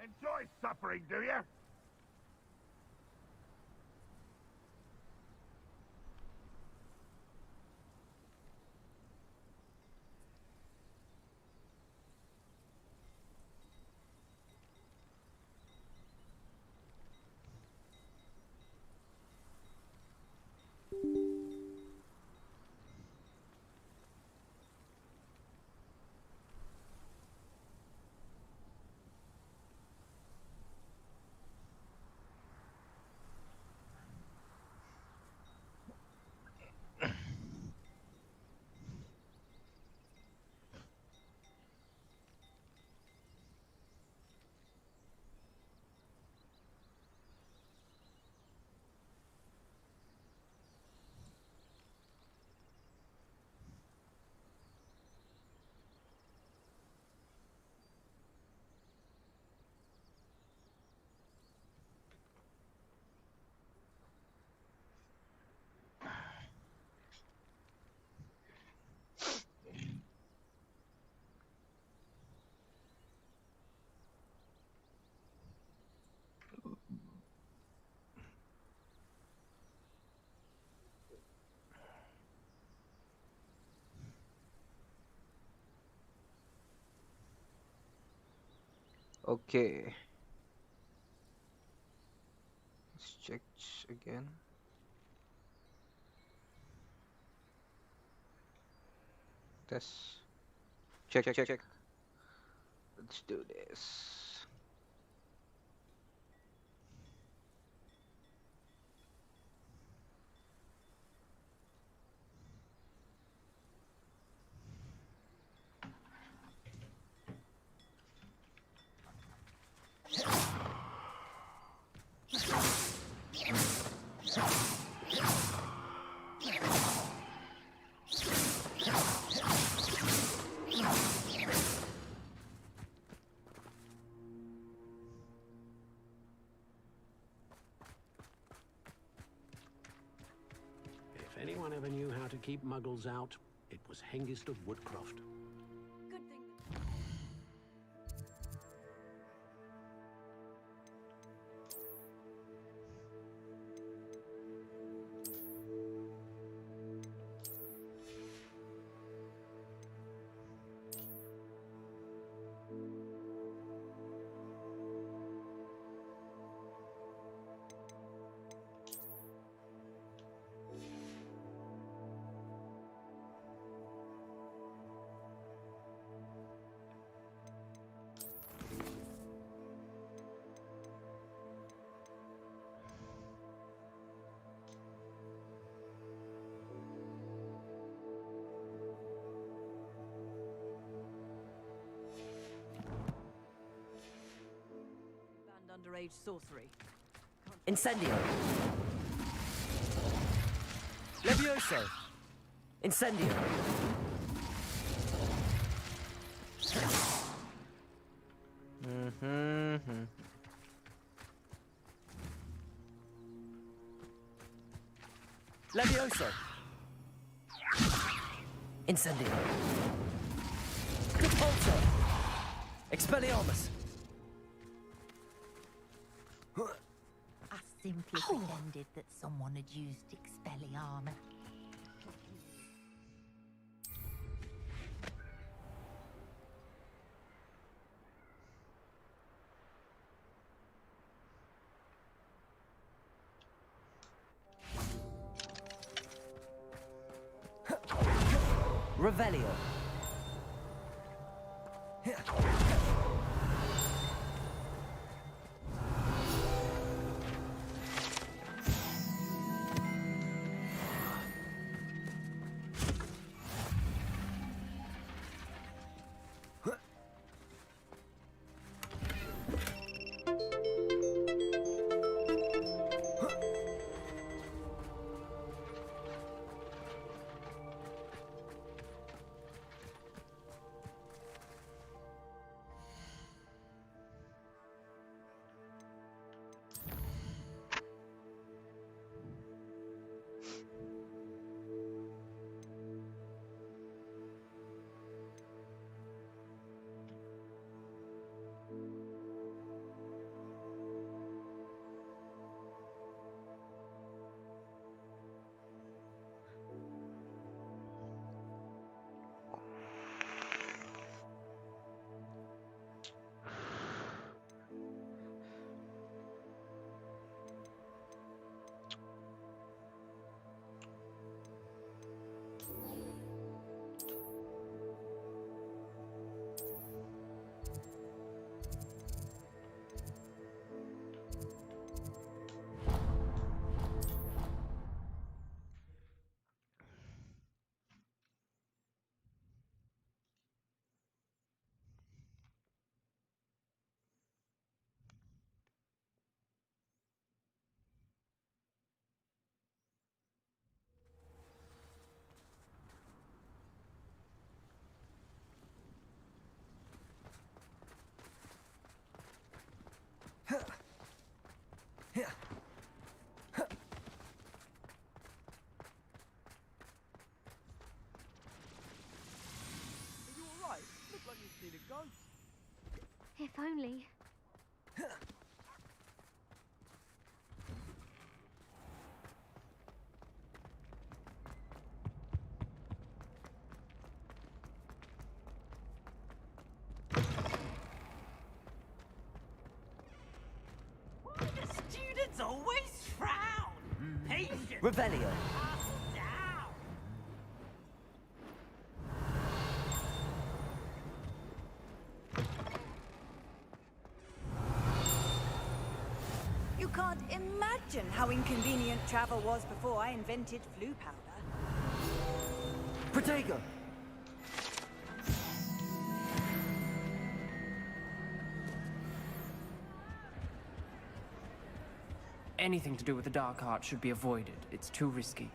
Enjoy suffering, do you? Okay. Let's check again. Test. Check. Let's do this. If anyone ever knew how to keep muggles out, it was Hengist of Woodcroft. Good thing. Banned underage sorcery. Incendio. Levioso. Incendio. Levioso. Incendio. Repulsor. Expelliarmus. I simply pretended that someone had used Expelliarmus. Revelio. If only. Why do students always frown? Patience. Revelio. Castle down. You can't imagine how inconvenient travel was before I invented flu powder. Protego. Anything to do with the dark art should be avoided. It's too risky.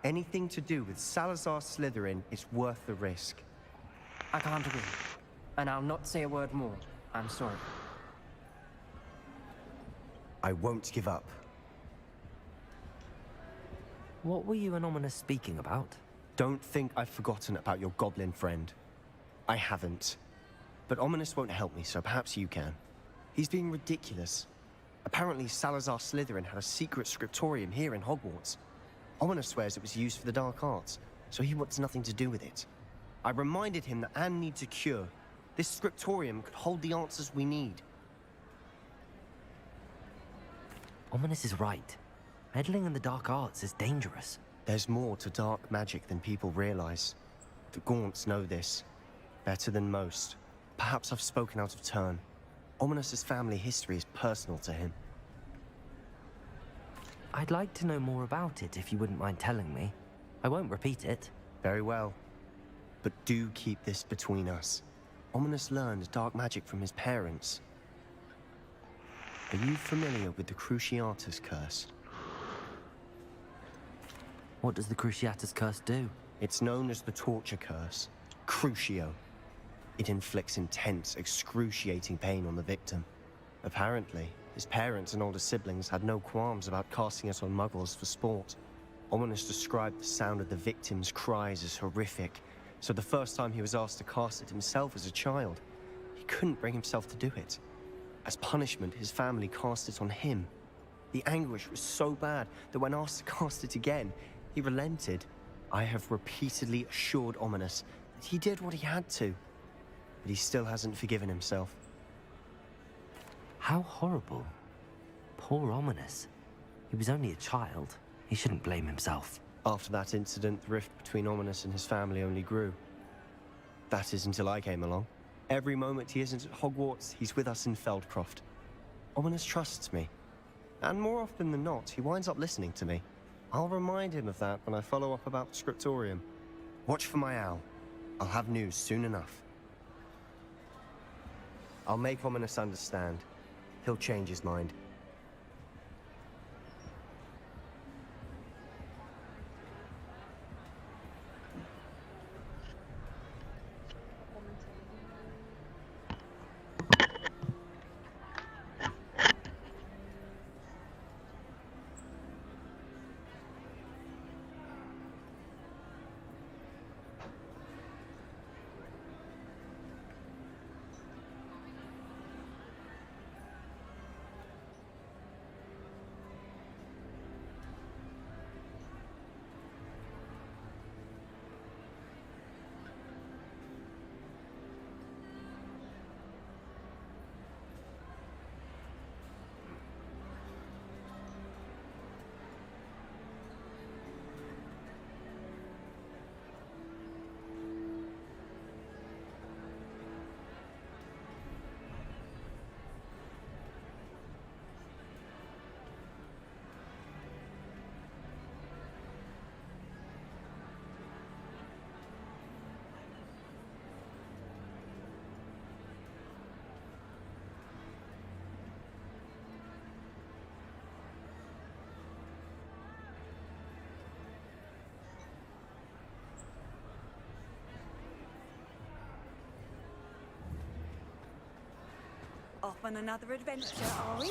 Anything to do with Salazar Slytherin is worth the risk. I can't agree. And I'll not say a word more. I'm sorry. I won't give up. What were you and Ominous speaking about? Don't think I've forgotten about your goblin friend. I haven't. But Ominous won't help me, so perhaps you can. He's being ridiculous. Apparently, Salazar Slytherin had a secret scriptorium here in Hogwarts. Ominous swears it was used for the dark arts, so he wants nothing to do with it. I reminded him that Anne needs a cure. This scriptorium could hold the answers we need. Ominous is right. Meddling in the dark arts is dangerous. There's more to dark magic than people realize. The Gaunts know this. Better than most. Perhaps I've spoken out of turn. Ominous's family history is personal to him. I'd like to know more about it if you wouldn't mind telling me. I won't repeat it. Very well. But do keep this between us. Ominous learned dark magic from his parents. Are you familiar with the Cruciatus Curse? What does the Cruciatus Curse do? It's known as the Torture Curse. Crucio. It inflicts intense, excruciating pain on the victim. Apparently, his parents and older siblings had no qualms about casting it on muggles for sport. Ominous described the sound of the victim's cries as horrific, so the first time he was asked to cast it himself as a child, he couldn't bring himself to do it. As punishment, his family cast it on him. The anguish was so bad that when asked to cast it again, he relented. I have repeatedly assured Ominous that he did what he had to, but he still hasn't forgiven himself. How horrible. Poor Ominous. He was only a child. He shouldn't blame himself. After that incident, the rift between Ominous and his family only grew. That is until I came along. Every moment he isn't at Hogwarts, he's with us in Feldcroft. Ominous trusts me. And more often than not, he winds up listening to me. I'll remind him of that when I follow up about the scriptorium. Watch for my owl. I'll have news soon enough. I'll make Ominous understand. He'll change his mind. Off on another adventure, are we?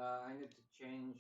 I need to change.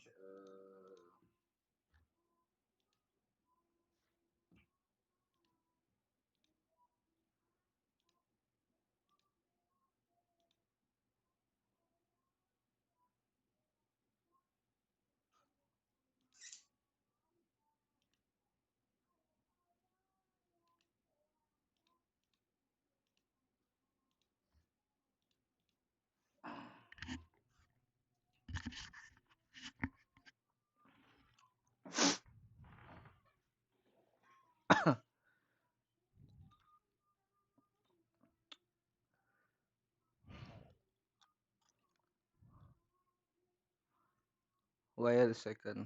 Wait a second.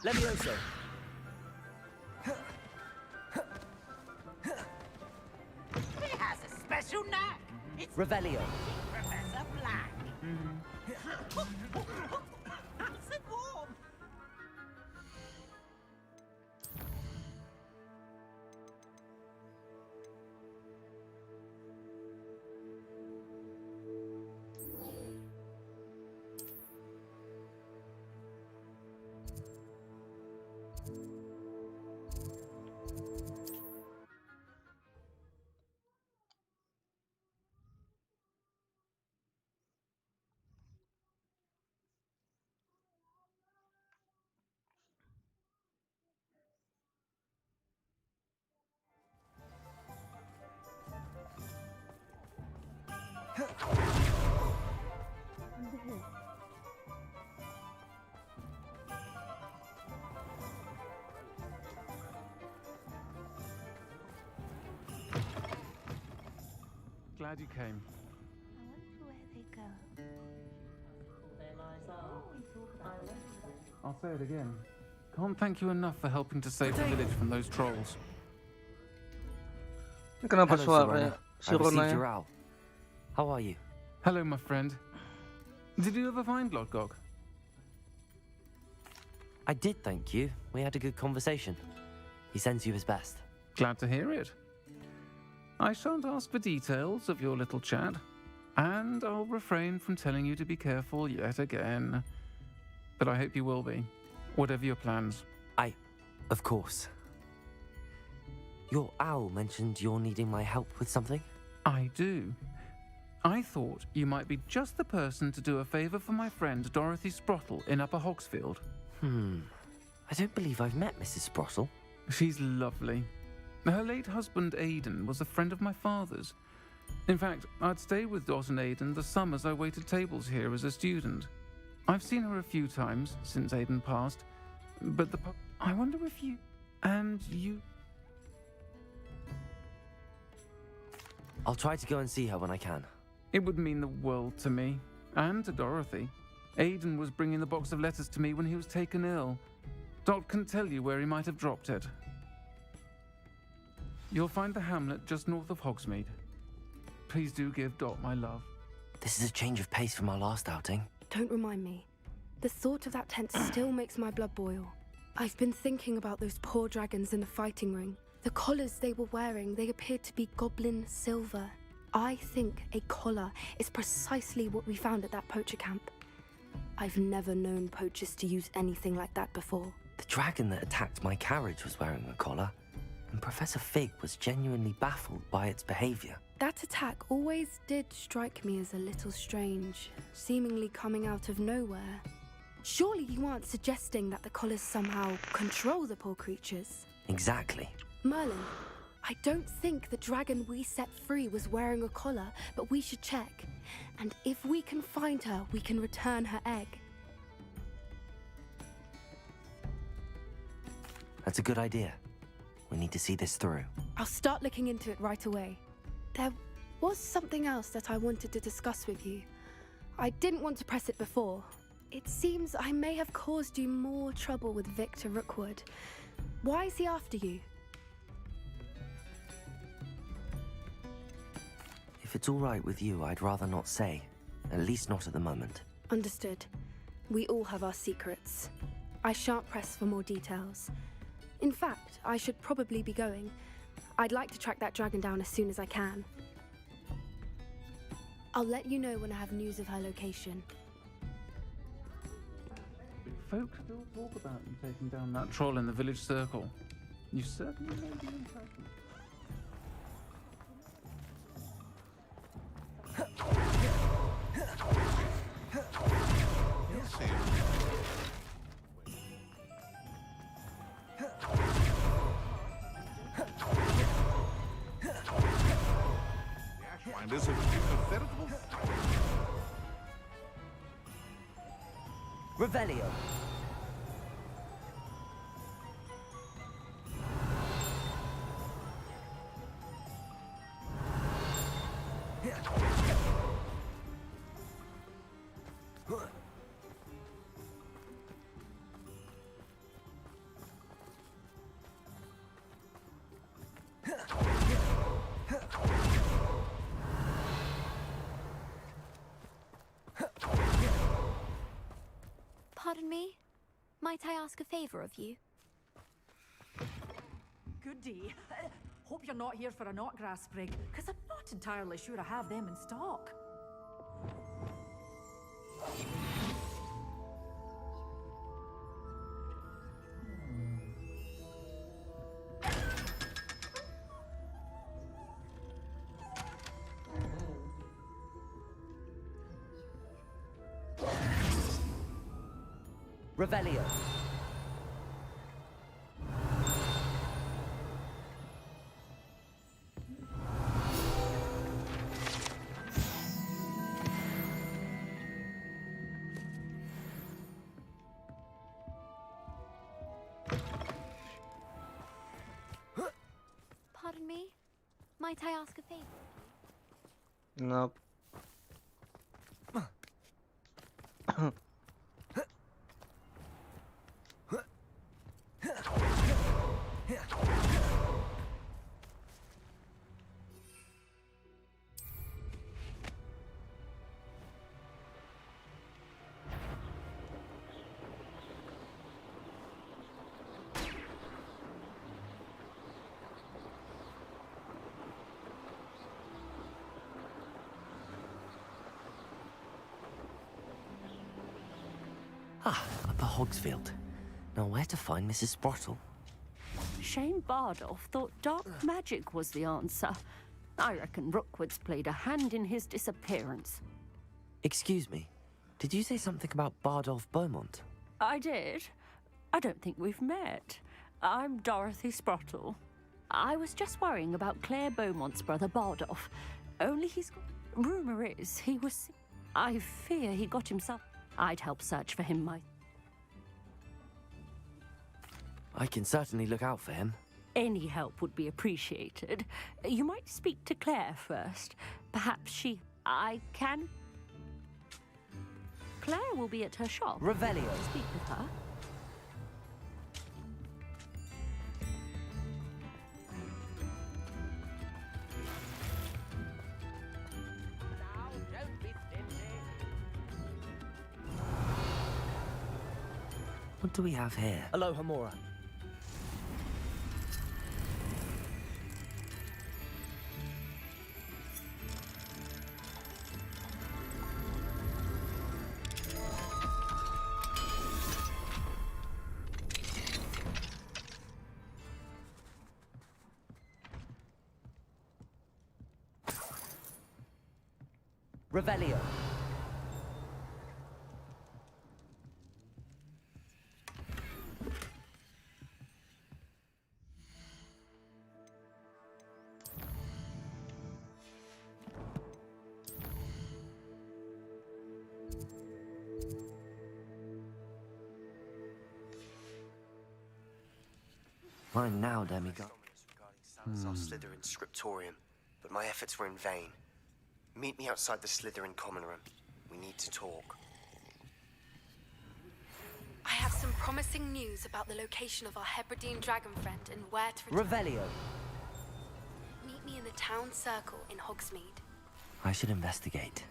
Levioso. He has a special knack. It's Revelio. Professor Black. Nice and warm. Glad you came. I wonder where they go. There lies our I'll say it again. Can't thank you enough for helping to save the village from those trolls. Kenapa Hello, suaranya Sirona. si I received Rona your ya? owl. How are you? Hello, my friend. Did you ever find Lodgok? I did, thank you. We had a good conversation. He sends you his best. Glad to hear it. I shan't ask for details of your little chat, and I'll refrain from telling you to be careful yet again. But I hope you will be, whatever your plans. Of course. Your owl mentioned you're needing my help with something? I do. I thought you might be just the person to do a favour for my friend Dorothy Sprottle in Upper Hogsfield. I don't believe I've met Mrs. Sprottle. She's lovely. Her late husband Aidan was a friend of my father's. In fact, I'd stay with Dot and Aidan the summers I waited tables here as a student. I've seen her a few times since Aidan passed, but I wonder if you... and you... I'll try to go and see her when I can. It would mean the world to me, and to Dorothy. Aidan was bringing the box of letters to me when he was taken ill. Dot can tell you where he might have dropped it. You'll find the hamlet just north of Hogsmeade. Please do give Dot my love. This is a change of pace from our last outing. Don't remind me. The thought of that tent still makes my blood boil. I've been thinking about those poor dragons in the fighting ring. The collars they were wearing, they appeared to be goblin silver. I think a collar is precisely what we found at that poacher camp. I've never known poachers to use anything like that before. The dragon that attacked my carriage was wearing a collar, and Professor Fig was genuinely baffled by its behavior. That attack always did strike me as a little strange, seemingly coming out of nowhere. Surely you aren't suggesting that the collars somehow control the poor creatures? Exactly. Merlin, I don't think the dragon we set free was wearing a collar, but we should check. And if we can find her, we can return her egg. That's a good idea. We need to see this through. I'll start looking into it right away. There was something else that I wanted to discuss with you. I didn't want to press it before. It seems I may have caused you more trouble with Victor Rookwood. Why is he after you? If it's all right with you, I'd rather not say. At least not at the moment. Understood. We all have our secrets. I shan't press for more details. In fact, I should probably be going. I'd like to track that dragon down as soon as I can. I'll let you know when I have news of her location. Folk still talk about you taking down that troll in the village circle. You certainly made the impression. This is a veritable... Revelio. Pardon me? Might I ask a favor of you? Goody. Hope you're not here for a knotgrass sprig, because I'm not entirely sure I have them in stock. Revelio. Pardon me? Might I ask a favor? Nope. Ah, Upper Hogsfield. Now where to find Mrs. Sprottle? Shane Bardolph thought dark magic was the answer. I reckon Rookwood's played a hand in his disappearance. Excuse me, did you say something about Bardolph Beaumont? I did. I don't think we've met. I'm Dorothy Sprottle. I was just worrying about Claire Beaumont's brother Bardolph. Only he's got... Rumour is he was... I fear he got himself... I'd help search for him, I can certainly look out for him. Any help would be appreciated. You might speak to Claire first. Perhaps she... I can... Claire will be at her shop. Revelio. Speak with her. Now, don't be stingy. What do we have here? Aloha Mora. Revelio. Mine now, demigod. Salazar Slytherin scriptorium, but my efforts were in vain. Meet me outside the Slytherin common room. We need to talk. I have some promising news about the location of our Hebridean dragon friend and where to return. Revelio. Meet me in the town circle in Hogsmeade. I should investigate.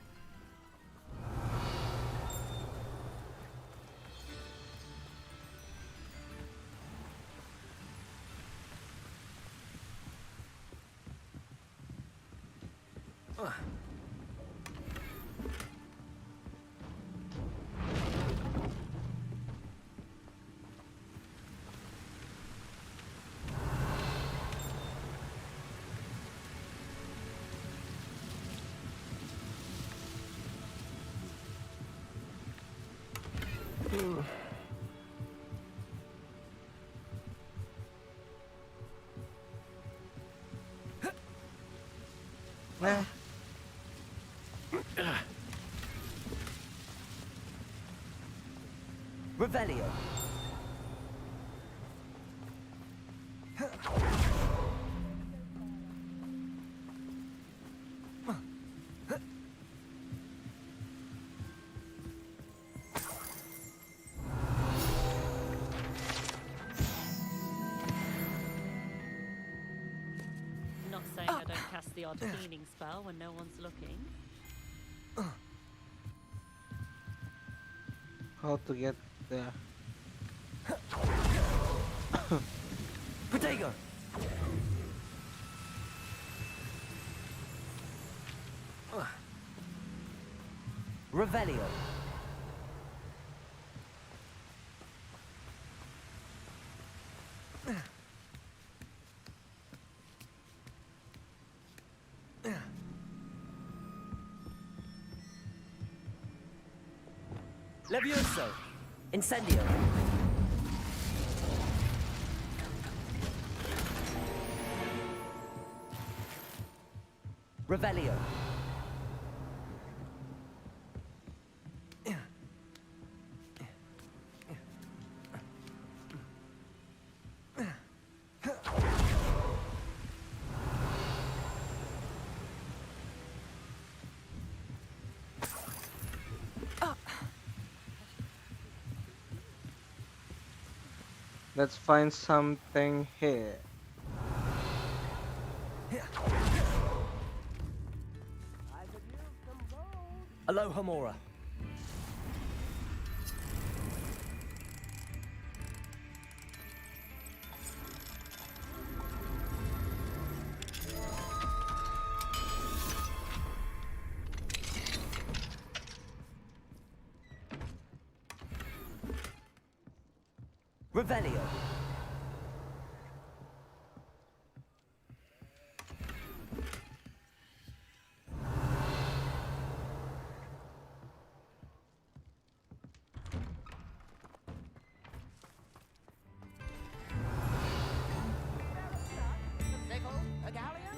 Revelio. Not saying I don't cast the odd cleaning spell when no one's looking. How to get there? Protego. Revelio. Levioso. Incendio. Revelio. Let's find something here. Aloha Mora. Revelio. A galleon?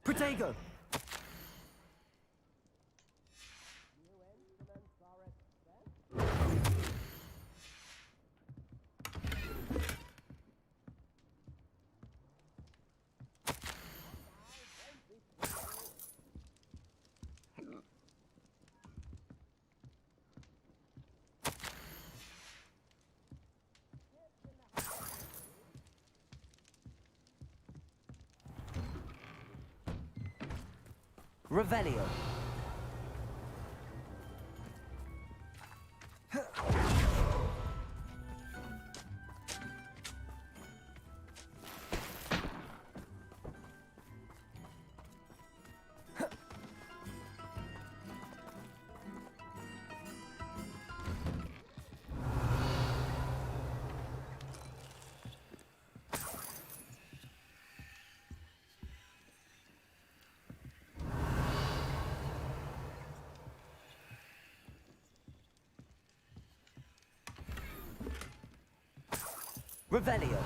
Protego! Revelio. Revelio.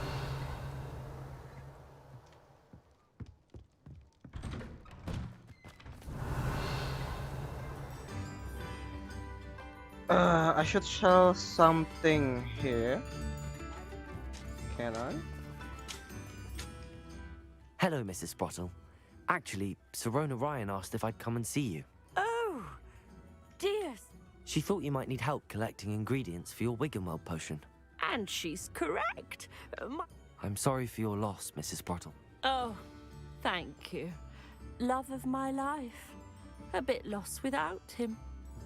I should sell something here. Can I? Hello, Mrs. Sprottle. Actually, Sirona Ryan asked if I'd come and see you. Oh, dear. She thought you might need help collecting ingredients for your Wiggenweld potion. And she's correct. I'm sorry for your loss, Mrs. Sprottle. Oh, thank you. Love of my life. A bit lost without him.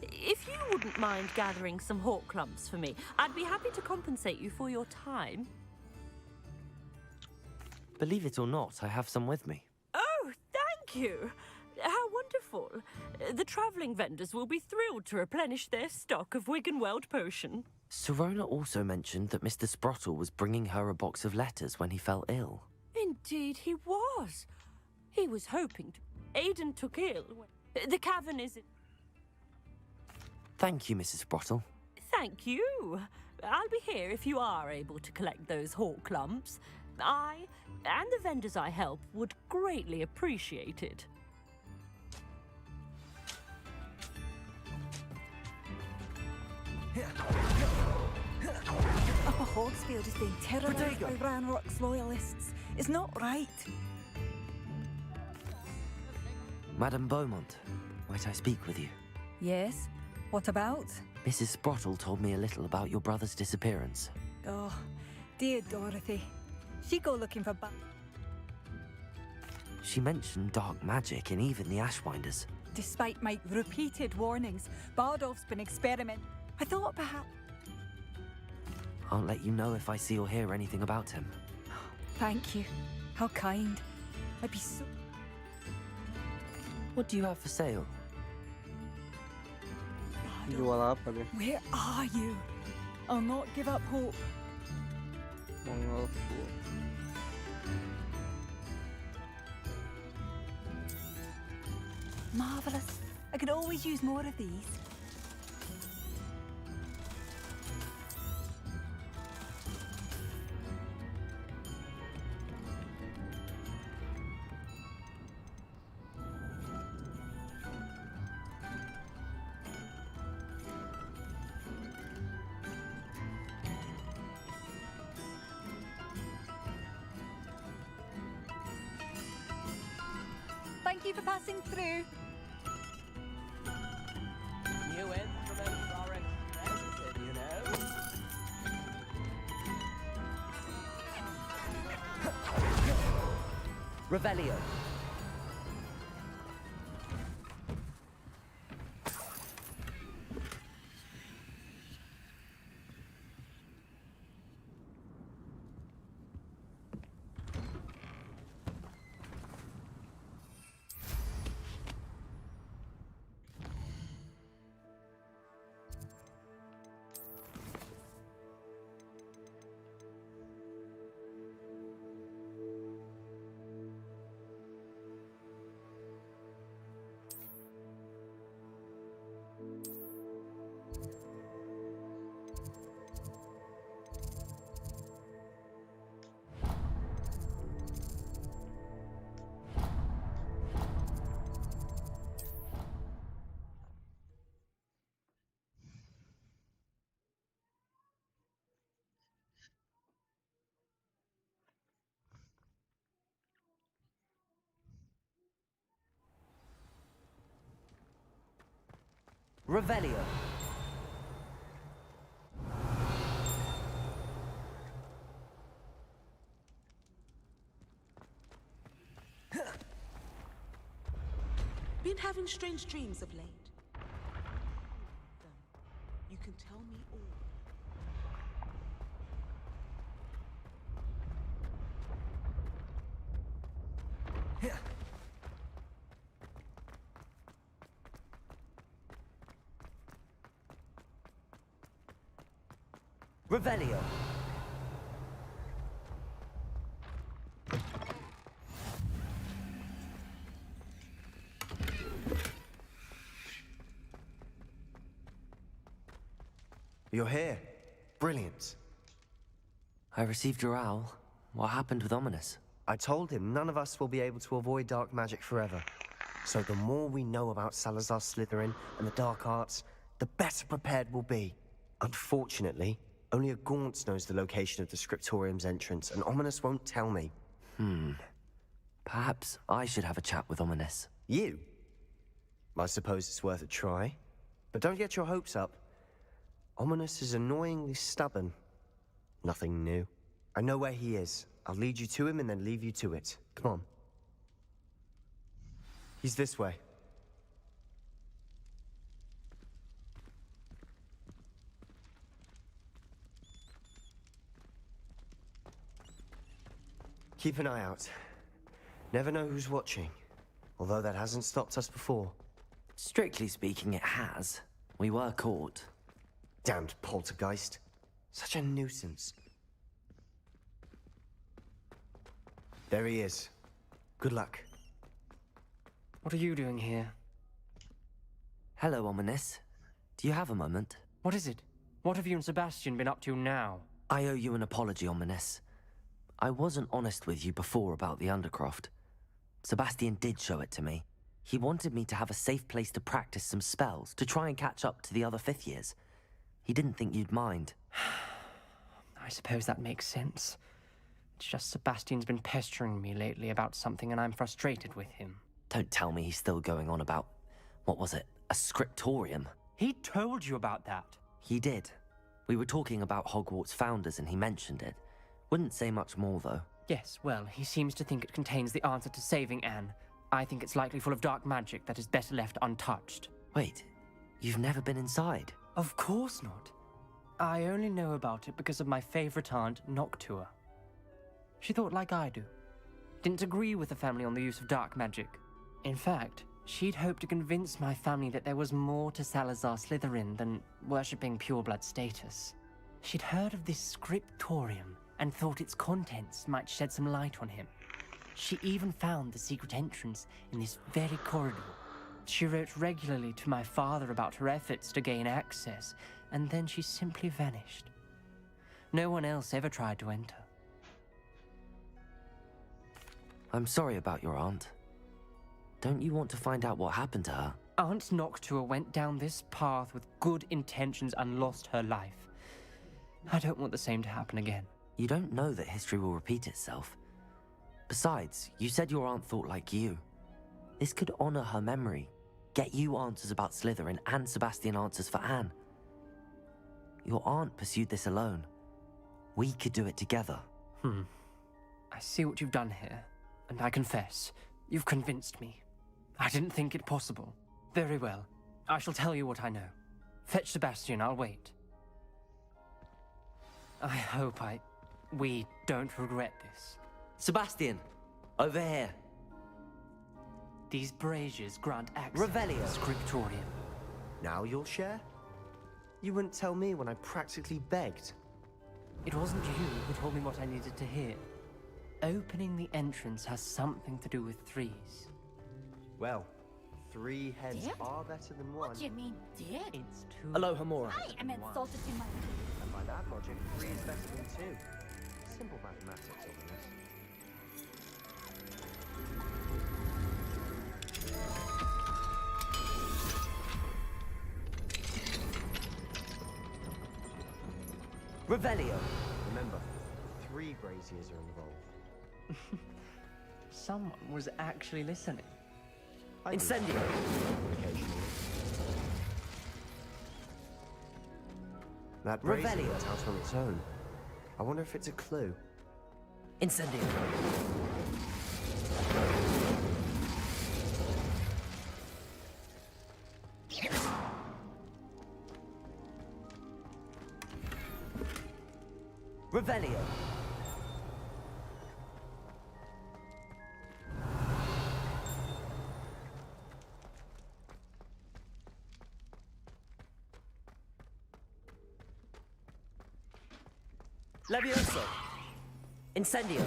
If you wouldn't mind gathering some hawk clumps for me, I'd be happy to compensate you for your time. Believe it or not, I have some with me. Oh, thank you. How wonderful. The travelling vendors will be thrilled to replenish their stock of Wiggenweld potion. Sirona also mentioned that Mr. Sprottle was bringing her a box of letters when he fell ill. Indeed he was. He was hoping to. Aiden took ill. The cavern is... Thank you, Mrs. Sprottle. Thank you. I'll be here if you are able to collect those hawk lumps. I, and the vendors I help, would greatly appreciate it. Upper Hogsfield is being terrorised by Ranrock's loyalists. It's not right. Madame Beaumont, might I speak with you? Yes? What about? Mrs. Sprottle told me a little about your brother's disappearance. Oh, dear Dorothy. She go looking for She mentioned dark magic in even the Ashwinders. Despite my repeated warnings, Bardolph's been experimenting. I thought perhaps... I'll let you know if I see or hear anything about him. Thank you. How kind. I'd be so... What do you have for sale? Jual apa dia? Where are you? I'll not give up hope. Mongol fool. Marvelous. I could always use more of these. Thank you for passing through. New instruments are expensive, you know. Revelio. Revelio. Been having strange dreams of late. You can tell me all. Revelio. You're here. Brilliant. I received your owl. What happened with Ominous? I told him none of us will be able to avoid dark magic forever. So the more we know about Salazar Slytherin and the dark arts, the better prepared we'll be. Unfortunately, only a Gaunt knows the location of the Scriptorium's entrance, and Ominous won't tell me. Perhaps I should have a chat with Ominous. You? I suppose it's worth a try. But don't get your hopes up. Ominous is annoyingly stubborn. Nothing new. I know where he is. I'll lead you to him and then leave you to it. Come on. He's this way. Keep an eye out. Never know who's watching. Although that hasn't stopped us before. Strictly speaking, it has. We were caught. Damned poltergeist. Such a nuisance. There he is. Good luck. What are you doing here? Hello, Ominous. Do you have a moment? What is it? What have you and Sebastian been up to now? I owe you an apology, Ominous. I wasn't honest with you before about the Undercroft. Sebastian did show it to me. He wanted me to have a safe place to practice some spells, to try and catch up to the other fifth years. He didn't think you'd mind. I suppose that makes sense. It's just Sebastian's been pestering me lately about something and I'm frustrated with him. Don't tell me he's still going on about, what was it, a scriptorium? He told you about that? He did. We were talking about Hogwart's founders and he mentioned it. Wouldn't say much more, though. Yes, well, he seems to think it contains the answer to saving Anne. I think it's likely full of dark magic that is better left untouched. Wait, you've never been inside? Of course not. I only know about it because of my favorite aunt, Noctua. She thought like I do. Didn't agree with the family on the use of dark magic. In fact, she'd hoped to convince my family that there was more to Salazar Slytherin than worshipping pureblood status. She'd heard of this scriptorium and thought its contents might shed some light on him. She even found the secret entrance in this very corridor. She wrote regularly to my father about her efforts to gain access, and then she simply vanished. No one else ever tried to enter. I'm sorry about your aunt. Don't you want to find out what happened to her? Aunt Noctua went down this path with good intentions and lost her life. I don't want the same to happen again. You don't know that history will repeat itself. Besides, you said your aunt thought like you. This could honor her memory, get you answers about Slytherin and Sebastian answers for Anne. Your aunt pursued this alone. We could do it together. I see what you've done here, and I confess, you've convinced me. I didn't think it possible. Very well. I shall tell you what I know. Fetch Sebastian, I'll wait. I hope we don't regret this. Sebastian! Over here! These braziers grant access Revelio. to the scriptorium. Now you'll share? You wouldn't tell me when I practically begged. It wasn't you who told me what I needed to hear. Opening the entrance has something to do with threes. Well, 3 heads Dear? are better than one. What do you mean, dear? It's 2. Aloha Mora. I am insulted in my... And by that logic, 3 is better than 2. Simple mathematics, obvious. Revelio. Remember, 3 braziers are involved. Someone was actually listening. Incendio. Occasionally. That bracelet Revelio. went out on its own. I wonder if it's a clue. Incendio. Revelio. Levioso. Incendio.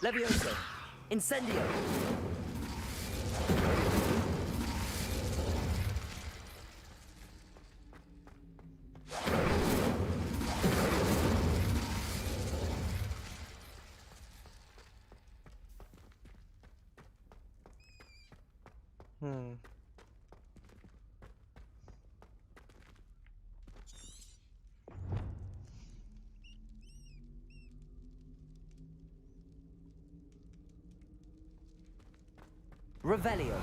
Levioso. Incendio. Revelio.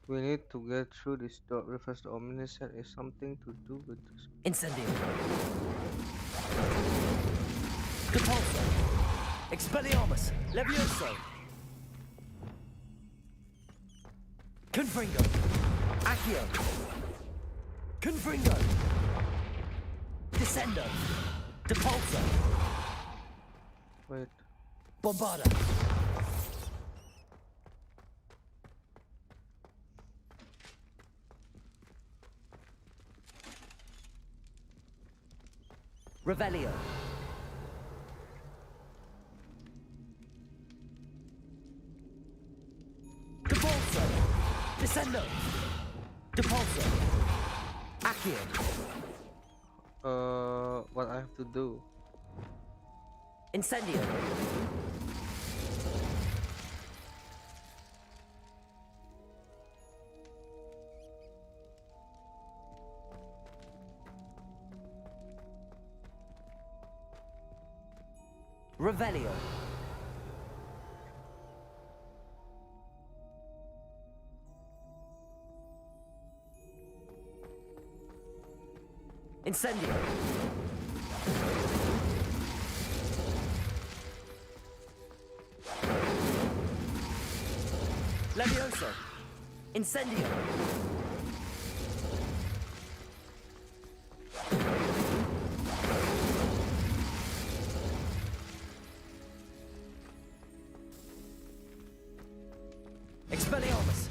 We need to get through this door. Refers to ominous set is something to do with this. Incendio. Depulso. Expelliarmus. Levioso. Confringo. Accio. Confringo. Descendo. Depulso. Wait. Bombarda. Revelio. Depulso. Descendo. Depulso. Accio. What I have to do? Incendio. Revelio. Incendio. Levioso. Incendio. Expelliarmus.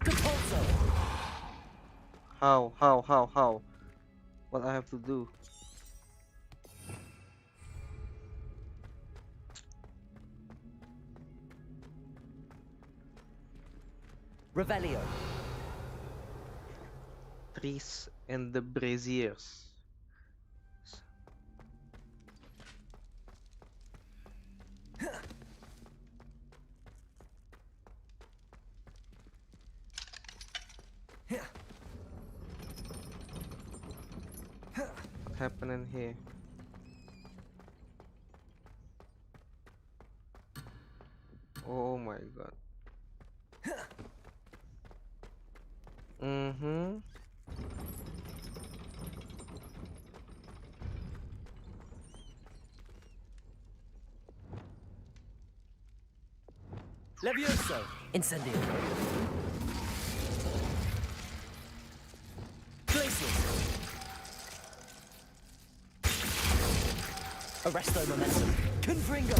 Depulso. How? What I have to do? Revelio. Trees and the braziers. What's happening here? Oh my god. Mm-hmm. Levioso! Incendio! Glacius! Arresto Momentum! Confringo!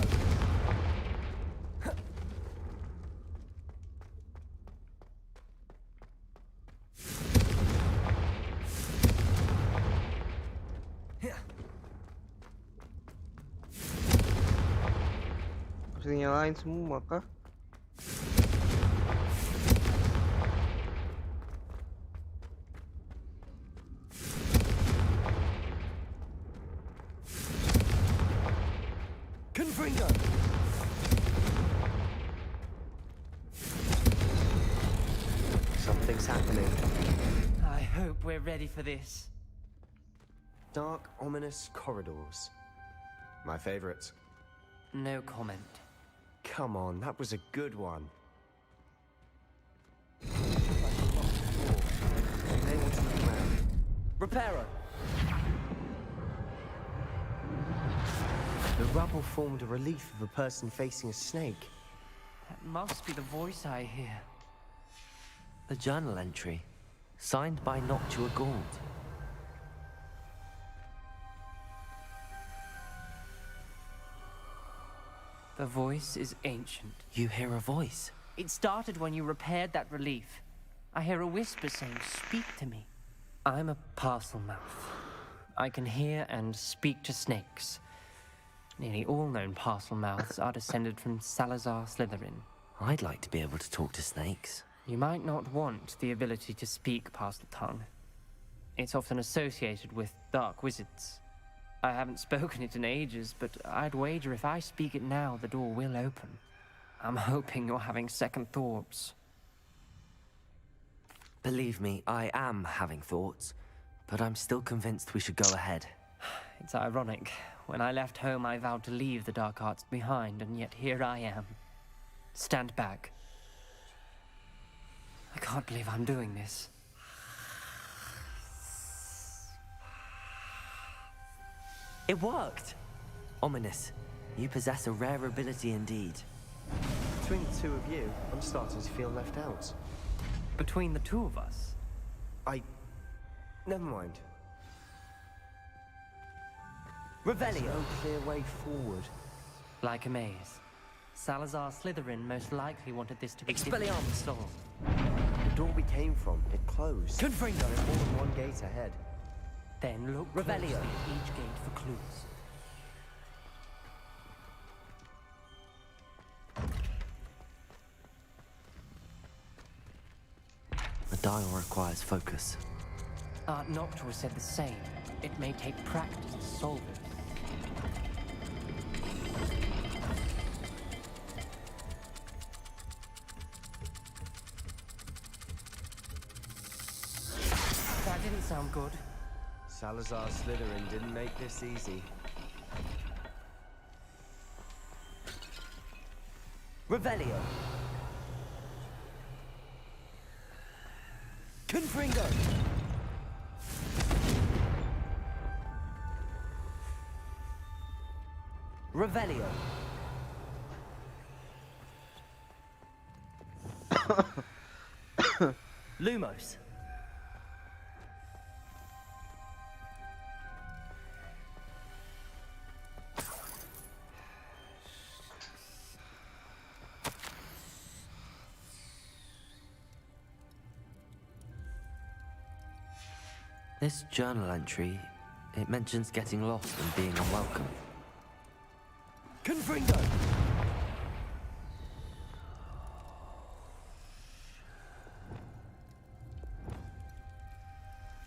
Bisa nyalain semua kah? Confringo! Something's happening. I hope we're ready for this. Dark, ominous corridors. My favorite. No comment. Come on, that was a good one. You may want to look around. Reparo! The rubble formed a relief of a person facing a snake. That must be the voice I hear. A journal entry, signed by Noctua Gaunt. The voice is ancient. You hear a voice? It started when you repaired that relief. I hear a whisper saying, "Speak to me." I'm a parcel mouth. I can hear and speak to snakes. Nearly all known parcel mouths are descended from Salazar Slytherin. I'd like to be able to talk to snakes. You might not want the ability to speak parcel tongue. It's often associated with dark wizards. I haven't spoken it in ages, but I'd wager if I speak it now, the door will open. I'm hoping you're having second thoughts. Believe me, I am having thoughts, but I'm still convinced we should go ahead. It's ironic. When I left home, I vowed to leave the dark arts behind, and yet here I am. Stand back. I can't believe I'm doing this. It worked! Ominous. You possess a rare ability indeed. Between the two of you, I'm starting to feel left out. Between the two of us? Never mind. Revelio! No clear way forward. Like a maze. Salazar Slytherin most likely wanted this to be Expelliarmus! solved. The door we came from, it closed. Confringo! There's more than one gate ahead. Then look Revelio. closely at each gate for clues. The dial requires focus. Noctua said the same. It may take practice to solve it. That didn't sound good. Salazar Slytherin didn't make this easy. Revelio! Confringo! Revelio! Lumos! This journal entry, it mentions getting lost and being unwelcome. Confringo!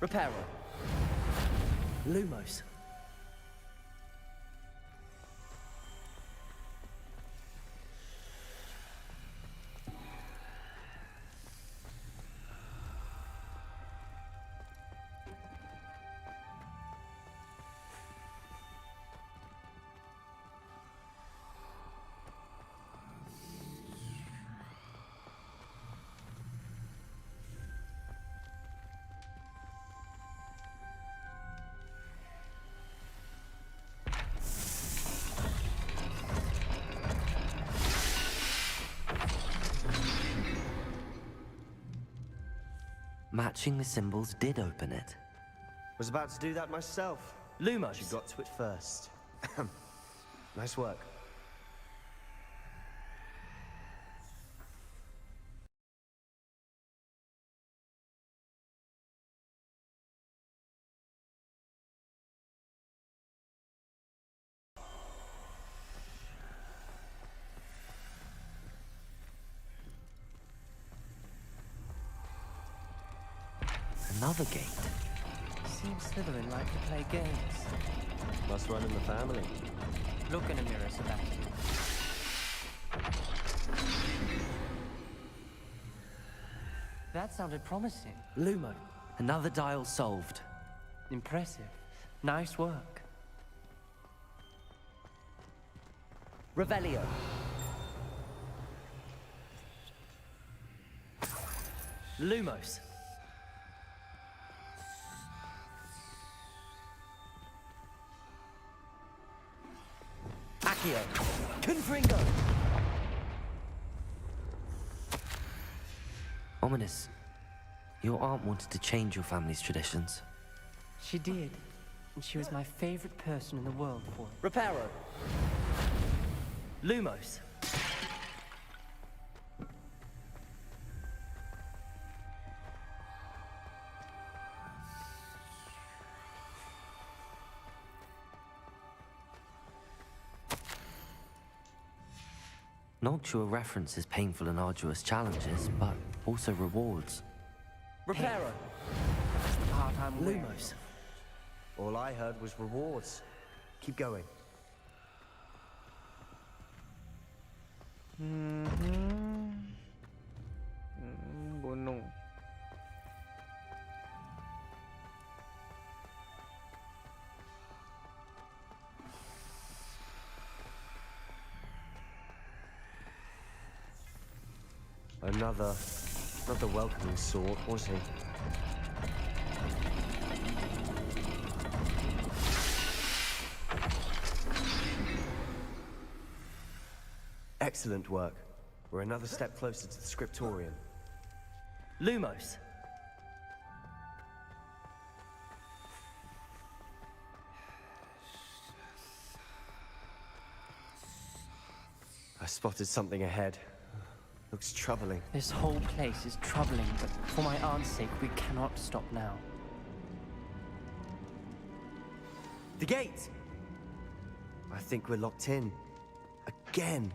Reparo. Lumos. Matching the symbols did open it. Was about to do that myself. Lumos. She got to it first. Nice work. Another gate. Seems Slytherin like to play games. Must run in the family. Look in a mirror, Sebastian. That sounded promising. Lumo. Another dial solved. Impressive. Nice work. Revelio. Lumos. Accio. Confringo. Ominous. Your aunt wanted to change your family's traditions. She did. And she was my favorite person in the world for it. Reparo. Lumos. Noctua references painful and arduous challenges, but also rewards. Reparo. That's the part I'm Lumos. All I heard was rewards. Keep going. Gunung. Another welcoming sort, was he? Excellent work. We're another step closer to the scriptorium. Lumos. I spotted something ahead. Looks troubling. This whole place is troubling, but for my aunt's sake, we cannot stop now. The gate! I think we're locked in. Again.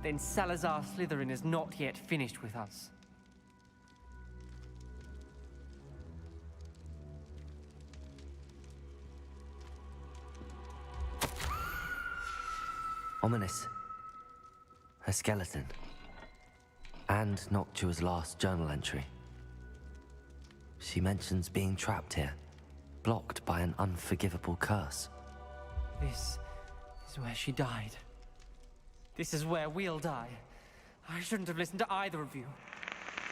Then Salazar Slytherin is not yet finished with us. Ominous. A skeleton. And Noctua's last journal entry. She mentions being trapped here, blocked by an unforgivable curse. This is where she died. This is where we'll die. I shouldn't have listened to either of you.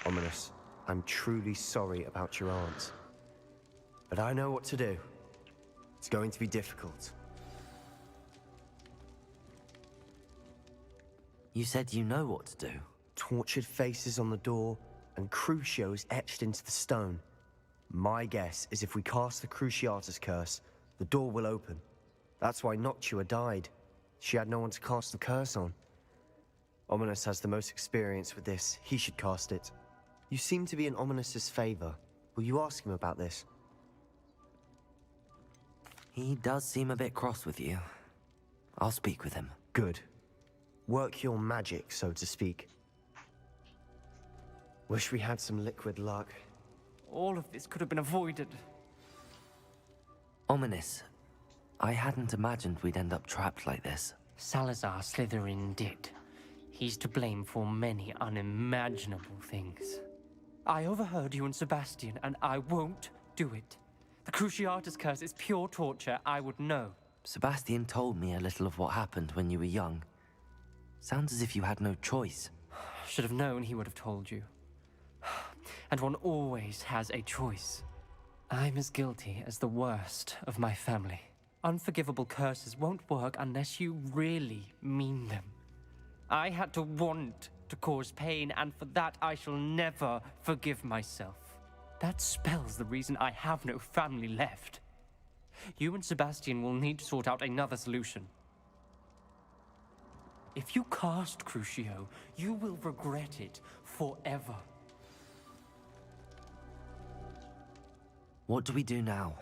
Ominous, I'm truly sorry about your aunt. But I know what to do. It's going to be difficult. You said you know what to do. Tortured faces on the door, and Crucios etched into the stone. My guess is if we cast the Cruciatus curse, the door will open. That's why Noctua died. She had no one to cast the curse on. Ominous has the most experience with this. He should cast it. You seem to be in Ominous's favor. Will you ask him about this? He does seem a bit cross with you. I'll speak with him. Good. Work your magic, so to speak. Wish we had some liquid luck. All of this could have been avoided. Ominous. I hadn't imagined we'd end up trapped like this. Salazar Slytherin did. He's to blame for many unimaginable things. I overheard you and Sebastian, and I won't do it. The Cruciatus curse is pure torture. I would know. Sebastian told me a little of what happened when you were young. Sounds as if you had no choice. Should have known he would have told you. And one always has a choice. I'm as guilty as the worst of my family. Unforgivable curses won't work unless you really mean them. I had to want to cause pain, and for that I shall never forgive myself. That spell's the reason I have no family left. You and Sebastian will need to sort out another solution. If you cast Crucio, you will regret it forever. What do we do now?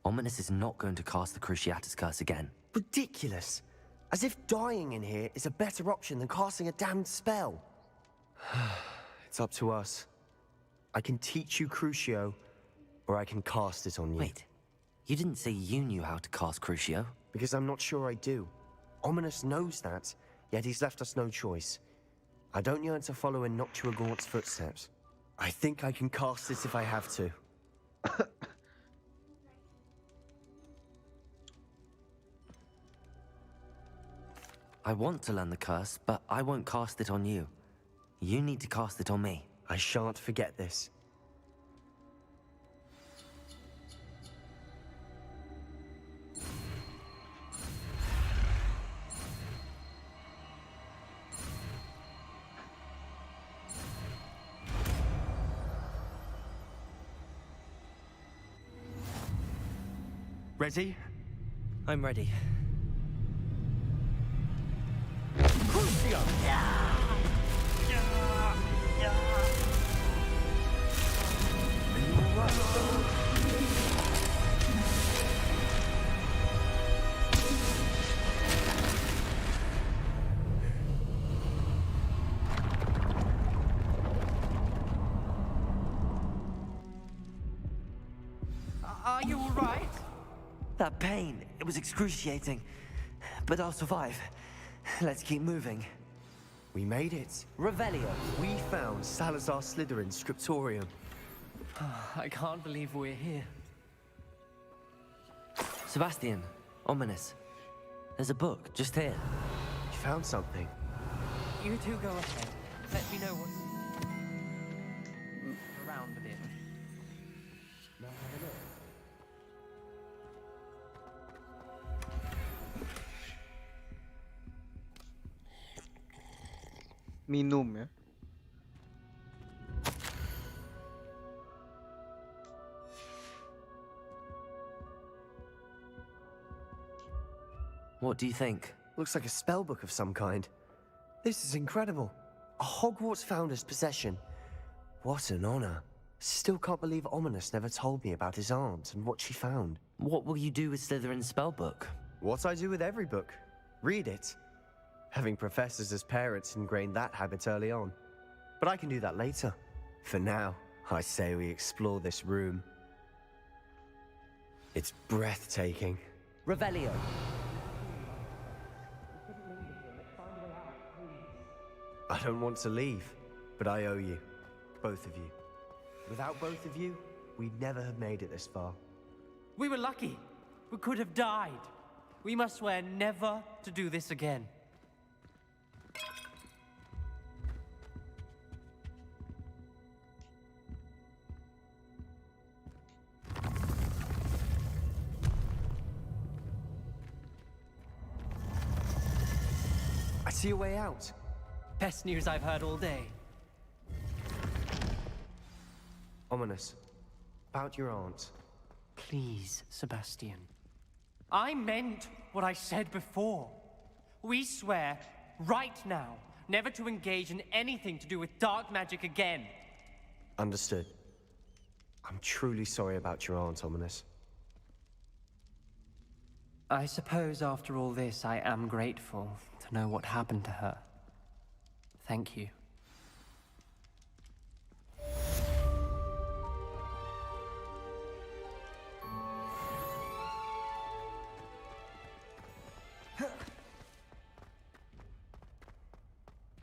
Ominous is not going to cast the Cruciatus curse again. Ridiculous. As if dying in here is a better option than casting a damned spell. It's up to us. I can teach you Crucio, or I can cast it on you. Wait, you didn't say you knew how to cast Crucio? Because I'm not sure I do. Ominous knows that, yet he's left us no choice. I don't yearn to follow in Hogwart's footsteps. I think I can cast it if I have to. I want to learn the curse, but I won't cast it on you. You need to cast it on me. I shan't forget this. Ready? I'm ready. Crucio! Are you all right? That pain, it was excruciating. But I'll survive. Let's keep moving. We made it. Revelio. We found Salazar Slytherin's scriptorium. I can't believe we're here. Sebastian, Ominous. There's a book just here. You found something. You two go ahead. Let me know what's around a bit. Minum ya. What do you think? Looks like a spell book of some kind. This is incredible. A Hogwarts founder's possession. What an honor. Still can't believe Ominous never told me about his aunt and what she found. What will you do with Slytherin's spellbook? What I do with every book. Read it. Having professors as parents ingrained that habit early on. But I can do that later. For now, I say we explore this room. It's breathtaking. Revelio. I don't want to leave, but I owe you. Both of you. Without both of you, we'd never have made it this far. We were lucky. We could have died. We must swear never to do this again. I see a way out. Best news I've heard all day. Ominous. About your aunt. Please, Sebastian. I meant what I said before. We swear, right now, never to engage in anything to do with dark magic again. Understood. I'm truly sorry about your aunt, Ominous. I suppose after all this, I am grateful to know what happened to her. Thank you.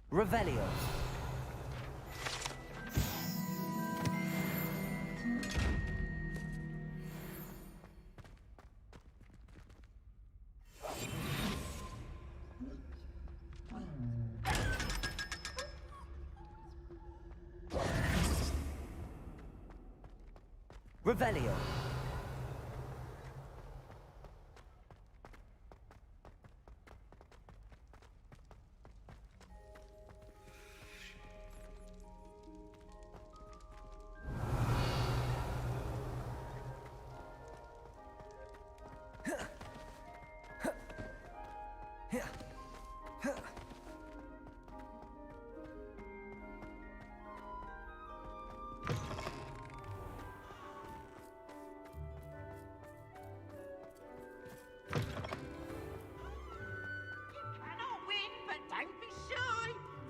Revelio. Revelio.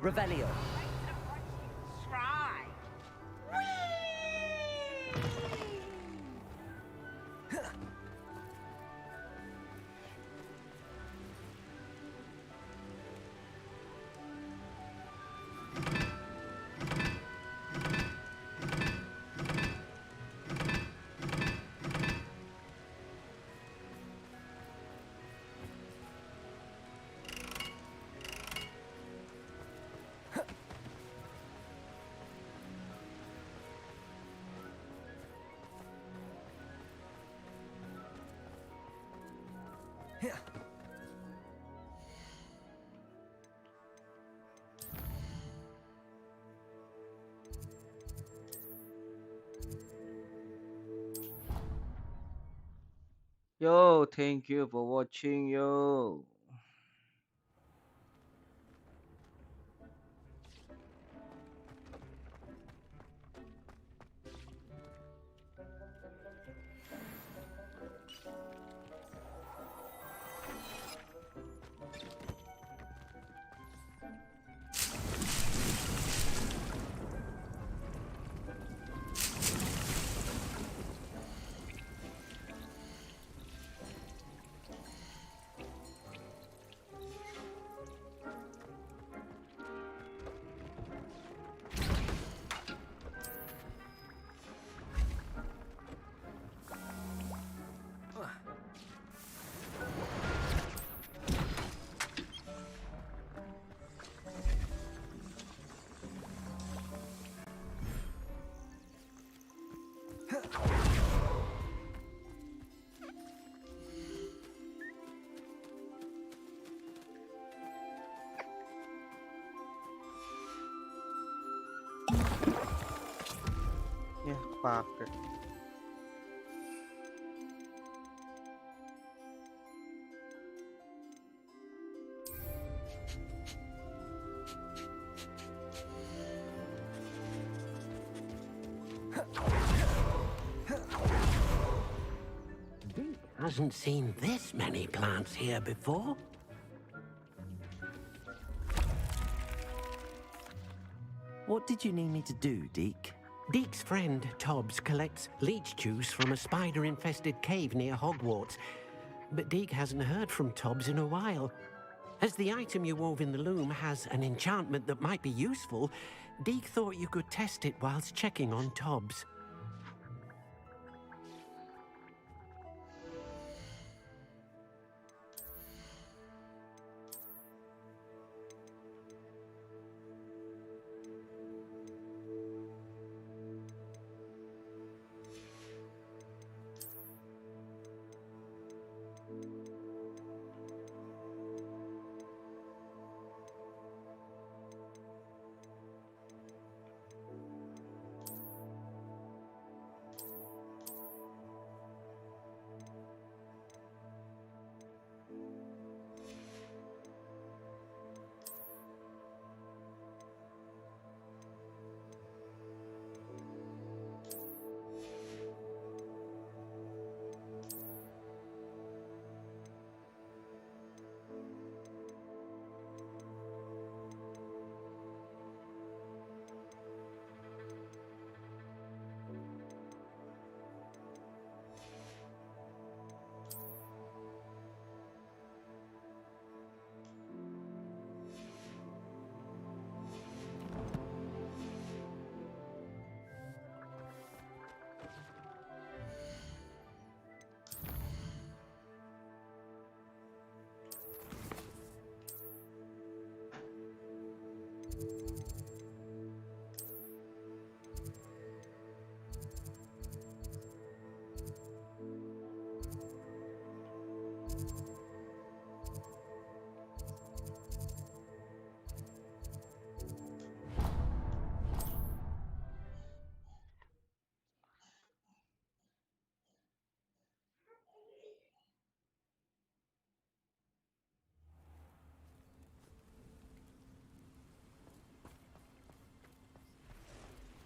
Revelio. Try. Yo, thank you for watching, yo. Yeah, Parker. Hasn't seen this many plants here before. What did you need me to do, Deke? Deke's friend, Tobbs, collects leech juice from a spider-infested cave near Hogwart. But Deke hasn't heard from Tobbs in a while. As the item you wove in the loom has an enchantment that might be useful, Deke thought you could test it whilst checking on Tobbs.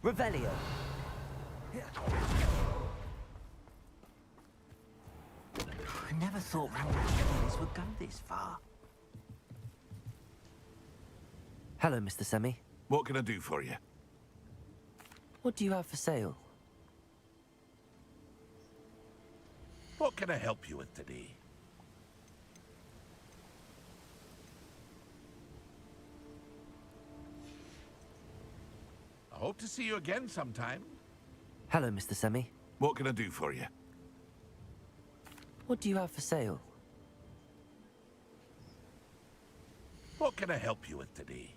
Revelio. I never thought Razer would go this far. Hello, Mr. Semi. What can I do for you? What do you have for sale? What can I help you with today? I hope to see you again sometime. Hello, Mr. Semi. What can I do for you? What do you have for sale? What can I help you with today?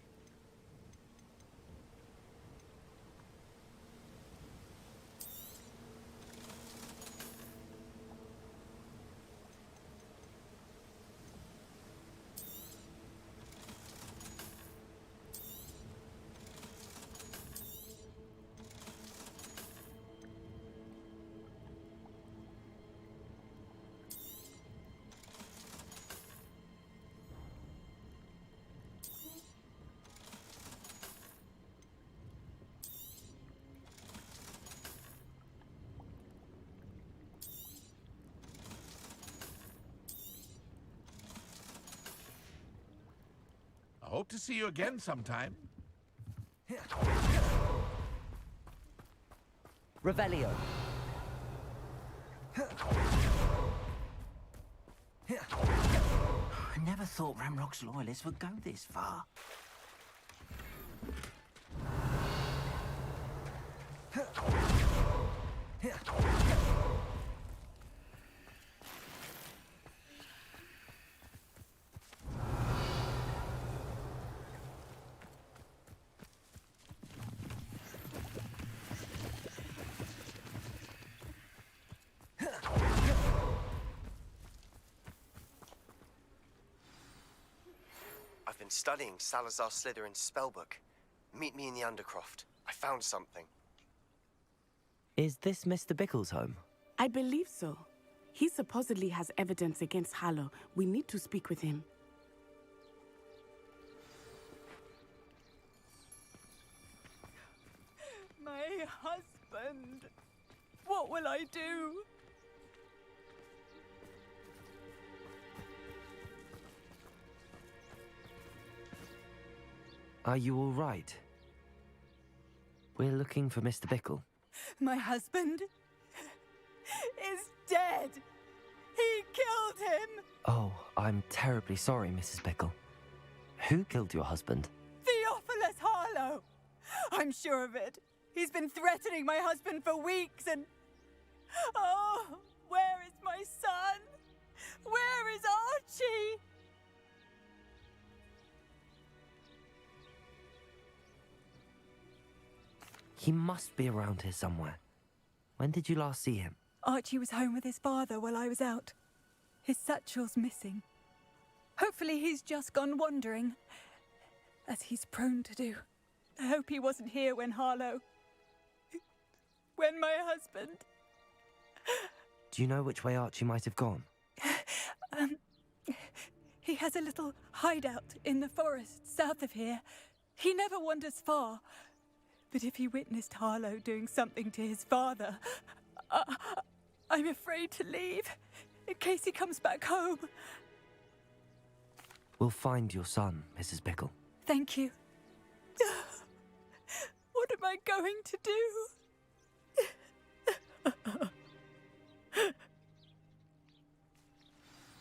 I hope to see you again sometime. Revelio. I never thought Ramrock's loyalists would go this far. I've been studying Salazar Slytherin's spellbook. Meet me in the Undercroft. I found something. Is this Mr. Bickle's home? I believe so. He supposedly has evidence against Harlow. We need to speak with him. My husband. What will I do? Are you all right? We're looking for Mr. Bickle. My husband is dead. He killed him. Oh, I'm terribly sorry, Mrs. Bickle. Who killed your husband? Theophilus Harlow. I'm sure of it. He's been threatening my husband for weeks and... Oh, where is my son? Where is Archie? He must be around here somewhere. When did you last see him? Archie was home with his father while I was out. His satchel's missing. Hopefully he's just gone wandering, as he's prone to do. I hope he wasn't here when Harlow... when my husband... Do you know which way Archie might have gone? He has a little hideout in the forest south of here. He never wanders far. But if he witnessed Harlow doing something to his father, I'm afraid to leave, in case he comes back home. We'll find your son, Mrs. Bickle. Thank you. What am I going to do?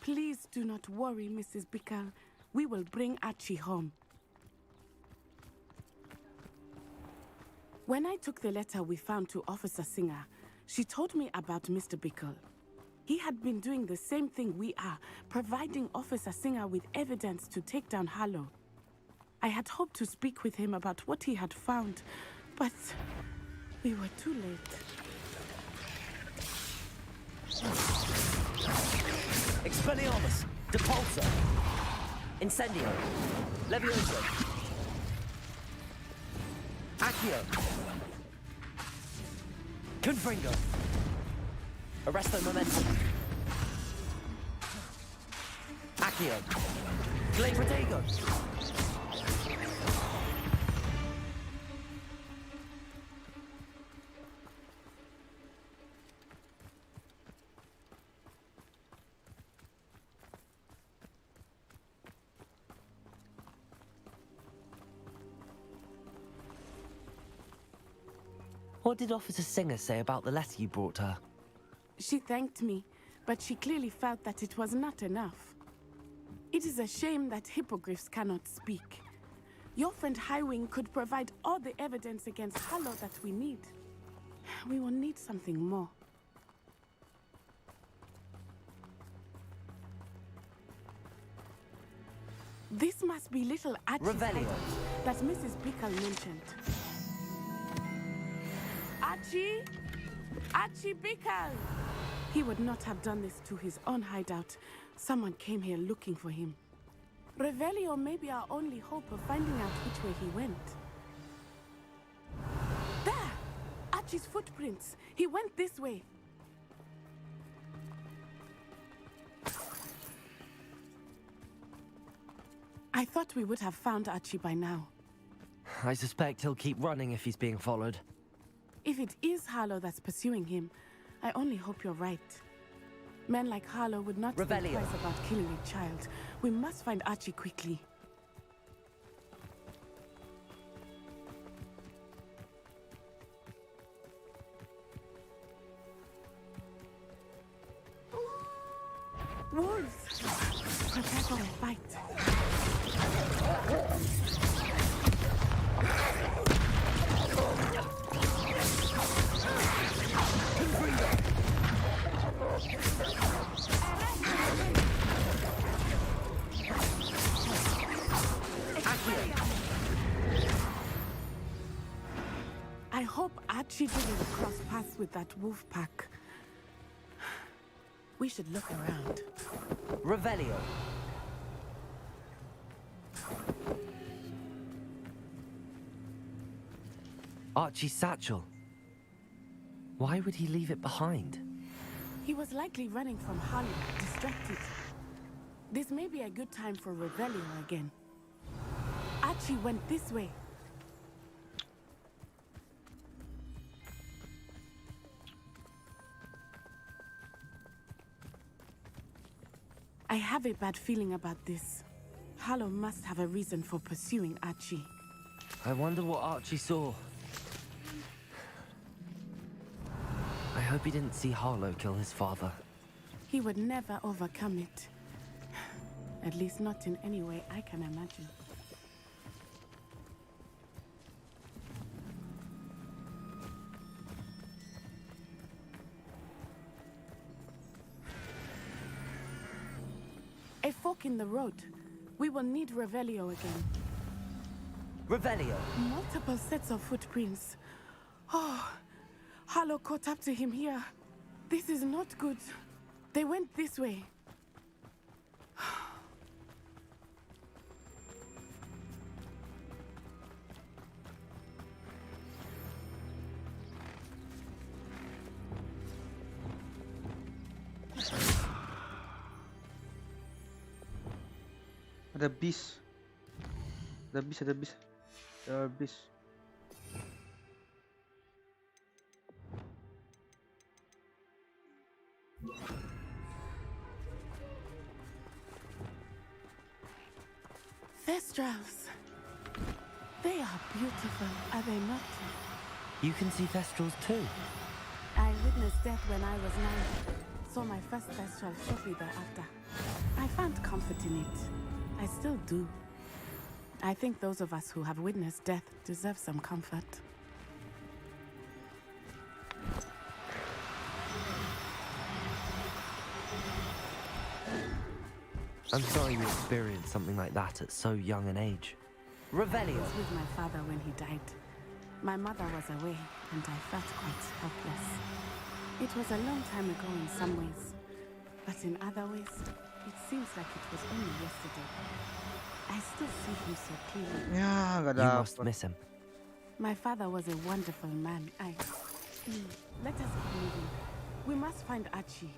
Please do not worry, Mrs. Bickle. We will bring Archie home. When I took the letter we found to Officer Singer, she told me about Mr. Bickle. He had been doing the same thing we are, providing Officer Singer with evidence to take down Harlow. I had hoped to speak with him about what he had found, but we were too late. Expelliarmus! Depulsor! Incendio! Levioso! Accio! Confringo! Arresto Momentum! Accio! Glade Protego! What did Officer Singer say about the letter you brought her? She thanked me, but she clearly felt that it was not enough. It is a shame that hippogriffs cannot speak. Your friend Highwing could provide all the evidence against Harlow that we need. We will need something more. This must be little Archie's hideout that Mrs. Bickle mentioned. Archie? Archie Bickle! He would not have done this to his own hideout. Someone came here looking for him. Revelio may be our only hope of finding out which way he went. There! Archie's footprints. He went this way. I thought we would have found Archie by now. I suspect he'll keep running if he's being followed. If it is Harlow that's pursuing him, I only hope you're right. Men like Harlow would not think twice about killing a child. We must find Archie quickly. Wolves! Prepare for a fight. I hope Archie didn't cross paths with that wolf pack. We should look around. Revelio. Archie's satchel. Why would he leave it behind? He was likely running from Harlow, distracted. This may be a good time for Revelio again. Archie went this way. I have a bad feeling about this. Harlow must have a reason for pursuing Archie. I wonder what Archie saw. I hope he didn't see Harlow kill his father. He would never overcome it. At least not in any way I can imagine. A fork in the road. We will need Revelio again. Revelio! Multiple sets of footprints. Oh, Harlow caught up to him here. This is not good. They went this way. Ada bis. Ada bis, ada bis. Ada bis. Thestrals. They are beautiful, are they not? You can see Thestrals too. I witnessed death when I was 9. Saw my first Thestral shortly thereafter. I found comfort in it. I still do. I think those of us who have witnessed death deserve some comfort. I'm sorry you experienced something like that at so young an age. Revelio! I was with my father when he died. My mother was away, and I felt quite helpless. It was a long time ago in some ways, but in other ways, it seems like it was only yesterday. I still see him so clearly. Ya, gak You dapet. must miss him. My father was a wonderful man. Let us keep moving. We must find Archie.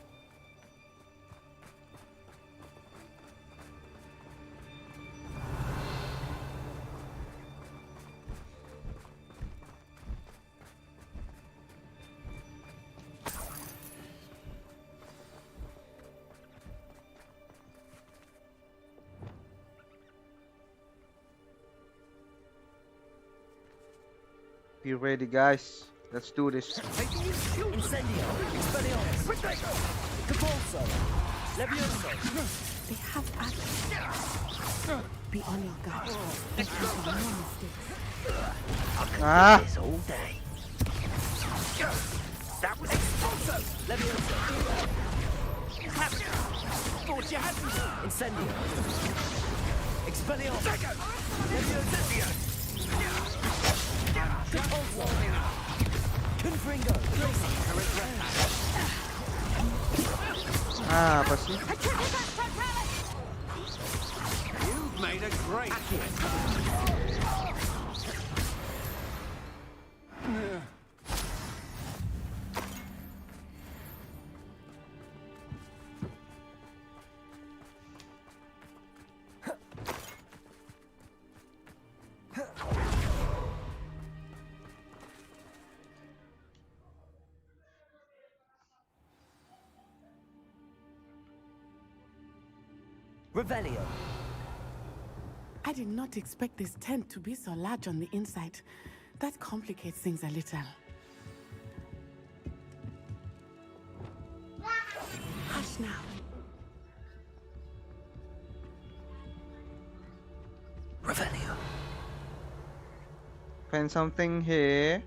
Be ready, guys. Let's do this. Incendio. Expelliarmus. Capulso. Levioso. They have access. Be on your guard. There can be no mistakes. Ah! This all day. That was Expulso. Levioso. Thought you had me. Incendio. Expelliarmus. Levioso. Capulso. Confringo. Ah, apa sih? You've made a great Revelio. I did not expect this tent to be so large on the inside. That complicates things a little. Hush now. Revelio. Find something here.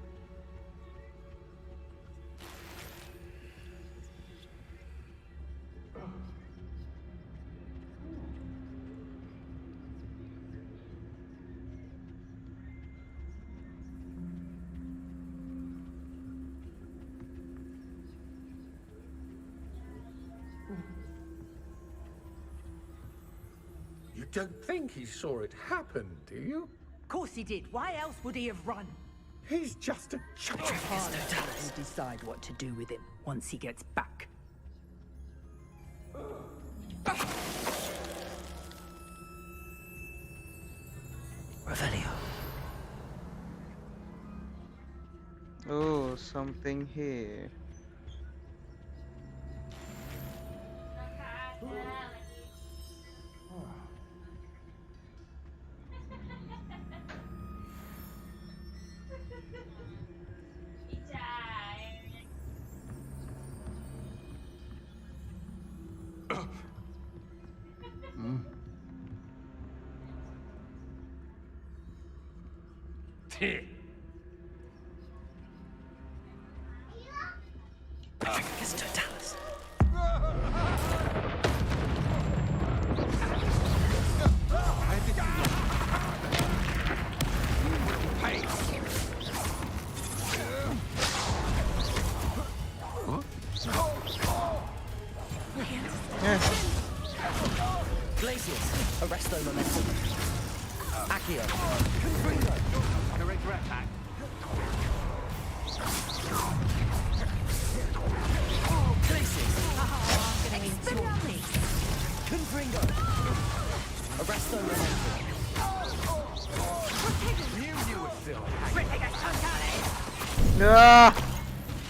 You don't think he saw it happen, do you? Of course he did. Why else would he have run? He's just a child. We'll decide what to do with him once he gets back. Revelio. Oh, something here. Patricus Totalis. Glacius. Arresto momentum. Accio. Confringo. Correct attack. Glacius. Confringo. Arresto momentum. You were still Ah!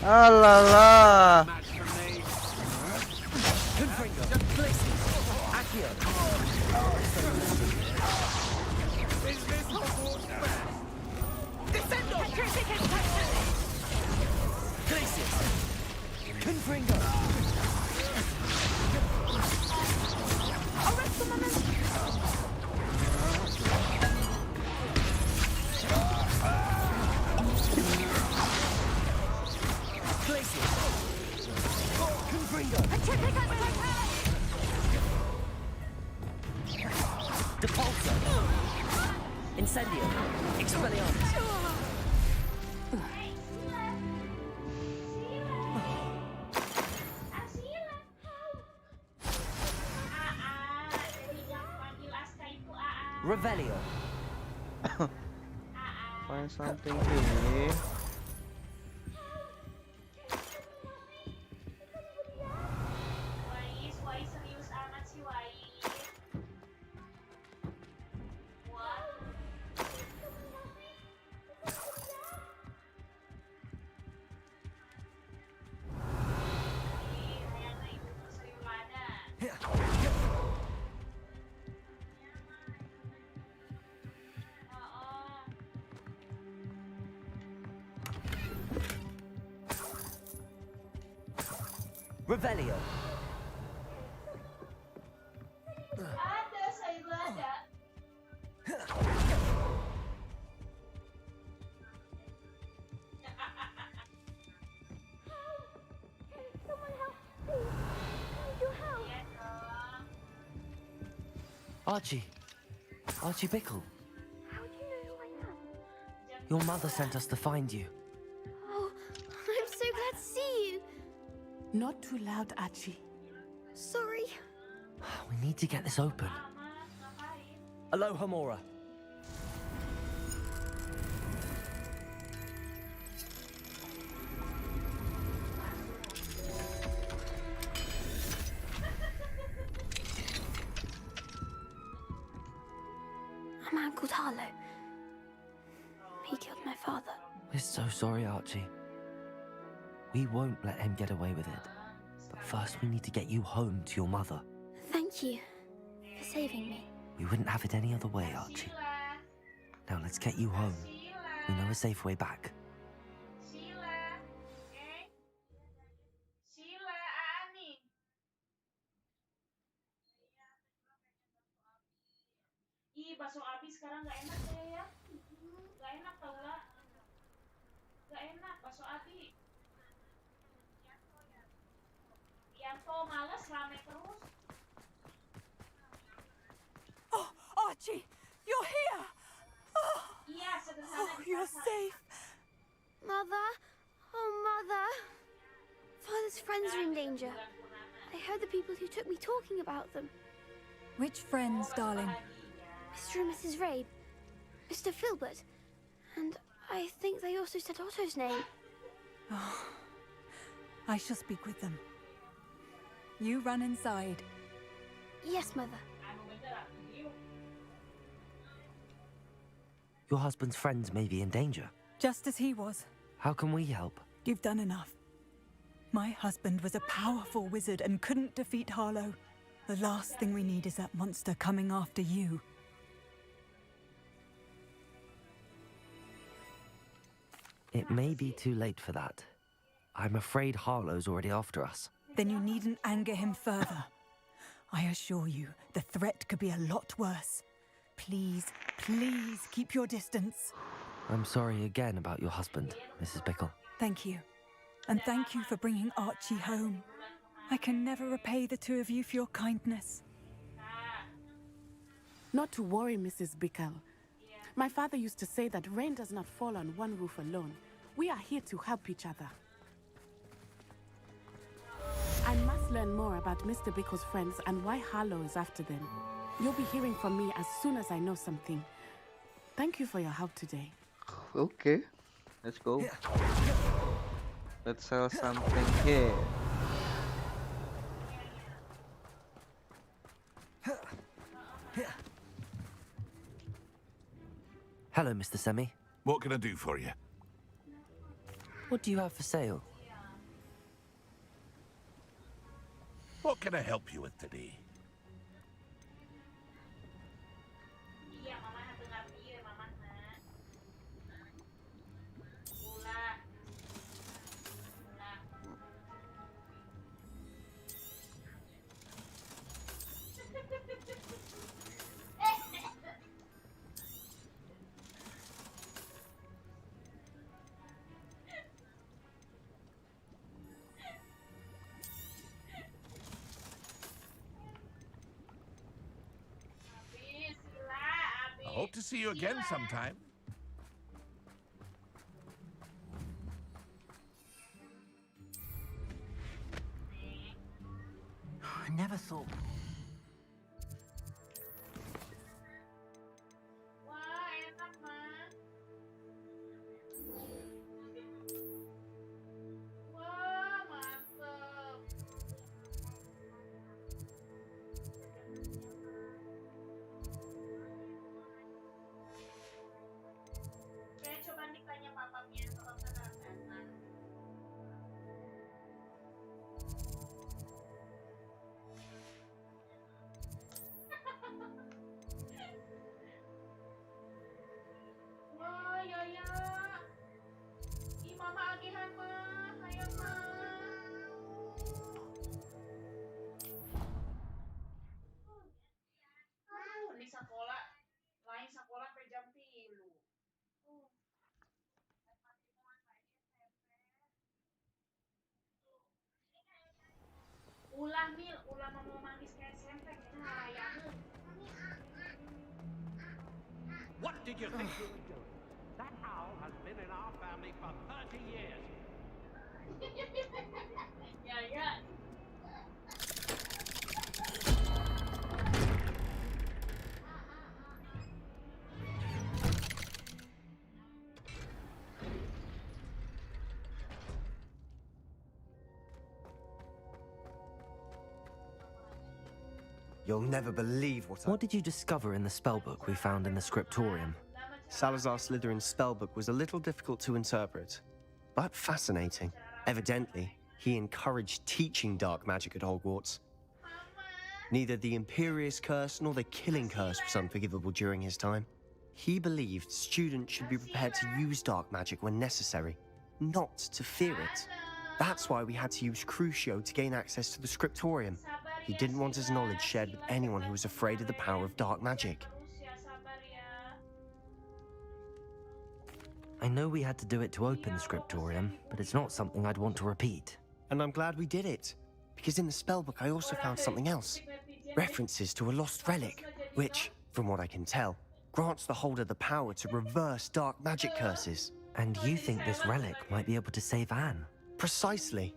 Ah la la! match for me. Confringo. Glacius. Accio. Is this Hogwart? Descendo. Glacius. Confringo. Arrest the momentum. Glacius. Confringo. Depulso. Incendio. Expelliarmus. Revelio. Find something here. Revelio. Ada, sayur ada. Archie Bickle. How do you know who I am? Your mother sent us to find you. Oh, I'm so glad to see you. Not too loud, Archie. Sorry. We need to get this open. Aloha Mora. A man called Harlow. He killed my father. We're so sorry, Archie. We won't let him get away with it. But first we need to get you home to your mother. Thank you for saving me. We wouldn't have it any other way, Archie. Now let's get you home. We know a safe way back. Ih, bakso api sekarang nggak enak ya. Nggak enak tau lah. Nggak enak bakso api. Yanto males rame terus. Oh, Archie, you're here. Oh, iya, sederhana. Oh, you're safe. Mother, oh mother. Father's friends are in danger. I heard the people who took me talking about them. Which friends, darling? Mr. and Mrs. Rabe, Mr. Filbert, and I think they also said Otto's name. Oh, I shall speak with them. You run inside. Yes, Mother. Your husband's friends may be in danger. Just as he was. How can we help? You've done enough. My husband was a powerful wizard and couldn't defeat Harlow. The last thing we need is that monster coming after you. It may be too late for that. I'm afraid Harlow's already after us. Then you needn't anger him further. I assure you, the threat could be a lot worse. Please, please keep your distance. I'm sorry again about your husband, Mrs. Bickle. Thank you. And thank you for bringing Archie home. I can never repay the two of you for your kindness. Not to worry, Mrs. Bickle. My father used to say that rain does not fall on one roof alone. We are here to help each other. I must learn more about Mr. Bickle's friends and why Harlow is after them. You'll be hearing from me as soon as I know something. Thank you for your help today. Okay, let's go. Let's sell something here. Hello, Mr. Semi. What can I do for you? What do you have for sale? What can I help you with today? Hope to see you again sometime. I never thought. Ulah Mil, ulah mau manis kayak sempek ya ya Mil. What did you think you were doing? That owl has been in our family for 30 years. Ya ya. You'll never believe What did you discover in the spellbook we found in the scriptorium? Salazar Slytherin's spellbook was a little difficult to interpret, but fascinating. Evidently, he encouraged teaching dark magic at Hogwarts. Neither the Imperious Curse nor the Killing Curse was unforgivable during his time. He believed students should be prepared to use dark magic when necessary, not to fear it. That's why we had to use Crucio to gain access to the scriptorium. He didn't want his knowledge shared with anyone who was afraid of the power of dark magic. I know we had to do it to open the scriptorium, but it's not something I'd want to repeat. And I'm glad we did it, because in the spellbook I also found something else. References to a lost relic, which, from what I can tell, grants the holder the power to reverse dark magic curses. And you think this relic might be able to save Anne? Precisely.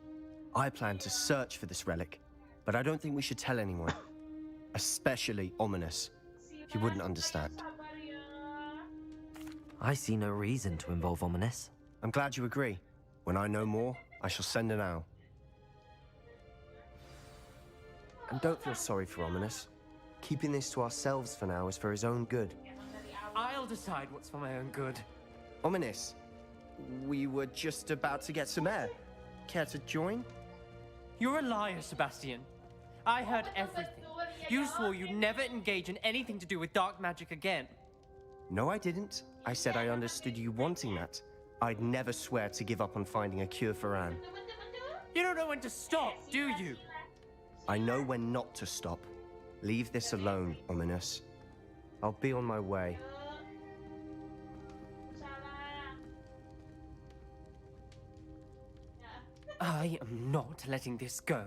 I plan to search for this relic, but I don't think we should tell anyone. Especially Ominous. He wouldn't understand. I see no reason to involve Ominous. I'm glad you agree. When I know more, I shall send an owl. And don't feel sorry for Ominous. Keeping this to ourselves for now is for his own good. I'll decide what's for my own good. Ominous, we were just about to get some air. Care to join? You're a liar, Sebastian. I heard everything. You swore you'd never engage in anything to do with dark magic again. No, I didn't. I said I understood you wanting that. I'd never swear to give up on finding a cure for Anne. You don't know when to stop, do you? I know when not to stop. Leave this alone, Ominous. I'll be on my way. I am not letting this go.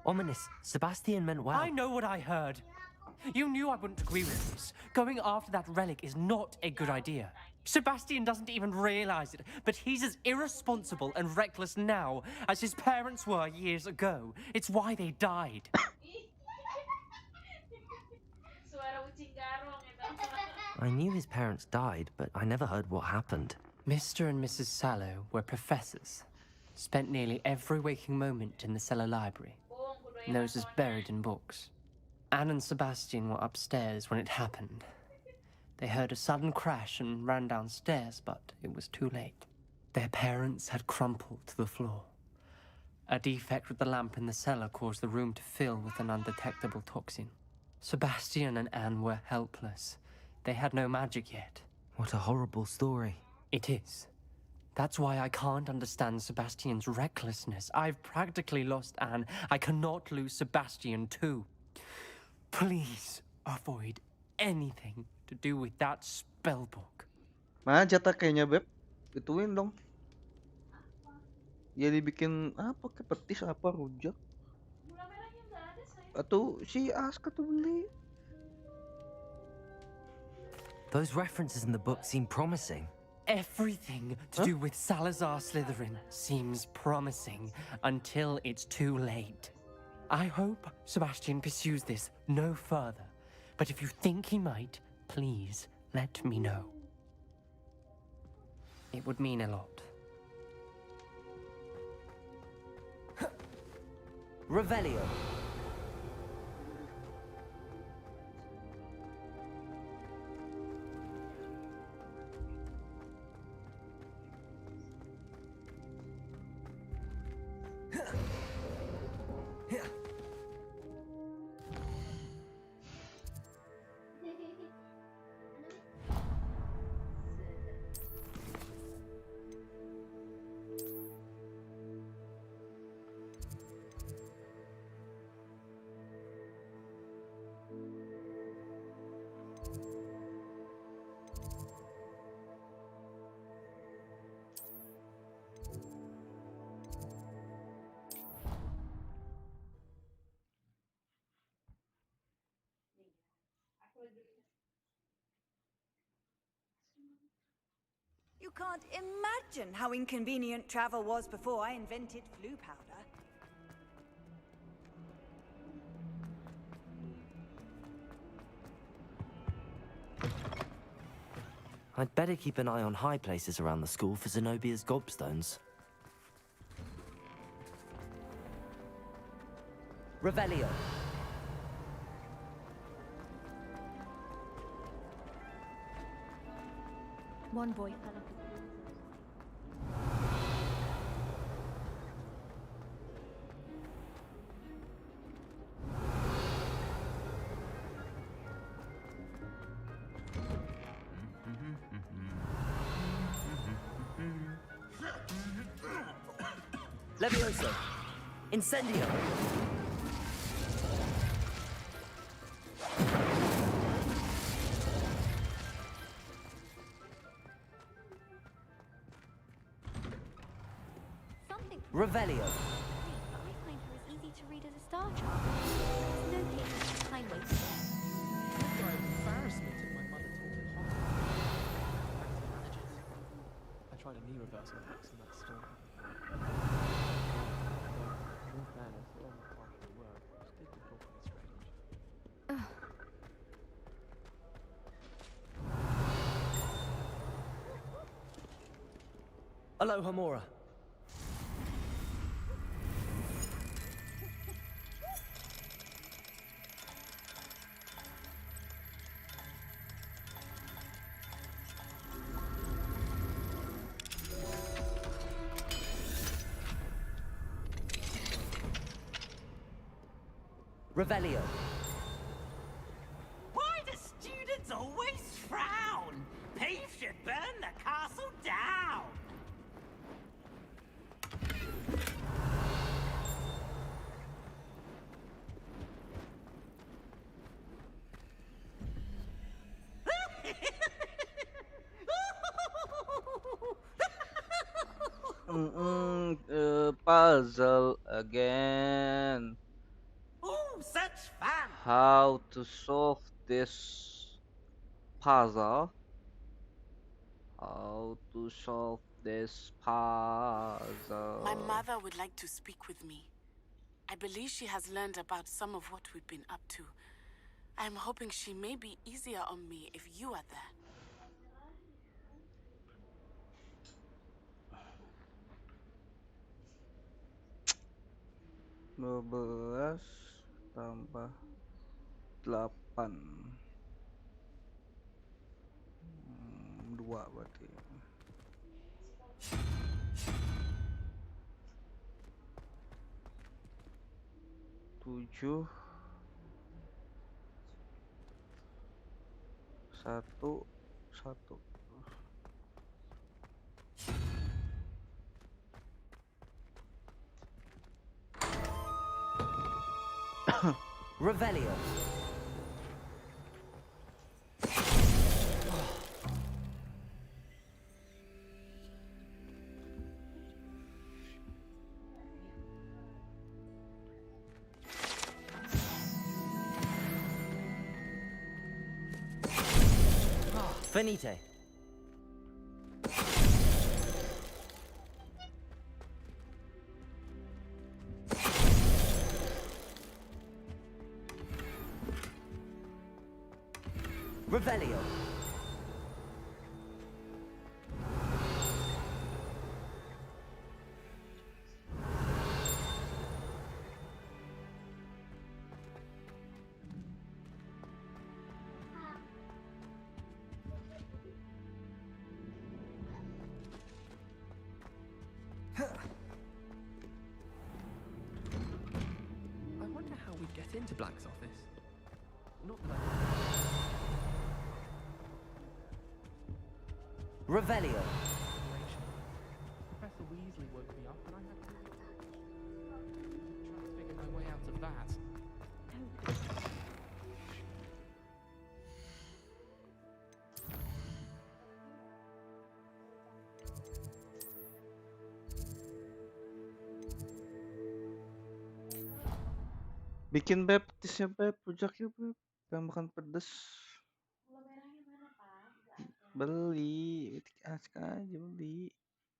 Ominous, Sebastian meant well. I know what I heard. You knew I wouldn't agree with this. Going after that relic is not a good idea. Sebastian doesn't even realize it, but he's as irresponsible and reckless now as his parents were years ago. It's why they died. I knew his parents died, but I never heard what happened. Mr. and Mrs. Sallow were professors. Spent nearly every waking moment in the cellar library. Noses buried in books. Anne and Sebastian were upstairs when it happened. They heard a sudden crash and ran downstairs, but it was too late. Their parents had crumpled to the floor. A defect with the lamp in the cellar caused the room to fill with an undetectable toxin. Sebastian and Anne were helpless. They had no magic yet. What a horrible story. It is. That's why I can't understand Sebastian's recklessness. I've practically lost Anne. I cannot lose Sebastian too. Please avoid anything to do with that spellbook. Mana jatah kayaknya, Beb? Ituin dong. Ya dibikin apa ke petis apa rujak? Atau si Aska tuh beli. Those references in the book seem promising. Everything to do with Salazar Slytherin seems promising until it's too late. I hope Sebastian pursues this no further, but if you think he might, please let me know. It would mean a lot. Revelio. You can't imagine how inconvenient travel was before I invented flu powder. I'd better keep an eye on high places around the school for Zenobia's gobstones. Revelio. One boy fell off. Levioso. Incendio. Revelio. I find her as easy to read as a star chart. There's no case of time wasted. This guy embarrassed me till my mother taught me Hogwart. I tried a knee reversal hacks in that store. In fairness, it only partially worked. It did look awfully strange. Hello, Homura. Revelio. Why do students always frown? Peace should burn the castle down. Puzzle again. Oh, such fun! How to solve this puzzle? How to solve this puzzle? My mother would like to speak with me. I believe she has learned about some of what we've been up to. I'm hoping she may be easier on me if you are there. Dua belas tambah 8. 2 berarti. 7 1 1. Revelio. Finite. Revelio. I wonder how we'd get into Black's office. Not that Revelio. Professor Weasley woke me up and I had to try to figure my way out of that. Bikin baptis ya beb, rujaknya beb. Pengen makan pedes. Gula merahnya mana, Pak? Nggak ada. Beli, asik aja beli.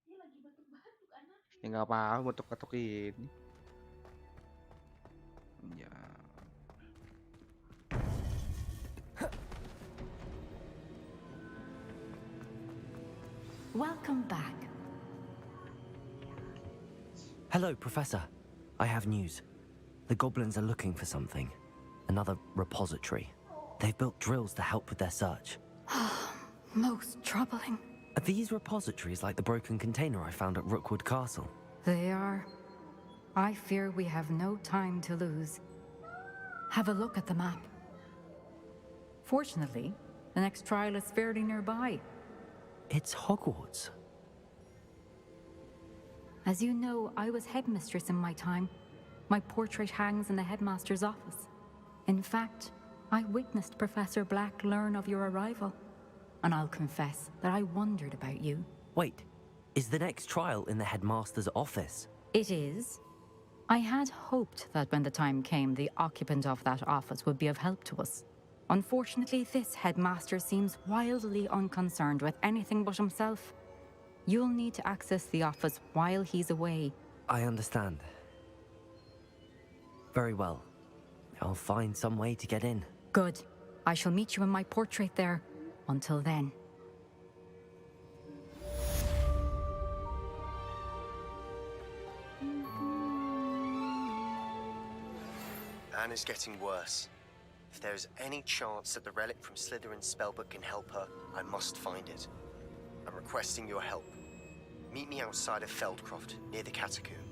Dia lagi batuk-batuk anaknya. Ya nggak apa-apa, batuk-batuk ini. Ya. Welcome back. Hello, Professor. I have news. The goblins are looking for something. Another repository. They've built drills to help with their search. Most troubling. Are these repositories like the broken container I found at Rookwood Castle? They are. I fear we have no time to lose. Have a look at the map. Fortunately, the next trial is fairly nearby. It's Hogwarts. As you know, I was headmistress in my time. My portrait hangs in the headmaster's office. In fact, I witnessed Professor Black learn of your arrival. And I'll confess that I wondered about you. Wait, is the next trial in the headmaster's office? It is. I had hoped that when the time came, the occupant of that office would be of help to us. Unfortunately, this headmaster seems wildly unconcerned with anything but himself. You'll need to access the office while he's away. I understand. Very well. I'll find some way to get in. Good. I shall meet you in my portrait there. Until then. Anne is getting worse. If there is any chance that the relic from Slytherin's spellbook can help her, I must find it. I'm requesting your help. Meet me outside of Feldcroft, near the catacomb.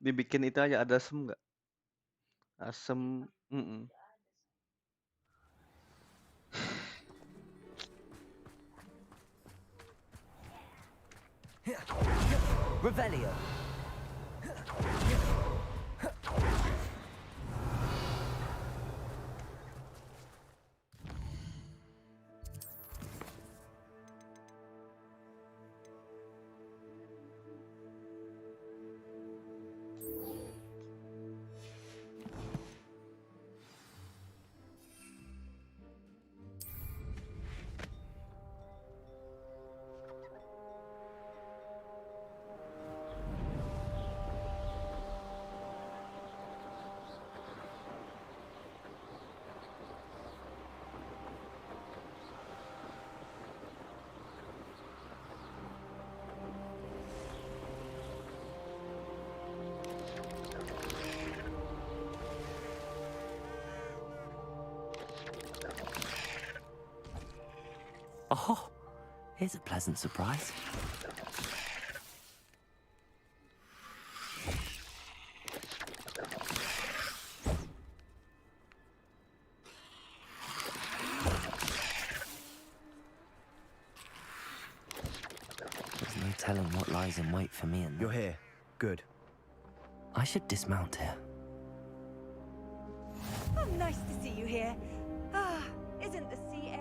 Dibikin itu aja, ada asem nggak? Asem, Revelio. Oh, here's a pleasant surprise. There's no telling what lies in wait for me in there. You're here. Good. I should dismount here. Oh, nice to see you here. Ah, isn't the sea air...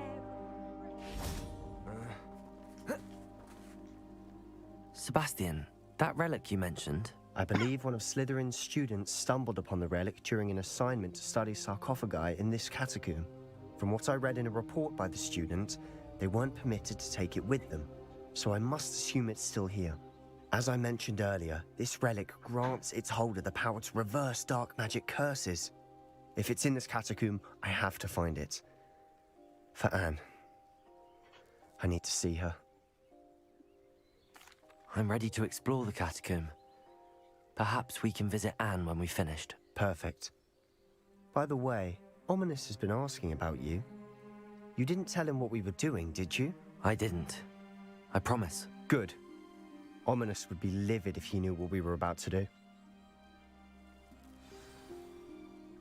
Sebastian, that relic you mentioned... I believe one of Slytherin's students stumbled upon the relic during an assignment to study sarcophagi in this catacomb. From what I read in a report by the student, they weren't permitted to take it with them, so I must assume it's still here. As I mentioned earlier, this relic grants its holder the power to reverse dark magic curses. If it's in this catacomb, I have to find it. For Anne. I need to see her. I'm ready to explore the catacomb. Perhaps we can visit Anne when we've finished. Perfect. By the way, Ominous has been asking about you. You didn't tell him what we were doing, did you? I didn't. I promise. Good. Ominous would be livid if he knew what we were about to do.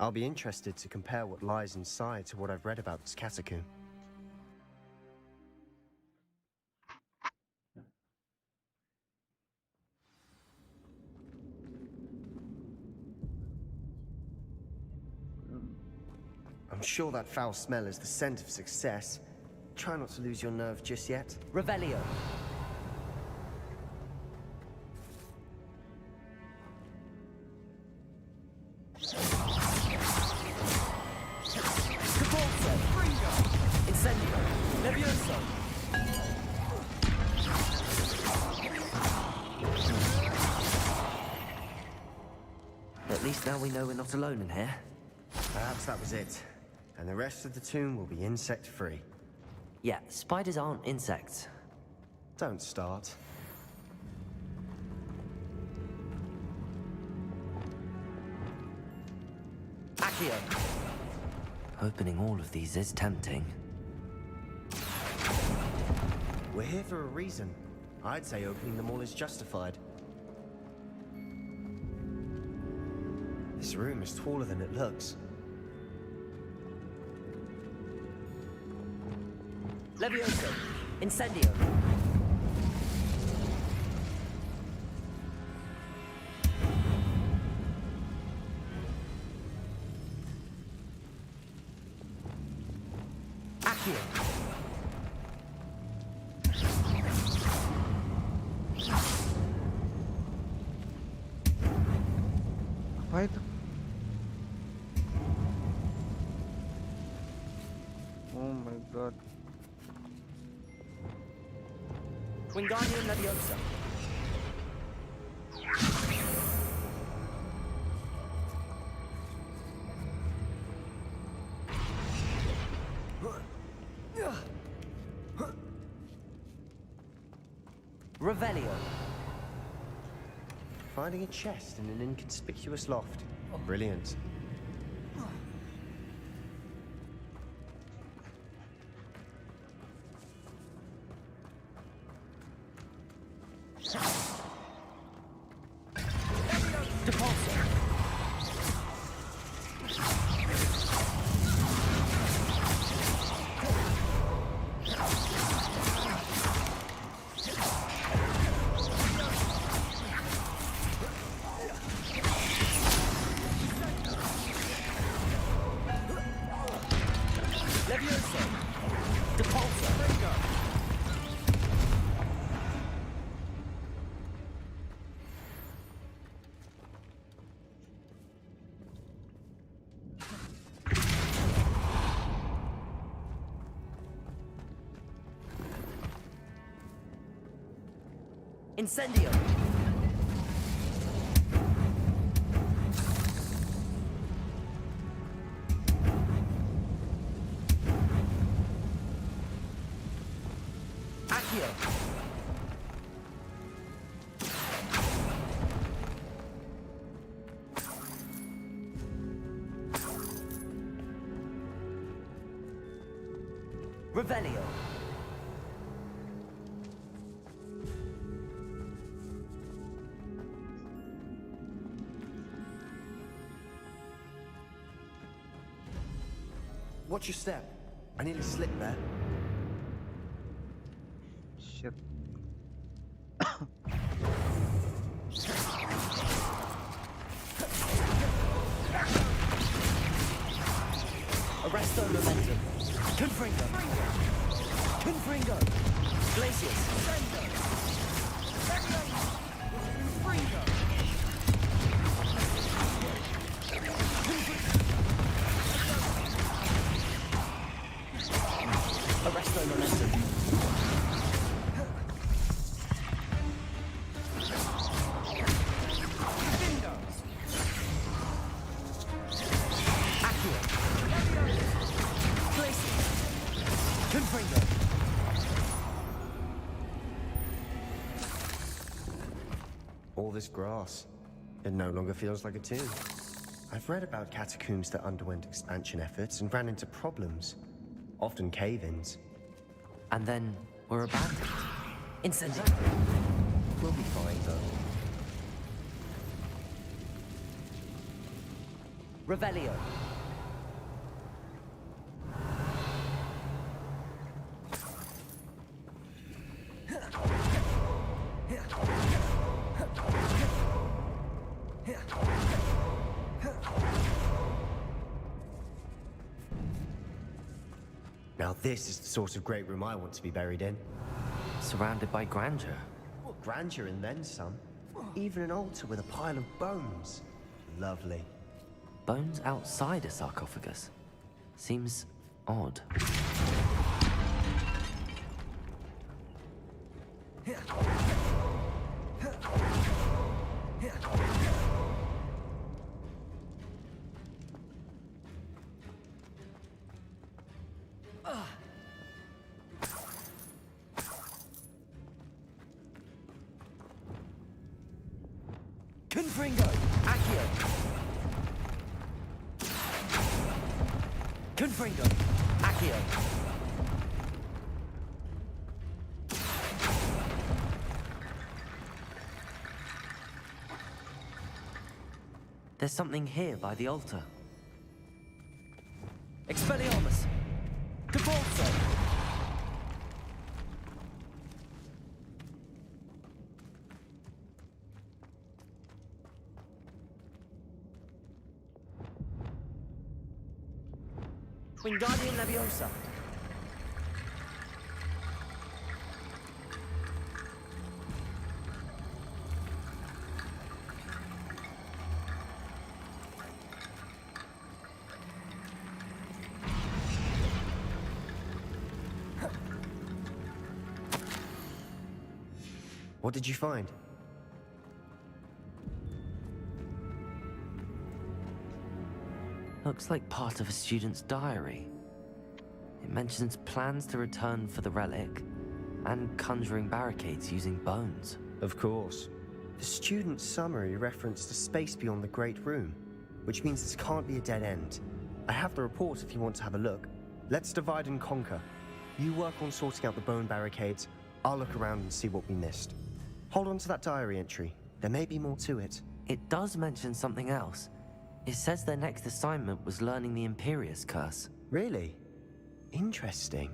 I'll be interested to compare what lies inside to what I've read about this catacomb. I'm sure that foul smell is the scent of success. Try not to lose your nerve just yet. Revelio. Incendio. Levioso. At least now we know we're not alone in here. Perhaps that was it. And the rest of the tomb will be insect-free. Yeah, spiders aren't insects. Don't start. Accio! Opening all of these is tempting. We're here for a reason. I'd say opening them all is justified. This room is taller than it looks. Levioso. Incendio. Accio! Apa itu? Oh my god. Wingardium Leviosa. Revelio. Finding a chest in an inconspicuous loft. Brilliant. Incendio. Accio. Revelio. Watch your step. I nearly slipped there. Shit. Arresto momentum. Confringo. Confringo. Glacius. Arresto momentum. Accio. Glacius. Confringo. All this grass. It no longer feels like a tomb. I've read about catacombs that underwent expansion efforts and ran into problems. Often cave-ins. And then we're abandoned. Incendio. We'll be fine, though. Revelio. Now this is the sort of great room I want to be buried in. Surrounded by grandeur. Well, grandeur and then some. Even an altar with a pile of bones. Lovely. Bones outside a sarcophagus. Seems odd. Confringo. Accio. Confringo. Accio. There's something here by the altar. Expelliarmus. Cabalso. Wingardium Leviosa. What did you find? Looks like part of a student's diary. It mentions plans to return for the relic and conjuring barricades using bones. Of course. The student's summary referenced a space beyond the Great Room, which means this can't be a dead end. I have the report if you want to have a look. Let's divide and conquer. You work on sorting out the bone barricades. I'll look around and see what we missed. Hold on to that diary entry. There may be more to it. It does mention something else. It says their next assignment was learning the Imperius Curse. Really? Interesting.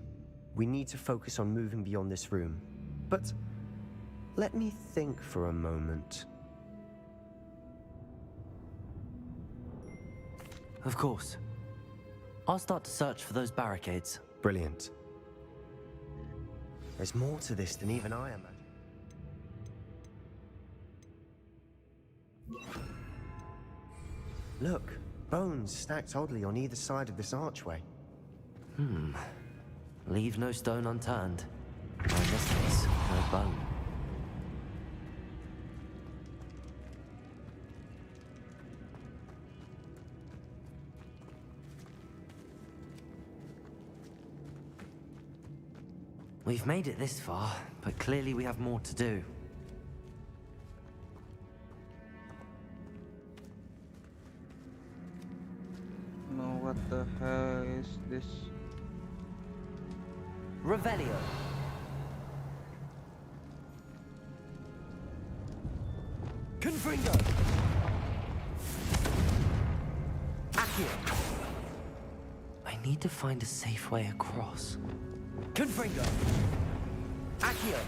We need to focus on moving beyond this room. But let me think for a moment. Of course. I'll start to search for those barricades. Brilliant. There's more to this than even I imagined. Look, bones stacked oddly on either side of this archway. Leave no stone unturned. Or in this case, no bone. We've made it this far, but clearly we have more to do. No, what the hell is this? Revelio. Confringo. Accio. I need to find a safe way across. Confringo. Accio.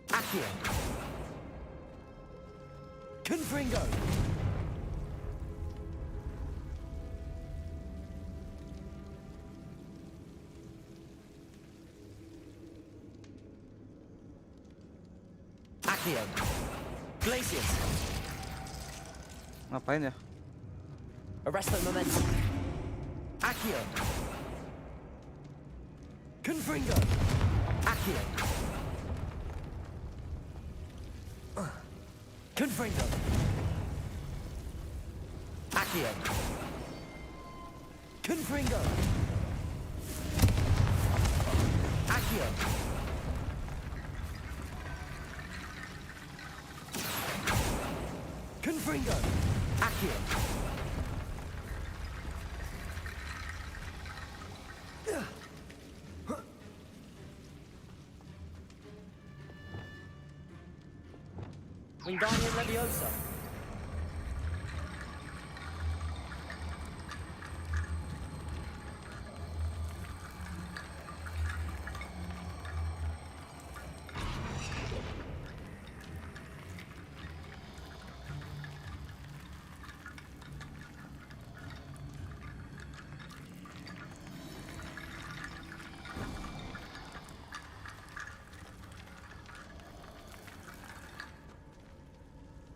Accio. Confringo. Accio. Glacius. Ngapain ya? Arresto momentum. Accio. Confringo. Accio. Confringo. Accio. Confringo. Accio. Confringo. Accio. Wingardium Leviosa.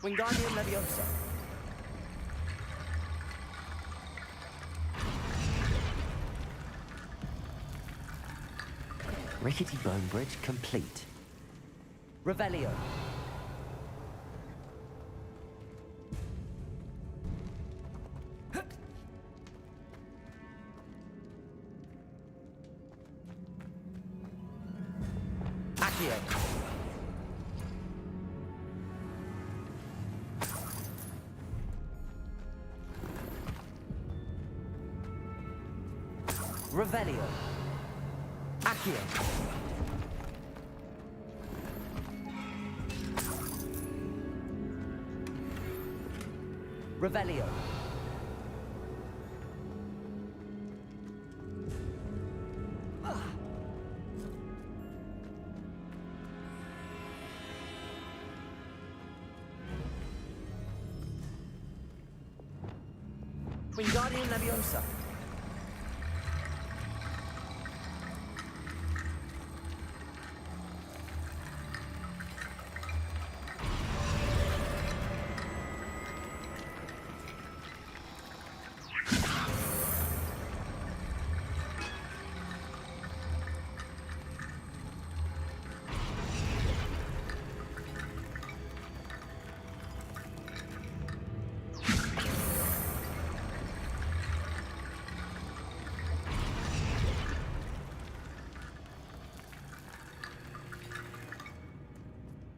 Wingardium Leviosa. Rickety Bone Bridge complete. Revelio. Accio. Revelio. Accio. Revelio. Wingardium Leviosa.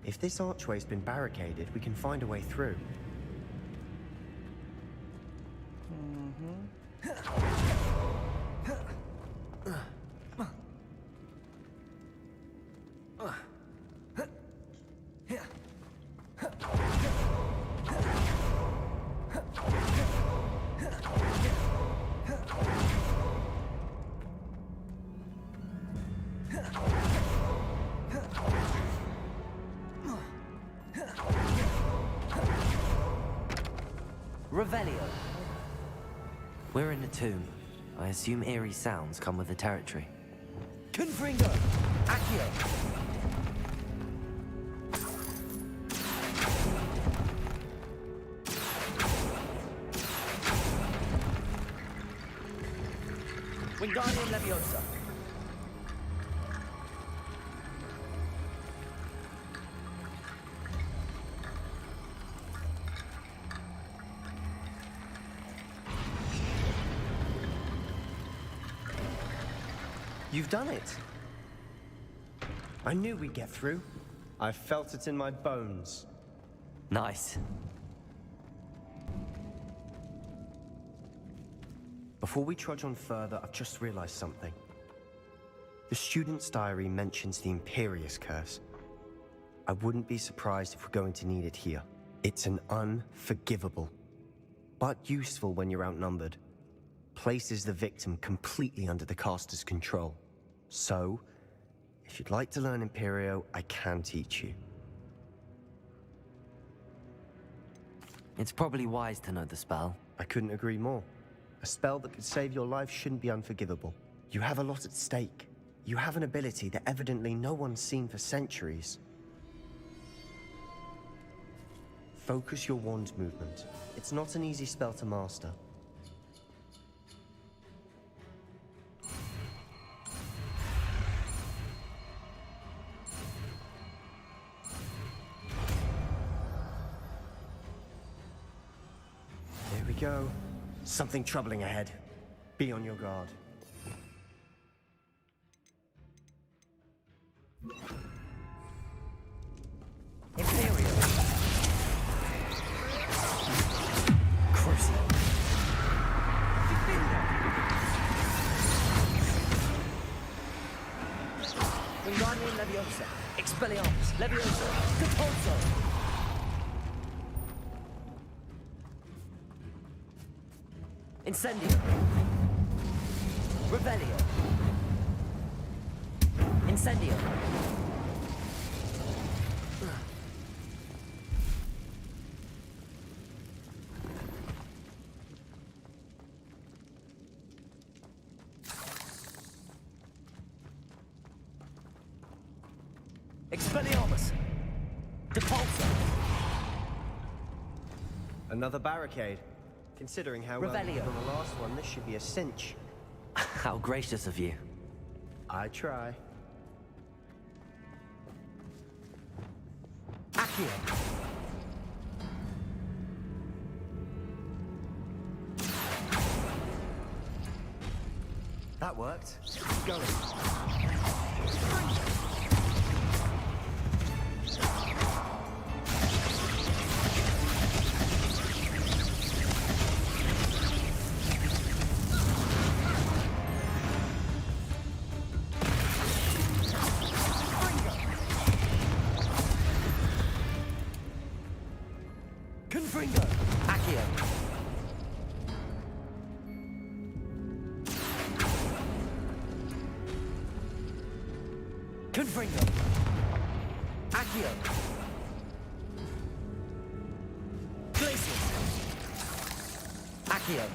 If this archway's been barricaded, we can find a way through. Revelio. We're in a tomb. I assume eerie sounds come with the territory. Confringo. Accio. Wingardium Leviosa. You've done it. I knew we'd get through. I felt it in my bones. Nice. Before we trudge on further, I've just realized something. The student's diary mentions the Imperious Curse. I wouldn't be surprised if we're going to need it here. It's an unforgivable, but useful when you're outnumbered. Places the victim completely under the caster's control. So, if you'd like to learn Imperio, I can teach you. It's probably wise to know the spell. I couldn't agree more. A spell that could save your life shouldn't be unforgivable. You have a lot at stake. You have an ability that evidently no one's seen for centuries. Focus your wand movement. It's not an easy spell to master. go. Something troubling ahead. Be on your guard. Imperial. Crucial. Wingardium Leviosa. Expelliarmus. Leviosa. Depulso. Incendio. Revelio. Incendio. Expelliarmus. Depulso. Another barricade. Considering how well you did on the last one, this should be a cinch. How gracious of you. I try. Accio. That worked. Go. Confringo. Accio. Confringo. Accio. Glacius. Accio.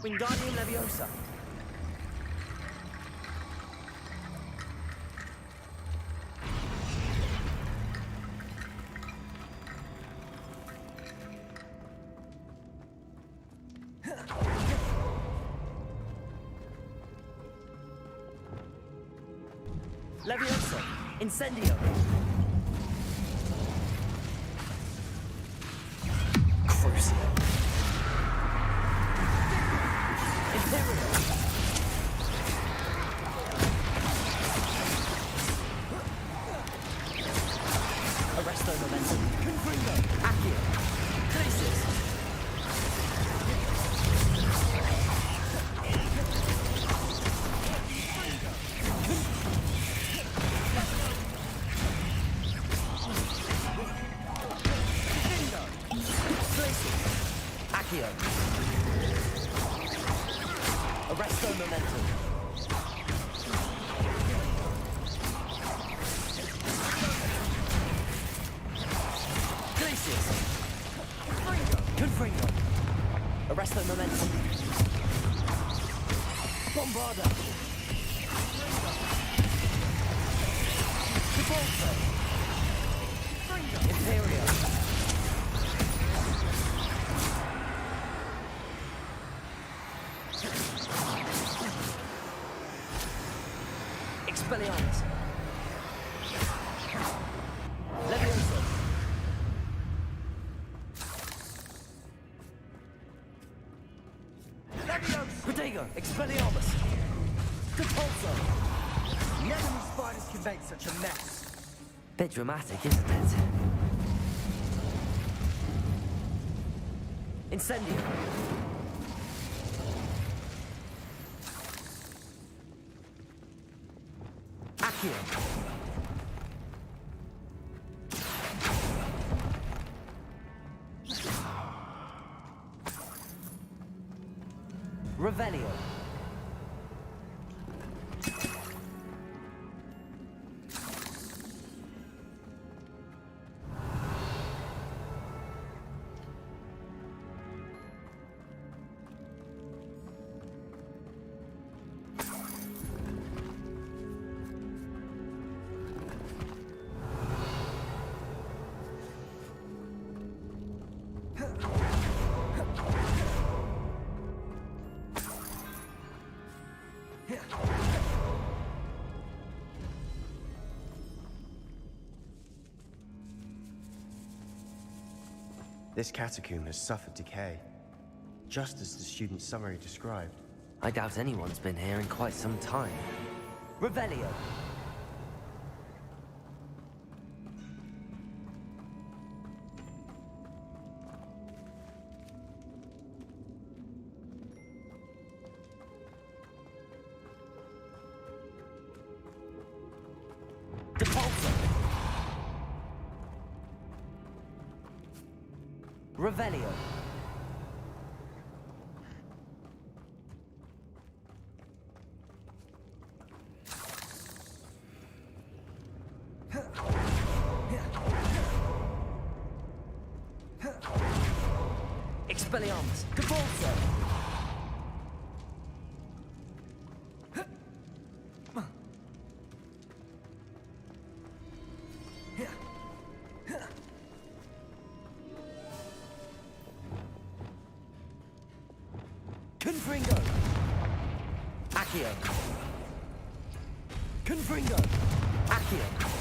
Wingardium Leviosa. Leviosa. Incendio. Crucio. Imperial. Arresto momentum. Confringo. Accio. Glacius. Accio. Arresto momentum. Glacius. Confringo. Arresto momentum. Bombarda. Depulso. Imperial. Expelliarmus. Leviosa. Protego. Expelliarmus. Depulso. Never knew spiders could make such a mess. Bit dramatic, isn't it? Incendio. Accio. Revelio. This catacomb has suffered decay, just as the student's summary described. I doubt anyone's been here in quite some time. Revelio! Revelio. Expelliarmus. Cabalso. Confringo! Accio! Confringo! Accio!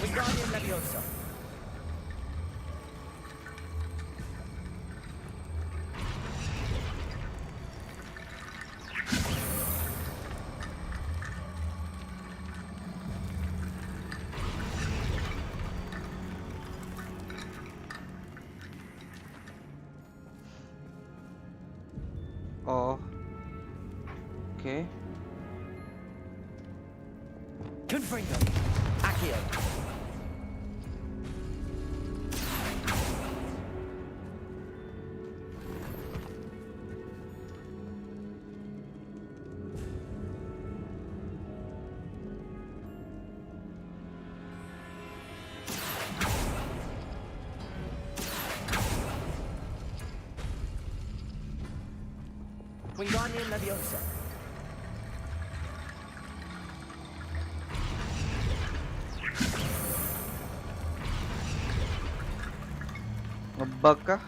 Wingardium Leviosa. Oh. Okay. Confringo. Accio. Wingardium Leviosa. Ngebug kah?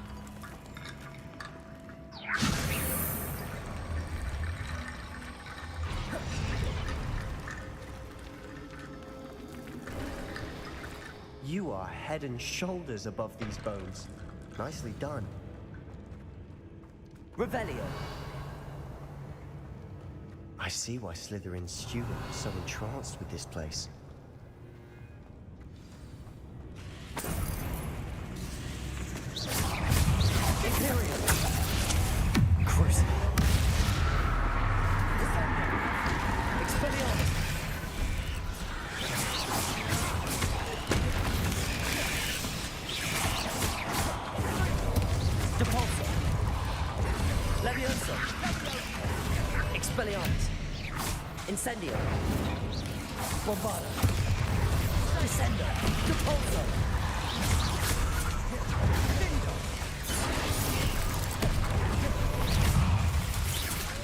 You are head and shoulders above these bones. Nicely done. Revelio. I see why Slytherin's student was so entranced with this place. Imperium. Crucible. Expelliarmus. Depulso. Leviosa. Expelliarmus. Incendio. Bombarda. Descender. Depulso.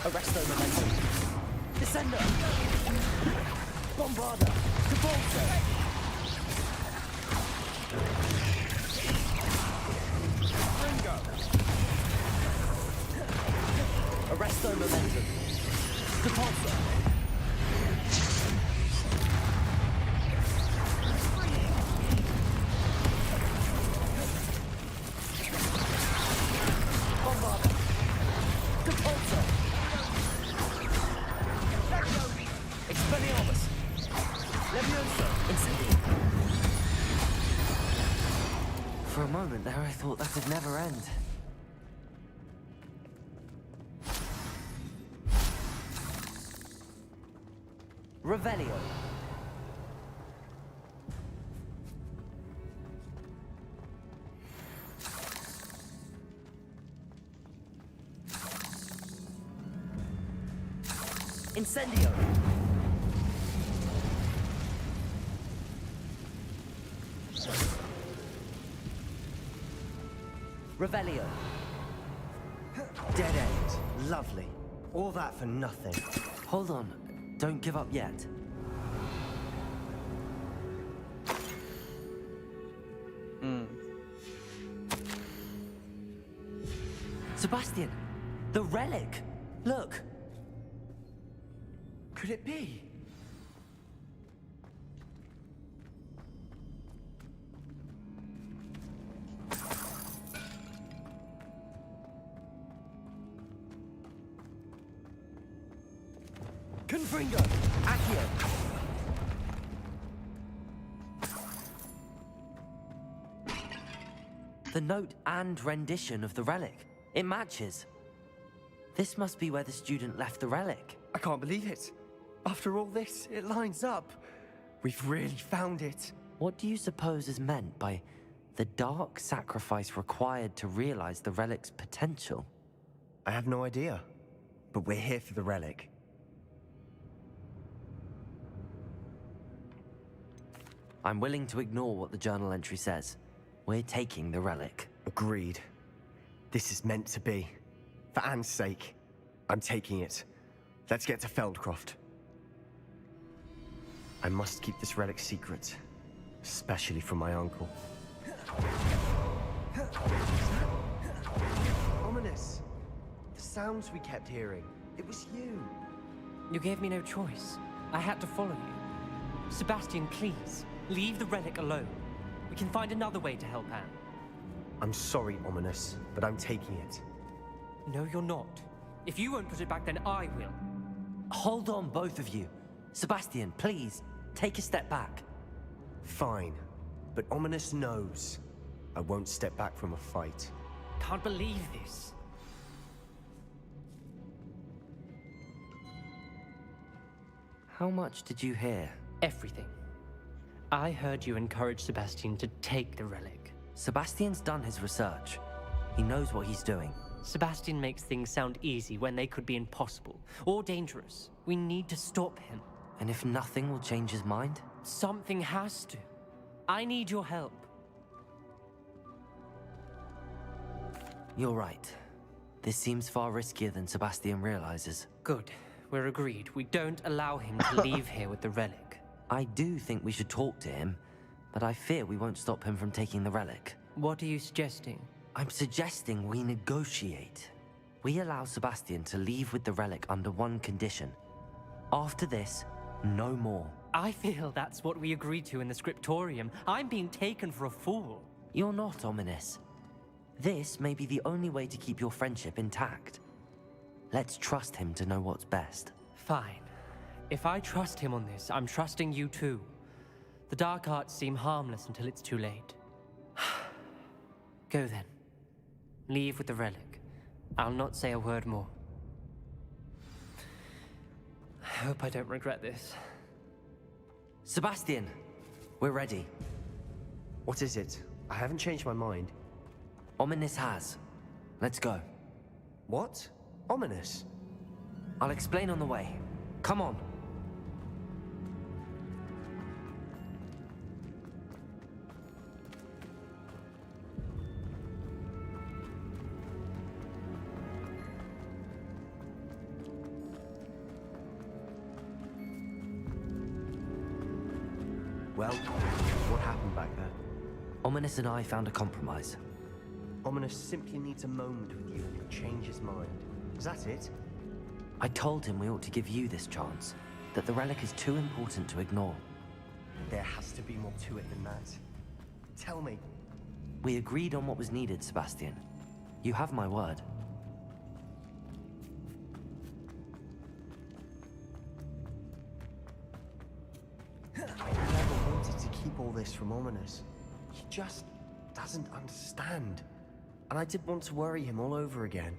Arresto momentum. Descender. Bombarda. Depulso. Ringo. Arresto momentum. Depulso. Bombarda. Depulso. Expelliarmus. Leviosa. Incendio. For a moment there I thought that'd never end. Revelio. Incendio. Revelio. Dead end. Lovely. All that for nothing. Hold on. Don't give up yet. Sebastian! The relic! Look! Could it be? Confringo! Accio! The note and rendition of the relic. It matches. This must be where the student left the relic. I can't believe it. After all this, it lines up. We've really found it. What do you suppose is meant by the dark sacrifice required to realize the relic's potential? I have no idea. But we're here for the relic. I'm willing to ignore what the journal entry says. We're taking the relic. Agreed. This is meant to be. For Anne's sake, I'm taking it. Let's get to Feldcroft. I must keep this relic secret, especially from my uncle. Ominous. The sounds we kept hearing. It was you. You gave me no choice. I had to follow you. Sebastian, please, leave the relic alone. We can find another way to help Anne. I'm sorry, Ominous, but I'm taking it. No, you're not. If you won't put it back, then I will. Hold on, both of you. Sebastian, please, take a step back. Fine, but Ominous knows I won't step back from a fight. Can't believe this. How much did you hear? Everything. I heard you encourage Sebastian to take the relic. Sebastian's done his research. He knows what he's doing. Sebastian makes things sound easy when they could be impossible or dangerous. We need to stop him. And if nothing will change his mind? Something has to. I need your help. You're right. This seems far riskier than Sebastian realizes. Good. We're agreed. We don't allow him to leave here with the relic. I do think we should talk to him, but I fear we won't stop him from taking the relic. What are you suggesting? I'm suggesting we negotiate. We allow Sebastian to leave with the relic under one condition. After this, no more. I feel that's what we agreed to in the scriptorium. I'm being taken for a fool. You're not, Ominous. This may be the only way to keep your friendship intact. Let's trust him to know what's best. Fine. If I trust him on this, I'm trusting you too. The dark arts seem harmless until it's too late. Go then. Leave with the relic. I'll not say a word more. I hope I don't regret this. Sebastian, we're ready. What is it? I haven't changed my mind. Ominous has. Let's go. What? Ominous? I'll explain on the way. Come on. Well, what happened back there? Ominous and I found a compromise. Ominous simply needs a moment with you and he'll change his mind. Is that it? I told him we ought to give you this chance, that the relic is too important to ignore. There has to be more to it than that. Tell me. We agreed on what was needed, Sebastian. You have my word. I never wanted to keep all this from Ominous. He just doesn't understand. And I didn't want to worry him all over again.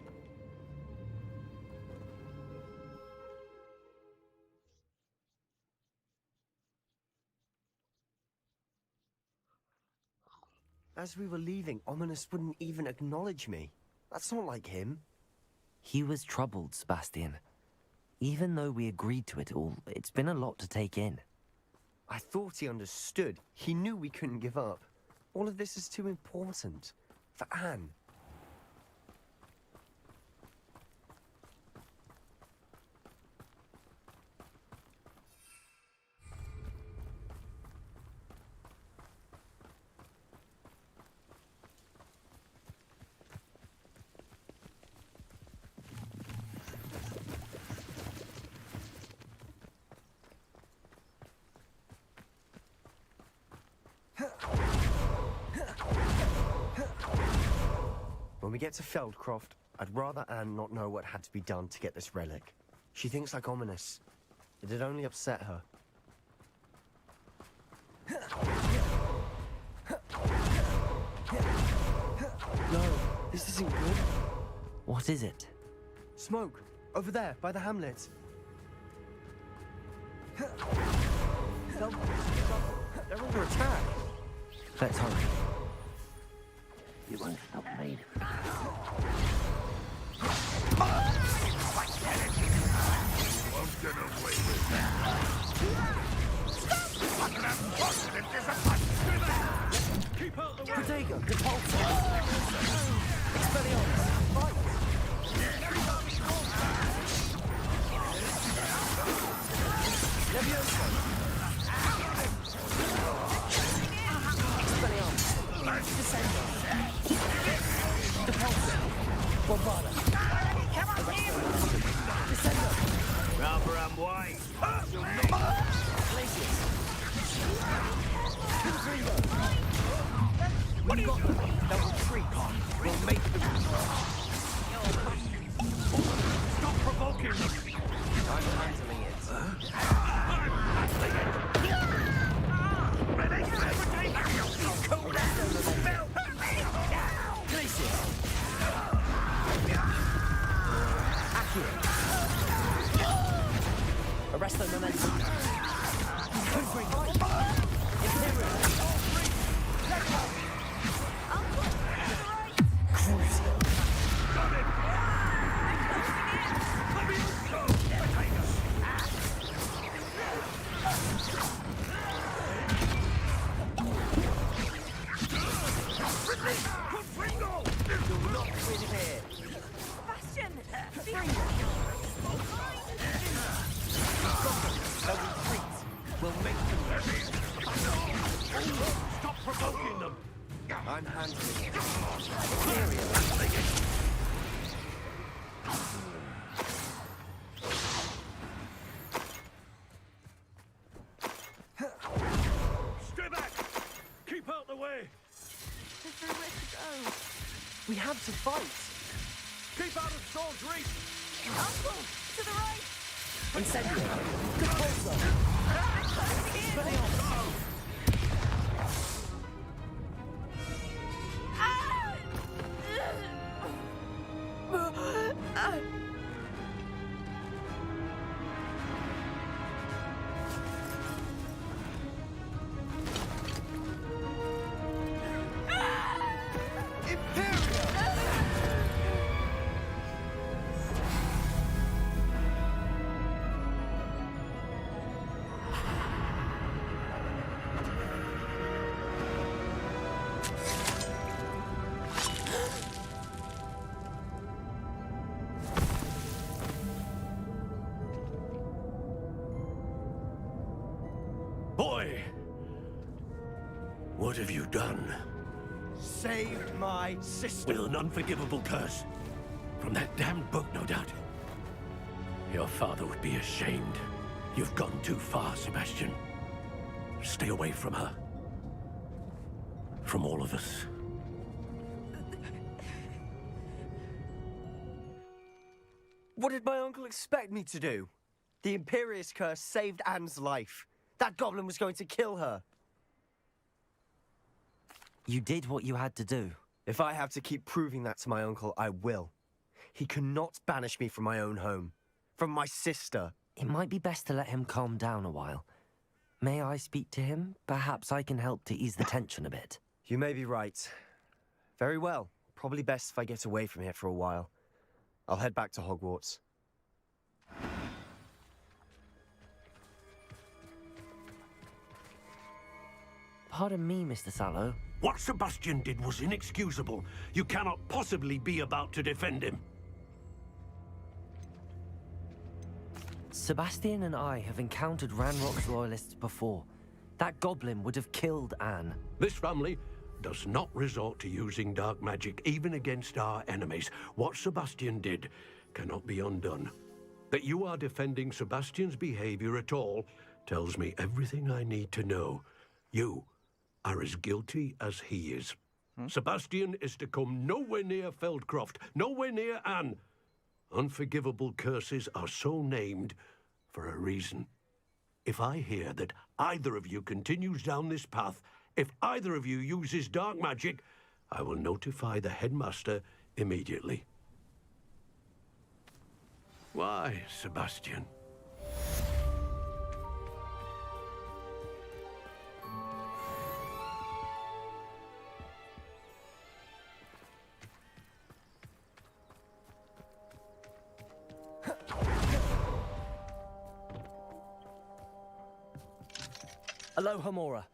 As we were leaving, Ominous wouldn't even acknowledge me. That's not like him. He was troubled, Sebastian. Even though we agreed to it all, it's been a lot to take in. I thought he understood. He knew we couldn't give up. All of this is too important. For Anne. When we get to Feldcroft, I'd rather Anne not know what had to be done to get this relic. She thinks like Ominous. It'd only upset her. No, this isn't good. What is it? Smoke, over there, by the hamlet. They're under attack. Let's hurry. You won't stop me. Won't get away with that. Keep out the way! Protego, Repulsor! Expelliarmus! Fight! Levioso! Expelliarmus! Descendo! Repulsor! Bombarda! Descendo! Rather am white. Glacius! Confringo! We've got them. They'll retreat. We'll make them retreat. Stop provoking them. I'm handling it. Glacius! Arresto momentum. Confringo! Imperial! You'll not win here. Bastion! They'll retreat. We'll make them retreat. Stop provoking them. I'm handling it. Stay back. Keep out the way. There's nowhere to go. We have to fight. Keep out of Saul's reach. Uncle! To the right! Incendio! Repulsor! Expelliarmus! Boy! What have you done? Saved my sister. With an unforgivable curse. From that damned book, no doubt. Your father would be ashamed. You've gone too far, Sebastian. Stay away from her. From all of us. What did my uncle expect me to do? The Imperious curse saved Anne's life. That goblin was going to kill her. You did what you had to do. If I have to keep proving that to my uncle, I will. He cannot banish me from my own home. From my sister. It might be best to let him calm down a while. May I speak to him? Perhaps I can help to ease the tension a bit. You may be right. Very well. Probably best if I get away from here for a while. I'll head back to Hogwarts. Pardon me, Mr. Sallow. What Sebastian did was inexcusable. You cannot possibly be about to defend him. Sebastian and I have encountered Ranrock's loyalists before. That goblin would have killed Anne. This family does not resort to using dark magic, even against our enemies. What Sebastian did cannot be undone. That you are defending Sebastian's behavior at all tells me everything I need to know. You are as guilty as he is. Sebastian is to come nowhere near Feldcroft, nowhere near Anne. Unforgivable curses are so named for a reason. If I hear that either of you continues down this path, if either of you uses dark magic, I will notify the headmaster immediately. Why, Sebastian? Aloha, Mora.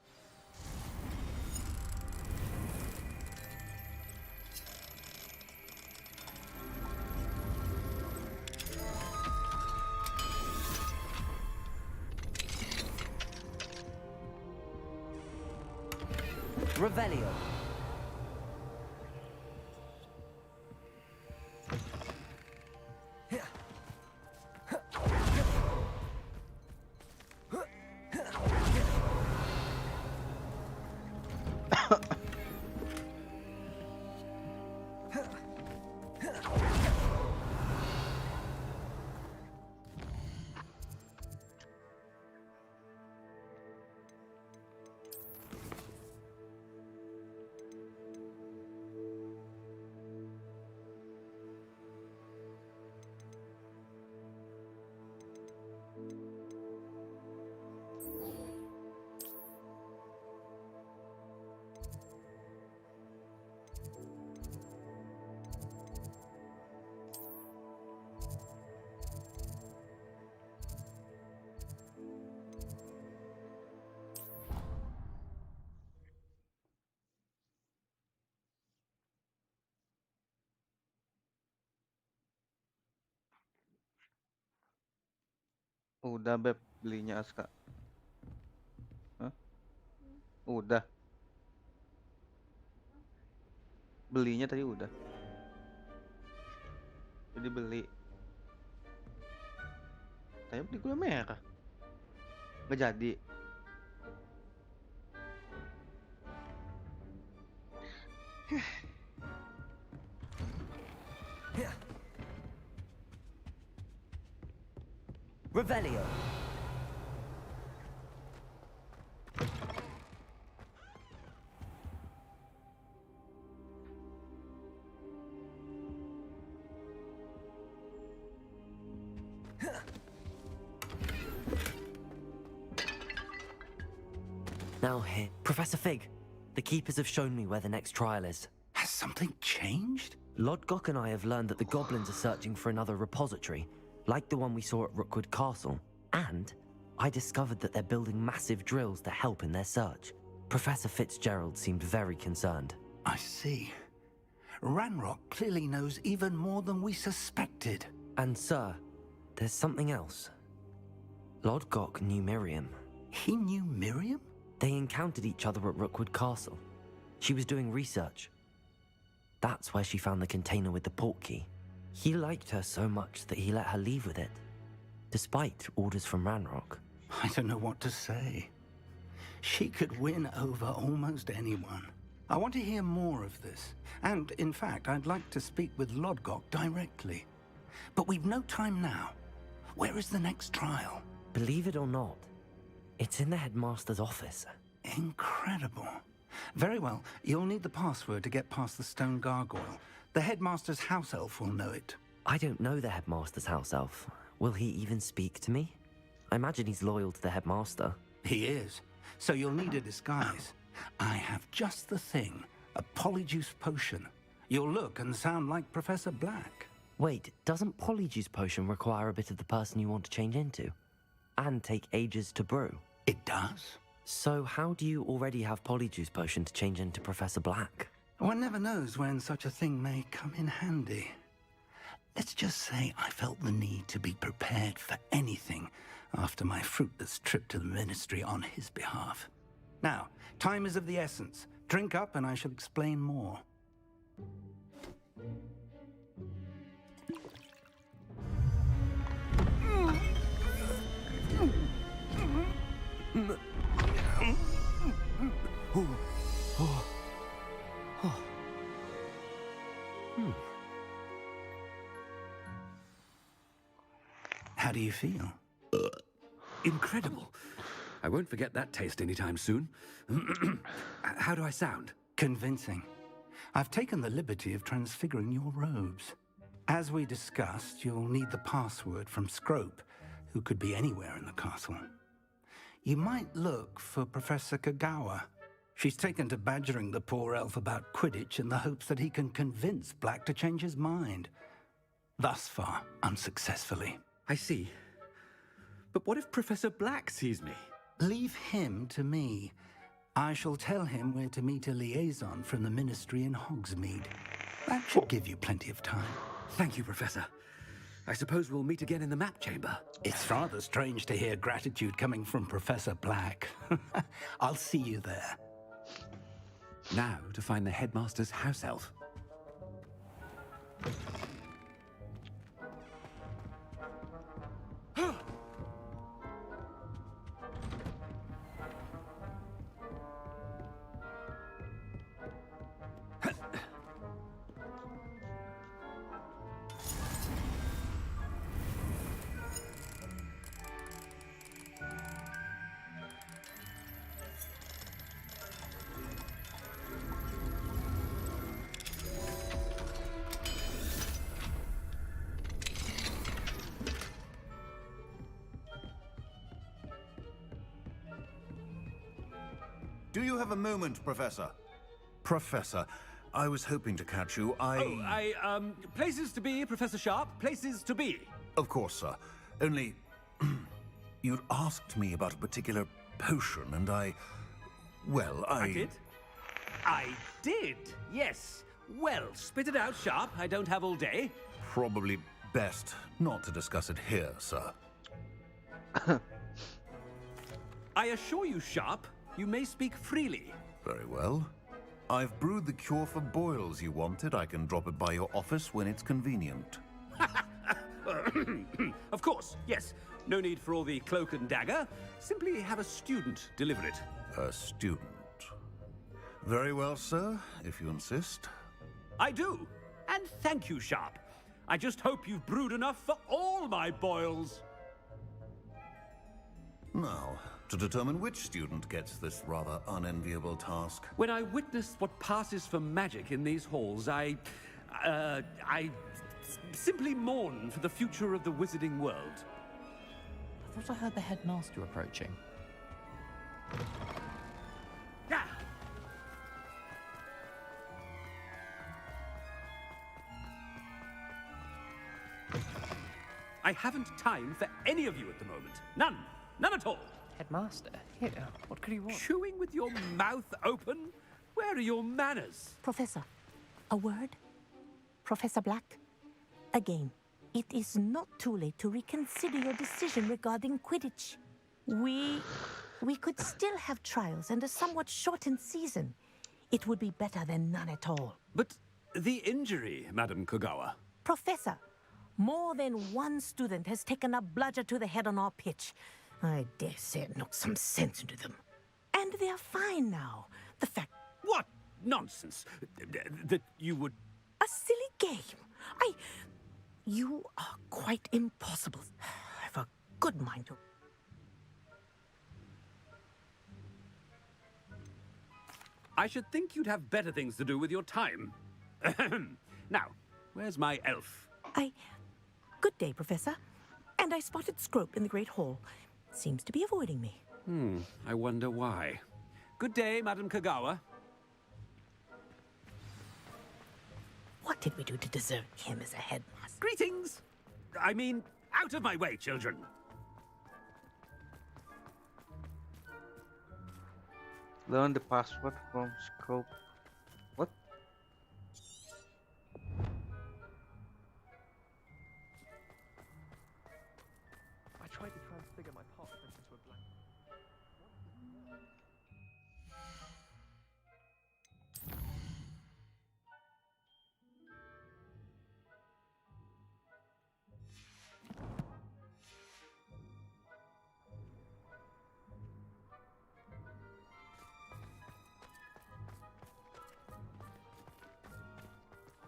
Revelio. Udah Beb belinya Aska. Hah? Udah. Belinya tadi udah. Jadi beli. Tapi beli gula merah. Nggak jadi. Revelio. Now here, Professor Fig. The Keepers have shown me where the next trial is. Has something changed? Lodgok and I have learned that the goblins are searching for another repository, like the one we saw at Rookwood Castle. And I discovered that they're building massive drills to help in their search. Professor Fitzgerald seemed very concerned. I see. Ranrock clearly knows even more than we suspected. And sir, there's something else. Lodgok knew Miriam. He knew Miriam? They encountered each other at Rookwood Castle. She was doing research. That's where she found the container with the portkey. He liked her so much that he let her leave with it, despite orders from Ranrock. I don't know what to say. She could win over almost anyone. I want to hear more of this. And, in fact, I'd like to speak with Lodgok directly. But we've no time now. Where is the next trial? Believe it or not, it's in the headmaster's office. Incredible. Very well. You'll need the password to get past the stone gargoyle. The headmaster's house elf will know it. I don't know the headmaster's house elf. Will he even speak to me? I imagine he's loyal to the headmaster. He is. So you'll need a disguise. I have just the thing. A polyjuice potion. You'll look and sound like Professor Black. Wait, doesn't Polyjuice Potion require a bit of the person you want to change into? And take ages to brew? It does. So how do you already have Polyjuice Potion to change into Professor Black? One never knows when such a thing may come in handy. Let's just say I felt the need to be prepared for anything after my fruitless trip to the Ministry on his behalf. Now, time is of the essence. Drink up and I shall explain more. How do you feel? Incredible. I won't forget that taste anytime soon. How do I sound? Convincing. I've taken the liberty of transfiguring your robes. As we discussed, you'll need the password from Scrope, who could be anywhere in the castle. You might look for Professor Kagawa. She's taken to badgering the poor elf about Quidditch in the hopes that he can convince Black to change his mind. Thus far, unsuccessfully. I see. But what if Professor Black sees me? Leave him to me. I shall tell him where to meet a liaison from the Ministry in Hogsmeade. That should give you plenty of time. Thank you, Professor. I suppose we'll meet again in the map chamber. It's rather strange to hear gratitude coming from Professor Black. I'll see you there. Now to find the headmaster's house elf. Do you have a moment, Professor? Professor, I was hoping to catch you. Places to be, Professor Sharp. Places to be. Of course, sir. Only, you'd asked me about a particular potion, and I did? I did, yes. Well, spit it out, Sharp. I don't have all day. Probably best not to discuss it here, sir. I assure you, Sharp, you may speak freely. Very well. I've brewed the cure for boils you wanted. I can drop it by your office when it's convenient. Of course, yes. No need for all the cloak and dagger. Simply have a student deliver it. A student. Very well, sir, if you insist. I do. And thank you, Sharp. I just hope you've brewed enough for all my boils. Now, to determine which student gets this rather unenviable task. When I witness what passes for magic in these halls, I simply mourn for the future of the wizarding world. I thought I heard the headmaster approaching. Ah! I haven't time for any of you at the moment. None. None at all. Headmaster, here, what could you want? Chewing with your mouth open? Where are your manners? Professor, a word? Professor Black? Again, it is not too late to reconsider your decision regarding Quidditch. We could still have trials and a somewhat shortened season. It would be better than none at all. But the injury, Madam Kogawa. Professor, more than one student has taken a bludger to the head on our pitch. I dare say it knocked some sense into them. And they're fine now. The fact... What nonsense! That you would... A silly game. You are quite impossible. I've a good mind to... I should think you'd have better things to do with your time. Now, where's my elf? Good day, Professor. And I spotted Scrope in the Great Hall. Seems to be avoiding me. I wonder why. Good day, Madam Kagawa. What did we do to deserve him as a headmaster? Greetings! I mean, out of my way, children. Learn the password from scope. What? I tried to transfigure my parchment into a blank.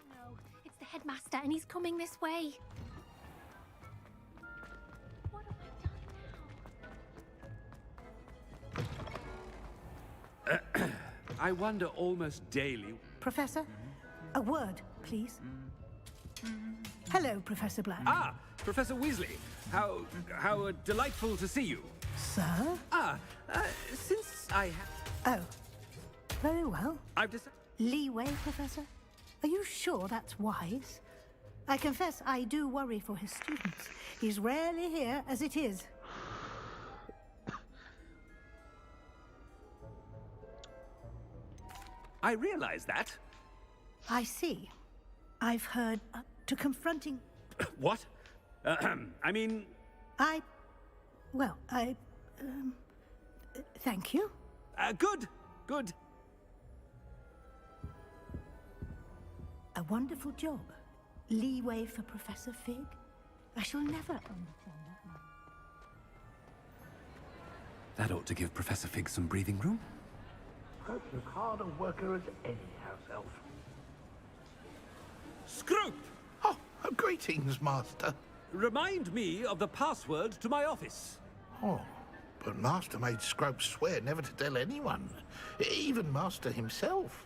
No, it's the headmaster and he's coming this way. What have I done now? I wonder almost daily. Professor, a word, please. Hello, Professor Black. Ah, Professor Weasley. How delightful to see you. Sir? Since I have... Oh, very well. I've decided... Leeway, Professor? Are you sure that's wise? I confess I do worry for his students. He's rarely here as it is. I realize that. I see. I've heard to confronting... What? I mean... Thank you. Good. Good. A wonderful job. Leeway for Professor Fig. I shall never understand that man. That ought to give Professor Fig some breathing room. Scrope's as hard a worker as any house elf. Scrope! Oh, greetings, Master. Remind me of the password to my office. Oh, but Master made Scrope swear never to tell anyone, even Master himself.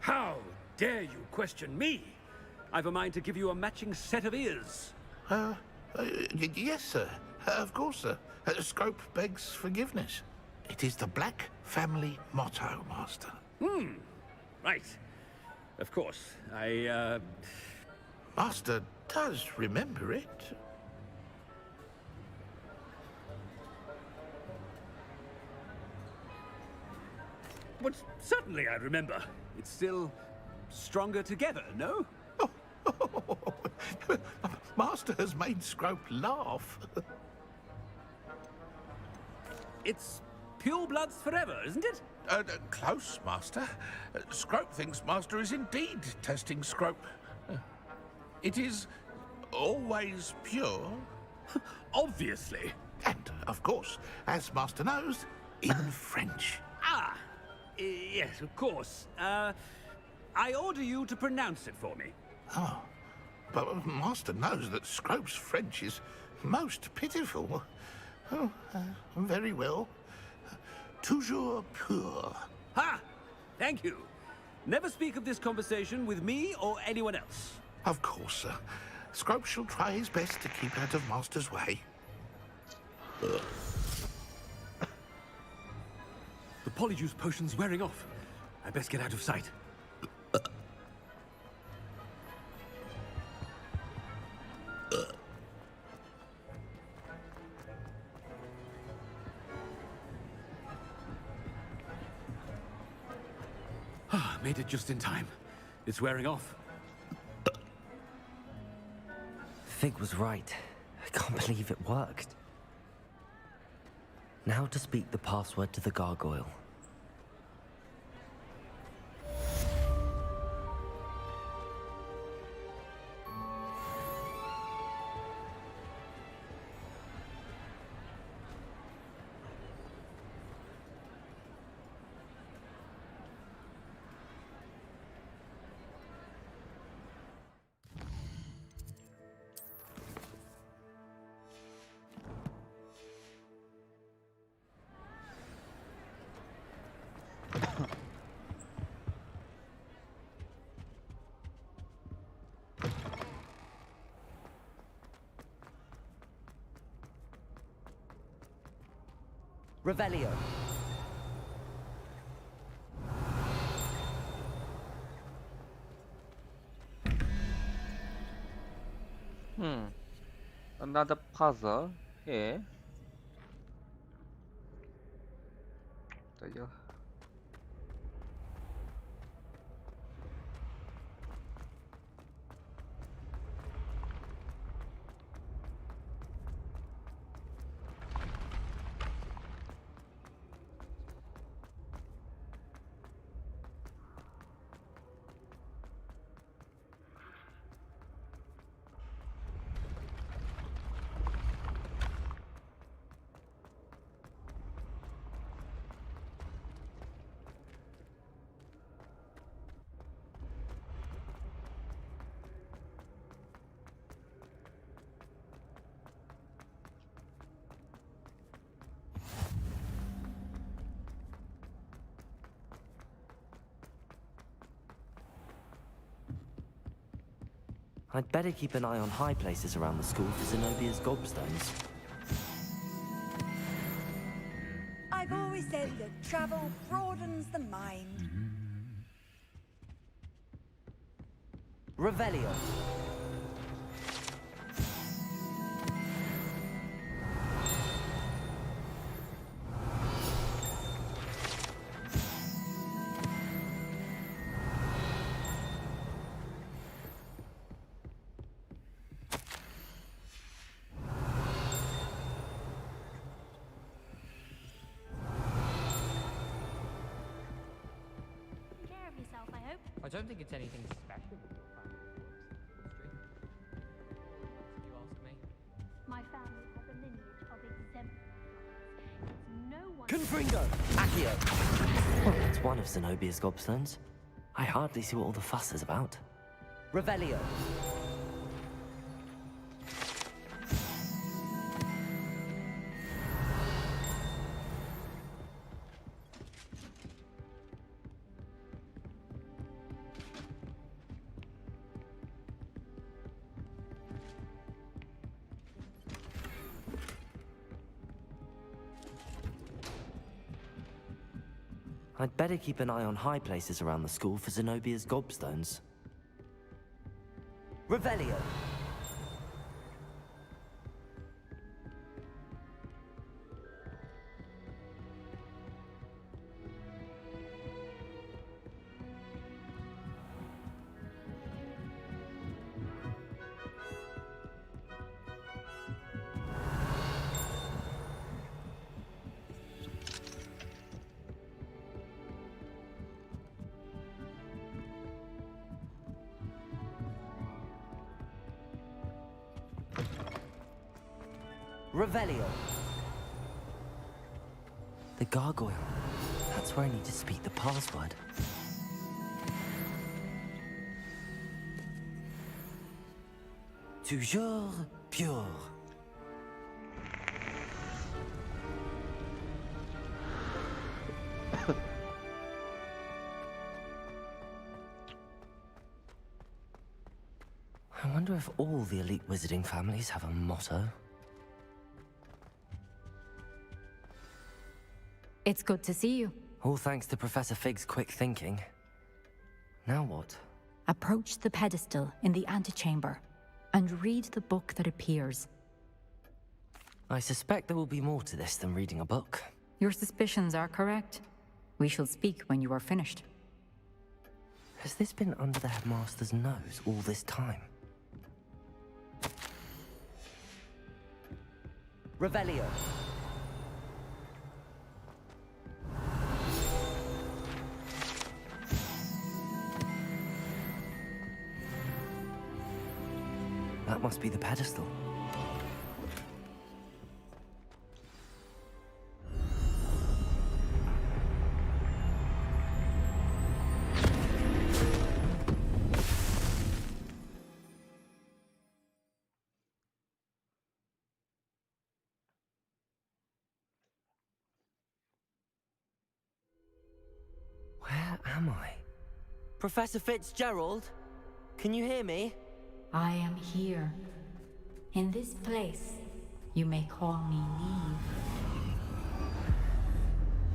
How dare you question me? I've a mind to give you a matching set of ears. Yes, sir. Of course, sir. Scrope begs forgiveness. It is the Black family motto, Master. Right. Of course. Master does remember it. But certainly I remember. It's still stronger together, no? Master has made Scrope laugh. It's pure bloods forever, isn't it? Close, Master. Scrope thinks Master is indeed testing Scrope. It is always pure. Obviously. And, of course, as Master knows, in French. Yes, of course. I order you to pronounce it for me. Oh, but Master knows that Scrope's French is most pitiful. Oh, very well. Toujours pur. Ha! Thank you. Never speak of this conversation with me or anyone else. Of course, sir. Scrope shall try his best to keep out of Master's way. The polyjuice potion's wearing off. I best get out of sight. Made it just in time. It's wearing off. Fig was right. I can't believe it worked. Now to speak the password to the gargoyle. Revelio. Another puzzle here. There you go. I'd better keep an eye on high places around the school for Zenobia's gobstones. I've always said that travel broadens the mind. Revelio. I don't think it's anything special with your family. If you ask me. My family has a lineage of exemplary. It's no one. Confringo! Accio! Well, that's one of Zenobia's gobstones. I hardly see what all the fuss is about. Revelio. I'd better keep an eye on high places around the school for Zenobia's gobstones. Revelio! Revelio. The gargoyle. That's where I need to speak the password. Toujours pure. I wonder if all the elite wizarding families have a motto. It's good to see you. All thanks to Professor Fig's quick thinking. Now what? Approach the pedestal in the antechamber and read the book that appears. I suspect there will be more to this than reading a book. Your suspicions are correct. We shall speak when you are finished. Has this been under the headmaster's nose all this time? Revelio. That must be the pedestal. Where am I? Professor Fitzgerald? Can you hear me? I am here. In this place, you may call me Neve.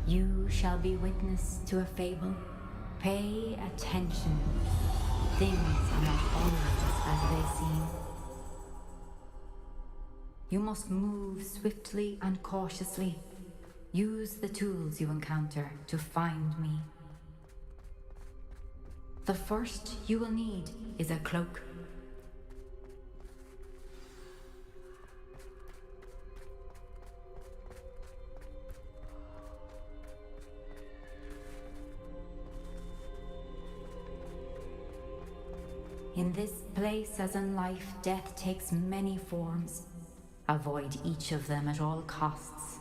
You shall be witness to a fable. Pay attention. Things are not always as they seem. You must move swiftly and cautiously. Use the tools you encounter to find me. The first you will need is a cloak. In this place, as in life, death takes many forms. Avoid each of them at all costs.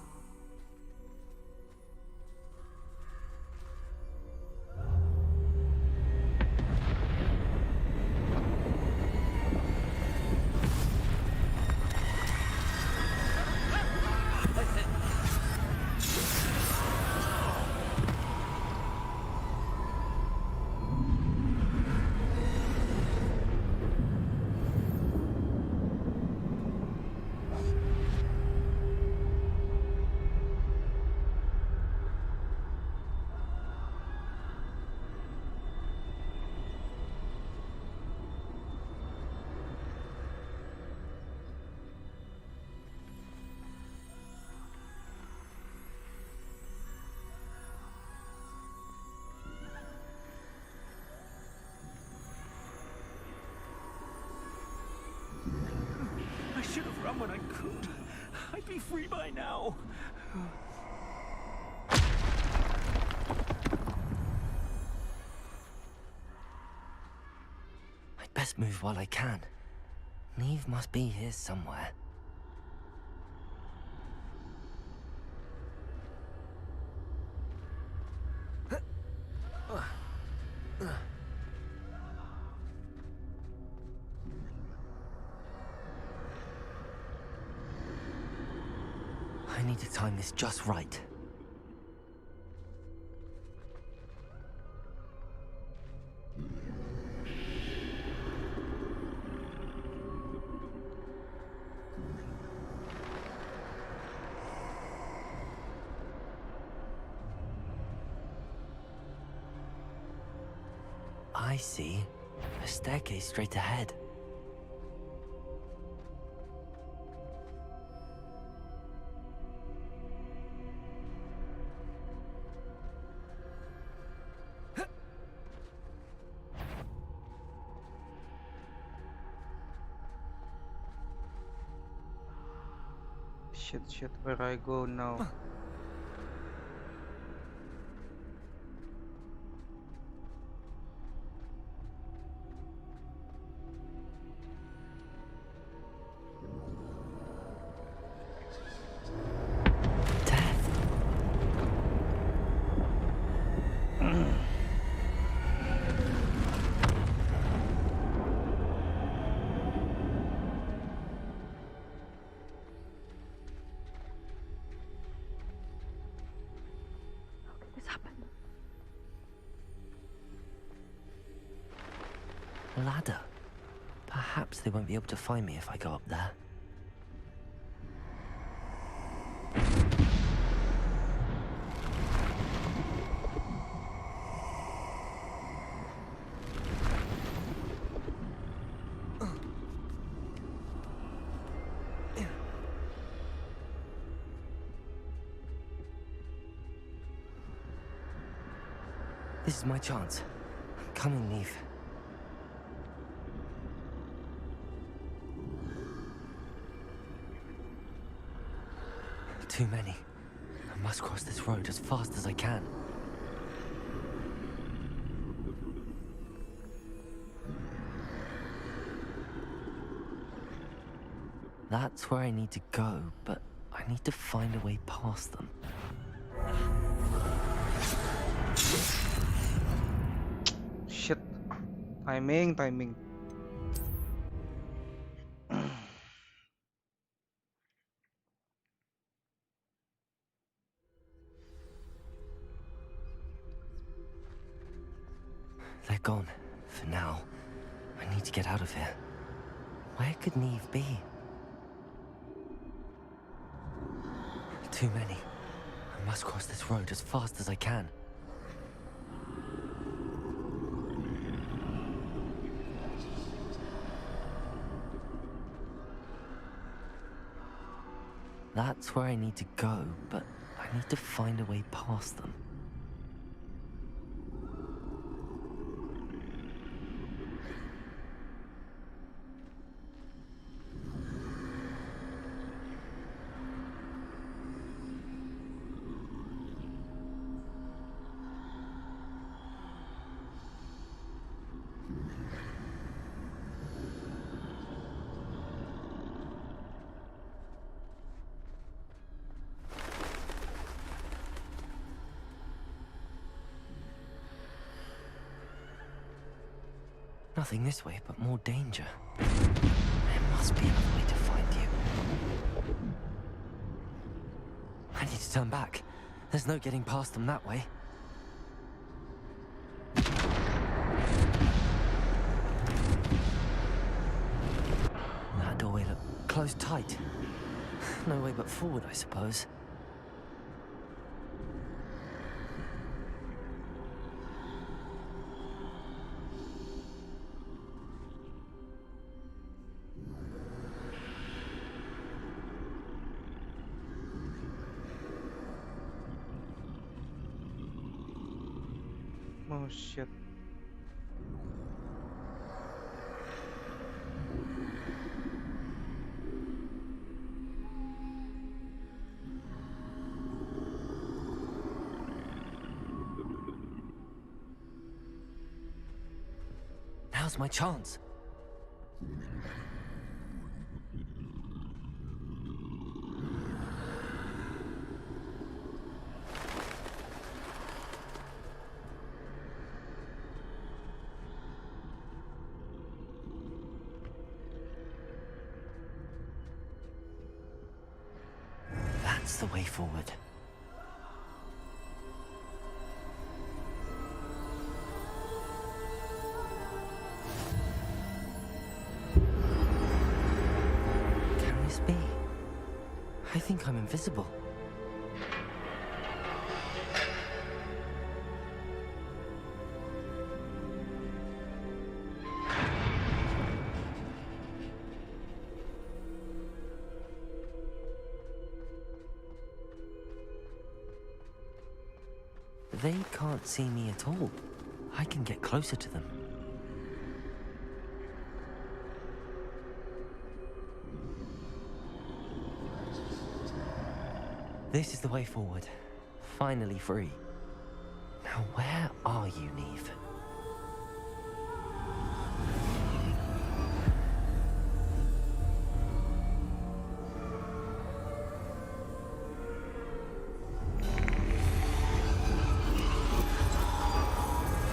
I should have run when I could. I'd be free by now. I'd best move while I can. Neve must be here somewhere. I need to time this just right. I see. A staircase straight ahead. Shit, where I go now? Ladder. Perhaps they won't be able to find me if I go up there. This is my chance. I'm coming, Neve. Too many. I must cross this road as fast as I can. That's where I need to go, but I need to find a way past them. Shit. Timing. They're gone, for now. I need to get out of here. Where could Neve be? Too many. I I must cross this road as fast as I can. That's where I need to go, but I need to find a way past them. Nothing this way, but more danger. There must be another way to find you. I need to turn back. There's no getting past them that way. That doorway looked closed tight. No way but forward, I suppose. Oh shit. Now's my chance. That's the way forward. Can this be? I think I'm invisible. They can't see me at all. I can get closer to them. This is the way forward. Finally free. Now where are you, Neve?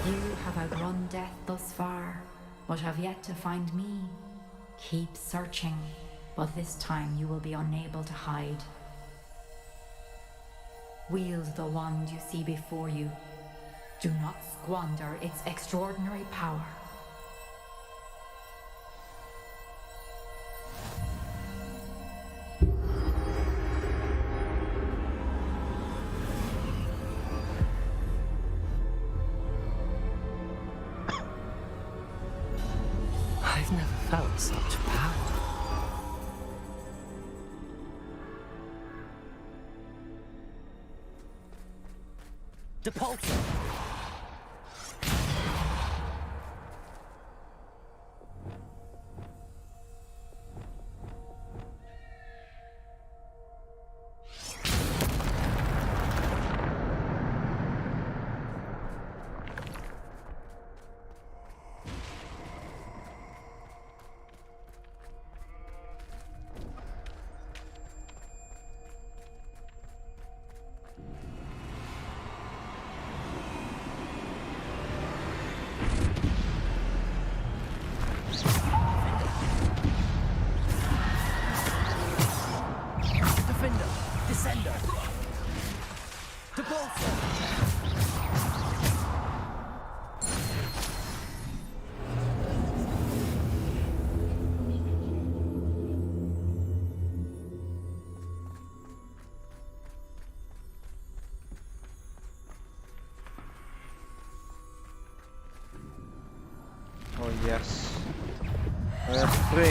You have outrun death thus far, but have yet to find me. Keep searching, but this time you will be unable to hide. Wield the wand you see before you. Do not squander its extraordinary power. I've never felt such power. Depulsor! Yes. I have 3.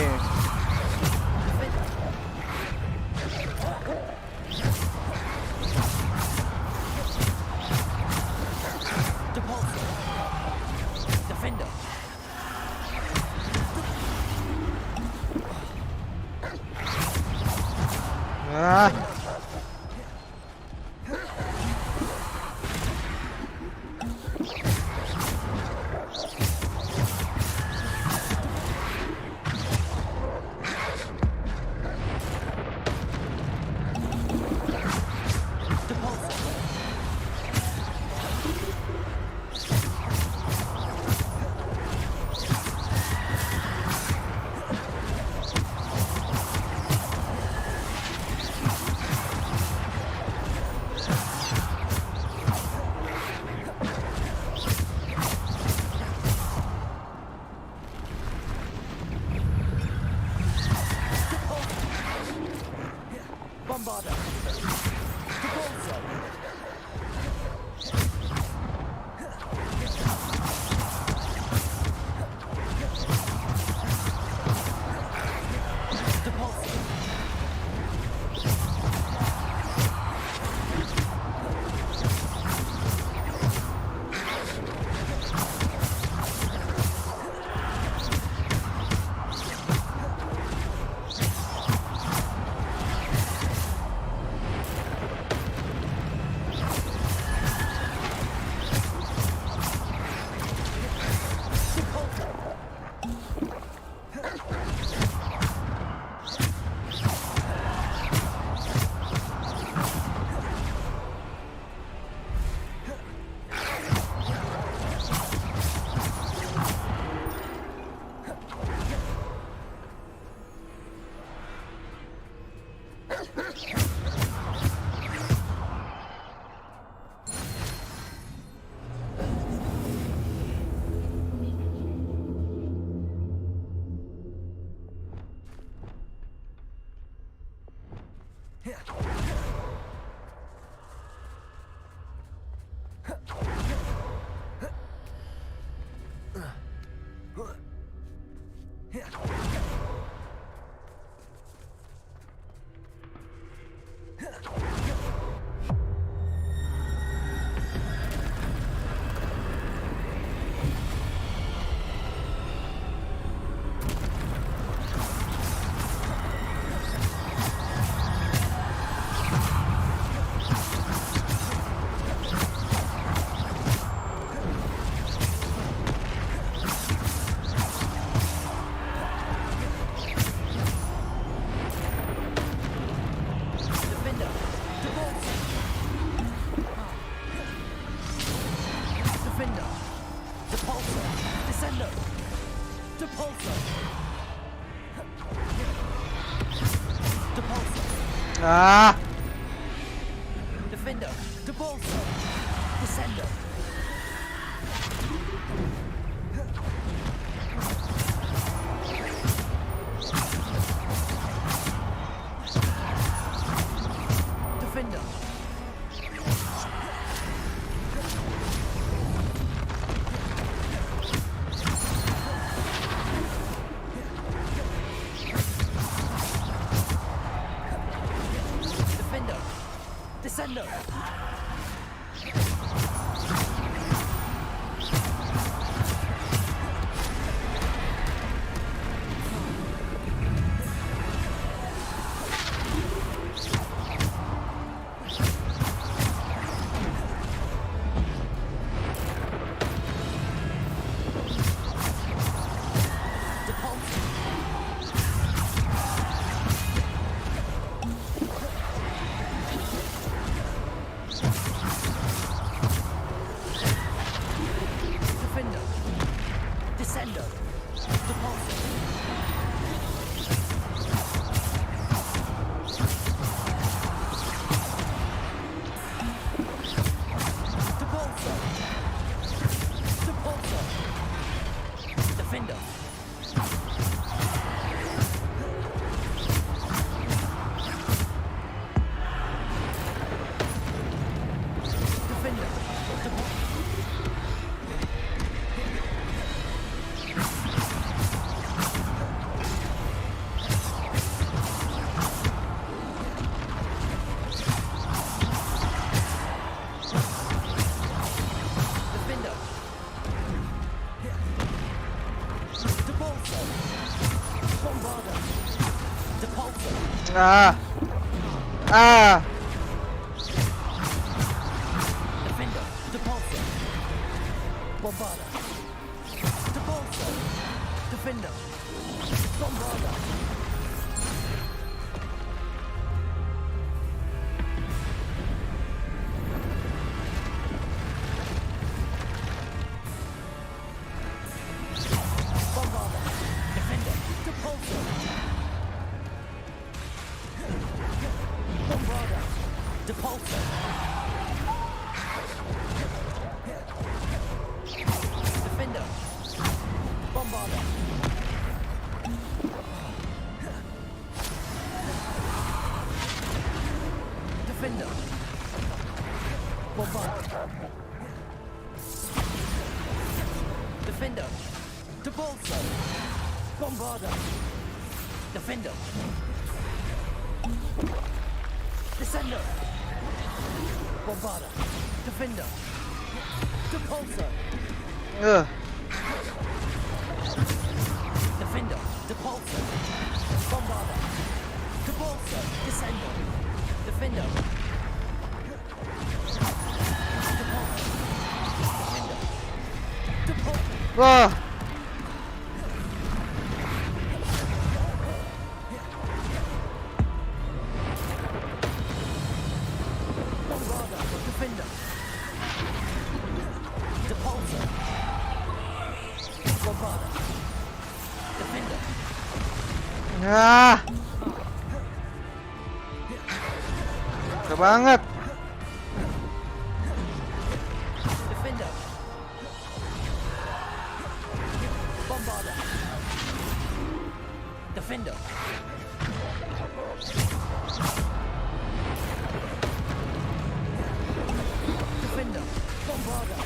Defender. Ah! Ah! Defender, Depulsor, Descender. Defender. Descender. Ah! Ah! Defender, Depulsor. Bombarda. Depulsor. Defender. Bombarda. Bombarda. Defender. Depulsor. Bombarda. Depulsor. Defender. Bombarda. Defender. Bombarda. Defender. Depulsor. Bombarda. Defender. Descender. Bombarda. Defender. Depulsor. Defender. Depulsor. Bombarda. Depulsor. Descender. Defender. Wah! Bombarda. Defender. Depulsor. Bombarda. Defender. Ah! Susah banget. Defender. Bombarda. Defender. Defender. Bombarda.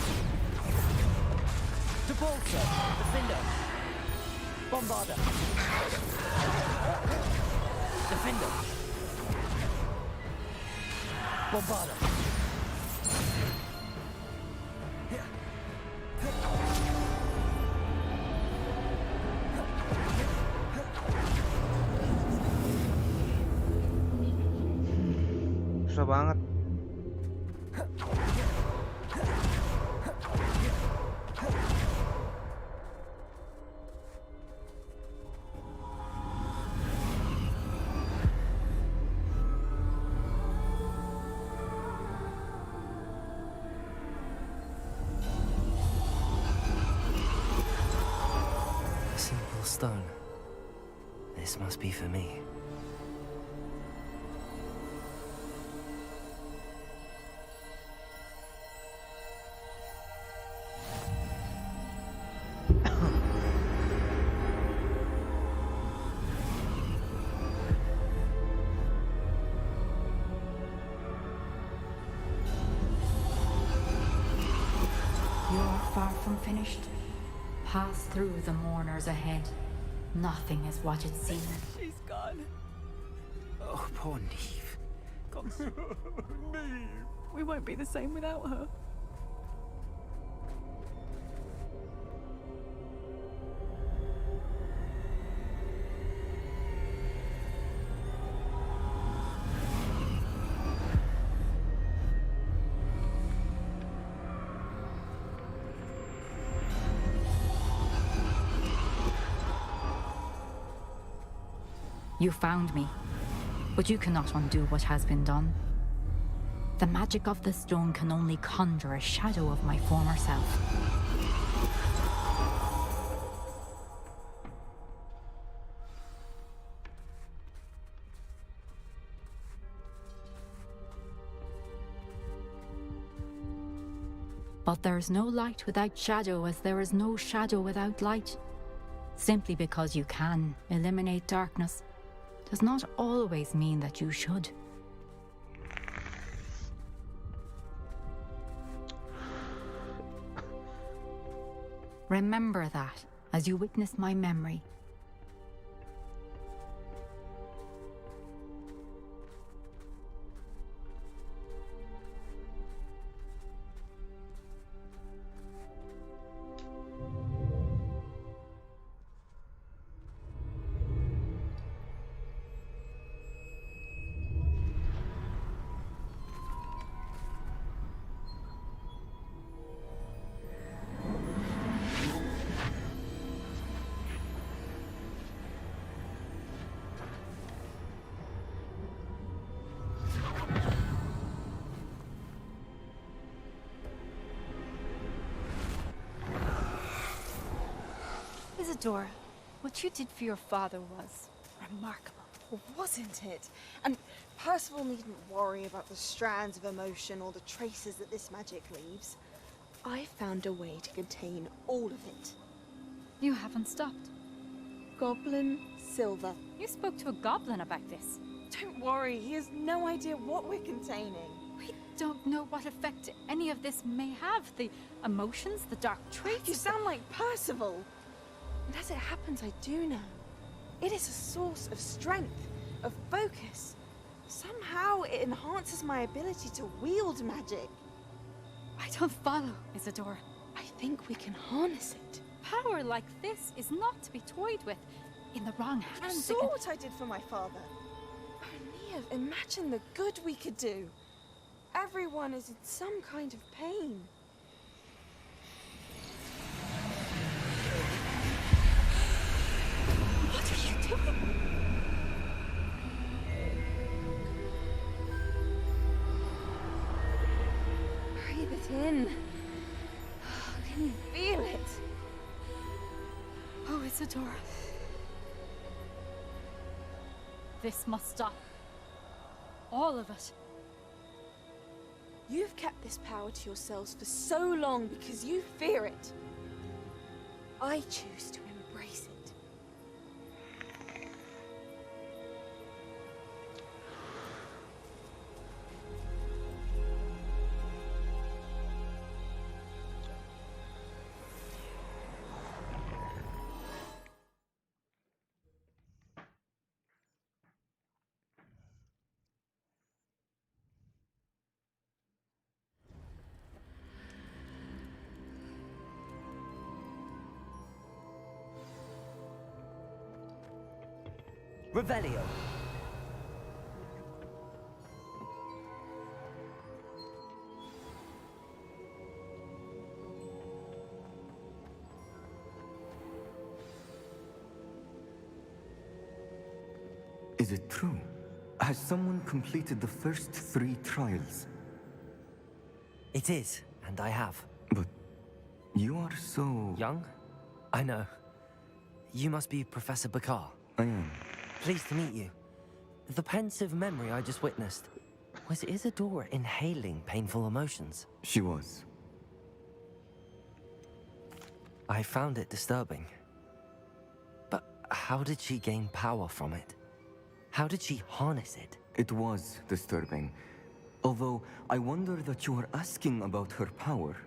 Depulsor. Defender. Bombarda. Defender. Bombarda. Susah banget. A simple stone. This must be for me. You're far from finished. Pass through the mourners ahead. Nothing is what it seems. She's gone. Oh, poor Neve. Gone. Neve. We won't be the same without her. You found me, but you cannot undo what has been done. The magic of the stone can only conjure a shadow of my former self. But there is no light without shadow, as there is no shadow without light. Simply because you can eliminate darkness does not always mean that you should. Remember that as you witness my memory. Isadora, what you did for your father was remarkable. Wasn't it? And Percival needn't worry about the strands of emotion or the traces that this magic leaves. I found a way to contain all of it. You haven't stopped. Goblin Silver. You spoke to a goblin about this. Don't worry, he has no idea what we're containing. We don't know what effect any of this may have. The emotions, the dark traits. You sound like Percival. And as it happens, I do know. It is a source of strength, of focus. Somehow it enhances my ability to wield magic. I don't follow, Isadora. I think we can harness it. Power like this is not to be toyed with. In the wrong hands. You saw what I did for my father. O'Neill, imagine the good we could do. Everyone is in some kind of pain. What are you doing? Breathe it in. Can you feel it? Oh, Isadora. This must stop. All of it. You've kept this power to yourselves for so long because you fear it. I choose to embrace it. Revelio. Is it true? Has someone completed the first 3 trials? It is, and I have. But you are so... young? I know. You must be Professor Bakar. I am. Pleased to meet you. The pensive memory I just witnessed, was Isadora inhaling painful emotions? She was. I found it disturbing. But how did she gain power from it? How did she harness it? It was disturbing. Although, I wonder that you are asking about her power.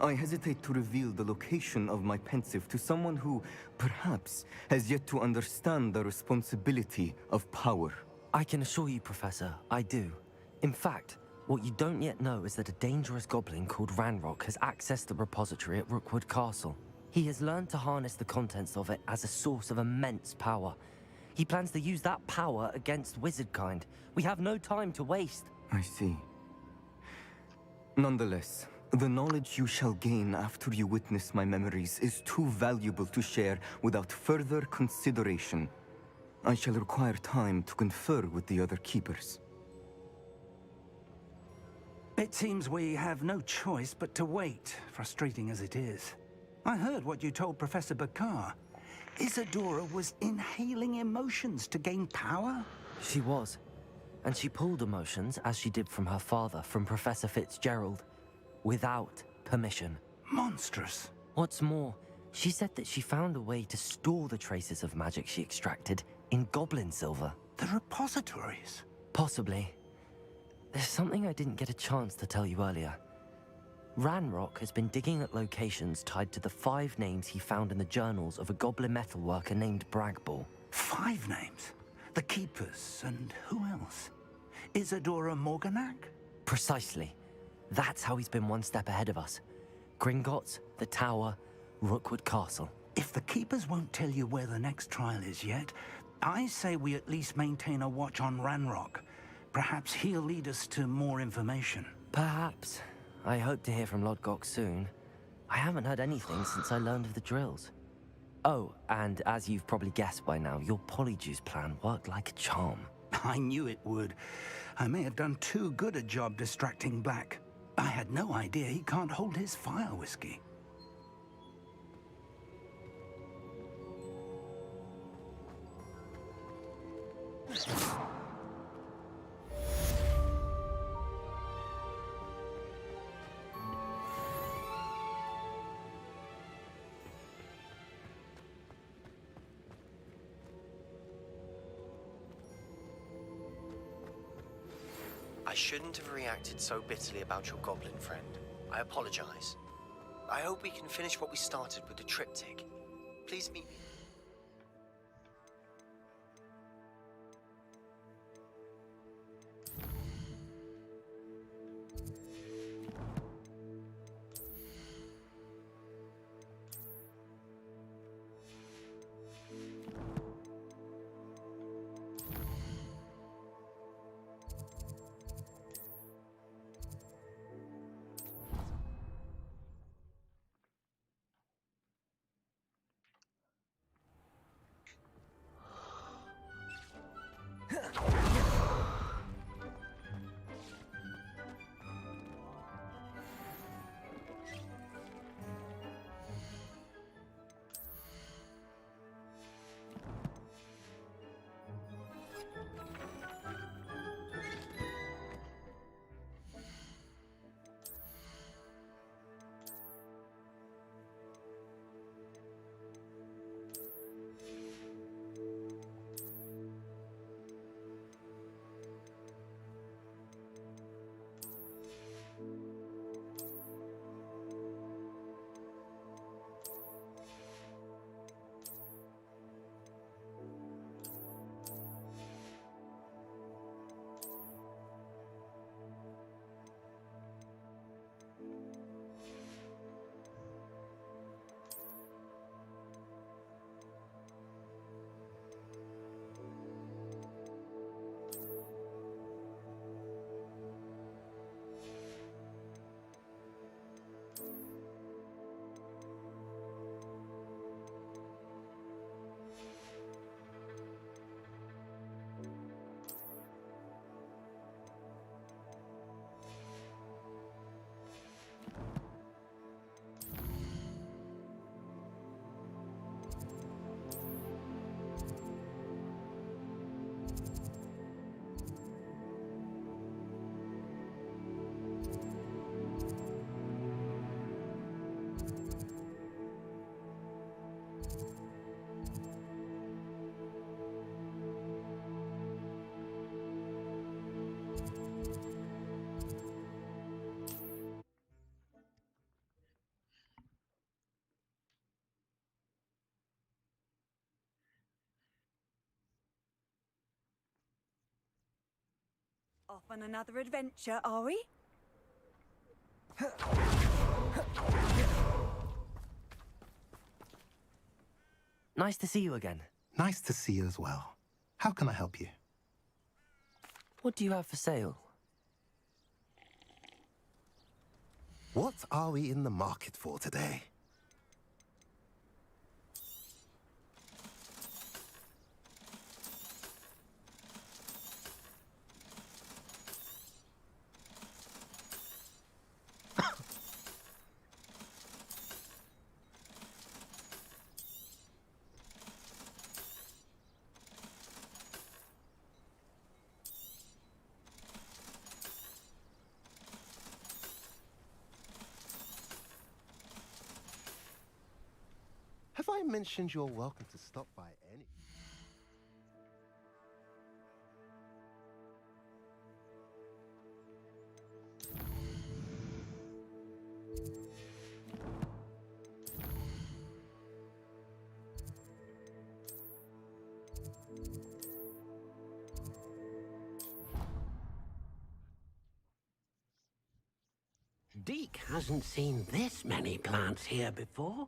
I hesitate to reveal the location of my pensive to someone who, perhaps, has yet to understand the responsibility of power. I can assure you, Professor, I do. In fact, what you don't yet know is that a dangerous goblin called Ranrock has accessed the repository at Rookwood Castle. He has learned to harness the contents of it as a source of immense power. He plans to use that power against wizardkind. We have no time to waste. I see. Nonetheless, the knowledge you shall gain after you witness my memories is too valuable to share without further consideration. I shall require time to confer with the other keepers. It seems we have no choice but to wait, frustrating as it is. I heard what you told Professor Bakar. Isadora was inhaling emotions to gain power? She was. And she pulled emotions, as she did from her father, from Professor Fitzgerald, without permission. Monstrous. What's more, she said that she found a way to store the traces of magic she extracted in goblin silver. The repositories? Possibly. There's something I didn't get a chance to tell you earlier. Ranrock has been digging at locations tied to the 5 names he found in the journals of a goblin metalworker named Bragball. 5 names? The Keepers, and who else? Isadora Morganac? Precisely. That's how he's been one step ahead of us. Gringotts, the Tower, Rookwood Castle. If the Keepers won't tell you where the next trial is yet, I say we at least maintain a watch on Ranrock. Perhaps he'll lead us to more information. Perhaps. I hope to hear from Lodgok soon. I haven't heard anything since I learned of the drills. Oh, and as you've probably guessed by now, your Polyjuice plan worked like a charm. I knew it would. I may have done too good a job distracting Black. I had no idea he can't hold his fire whiskey. I shouldn't have reacted so bitterly about your goblin friend. I apologize. I hope we can finish what we started with the triptych. Please meet me. Off on another adventure, are we? Nice to see you again. Nice to see you as well. How can I help you? What do you have for sale? What are we in the market for today? Have I mentioned you're welcome to stop by any... Deke hasn't seen this many plants here before.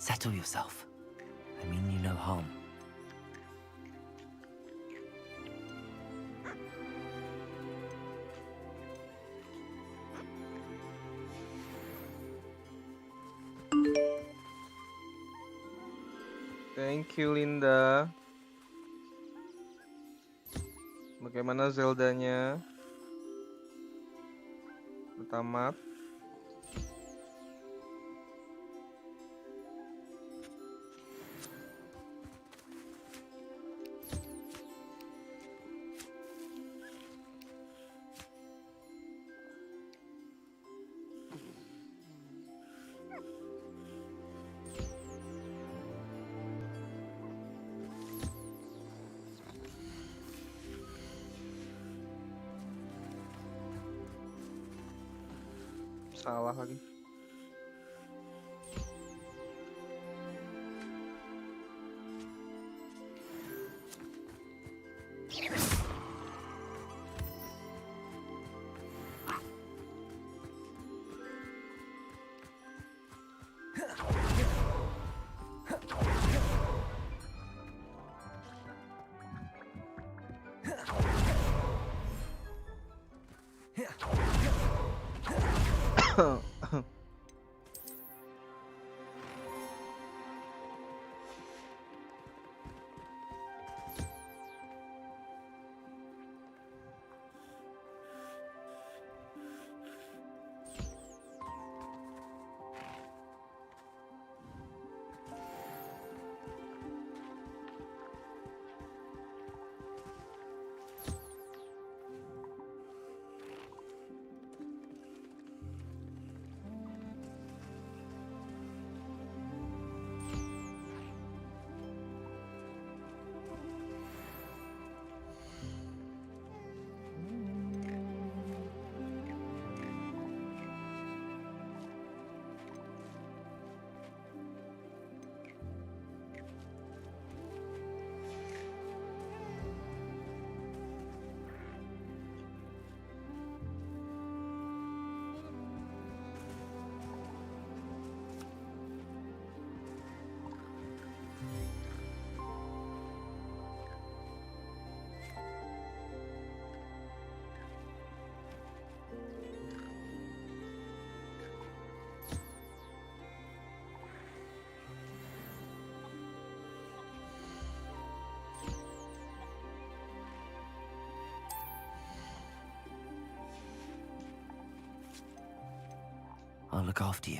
Settle yourself. I mean you no harm. Thank you, Linda. Bagaimana Zelda-nya? Tamat. Salah lagi. I'll look after you.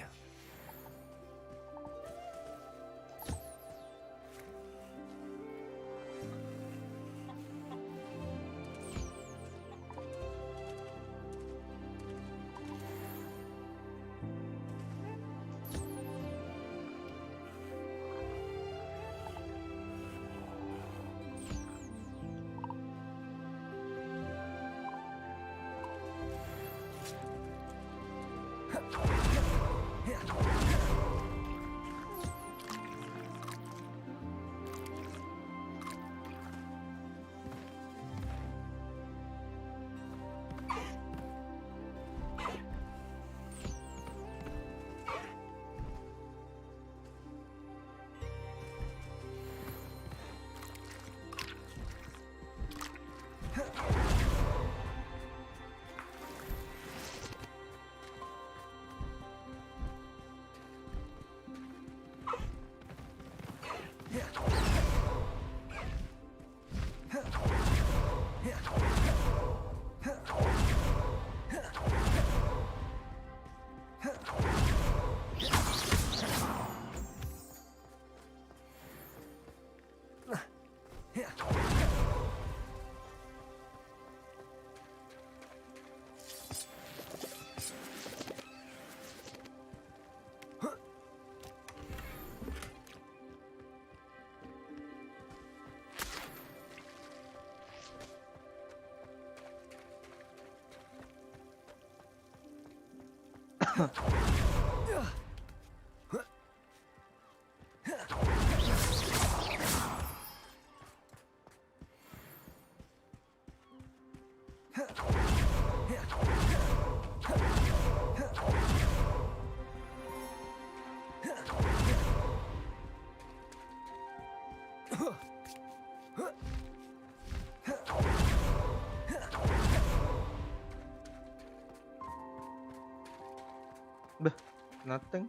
Nothing.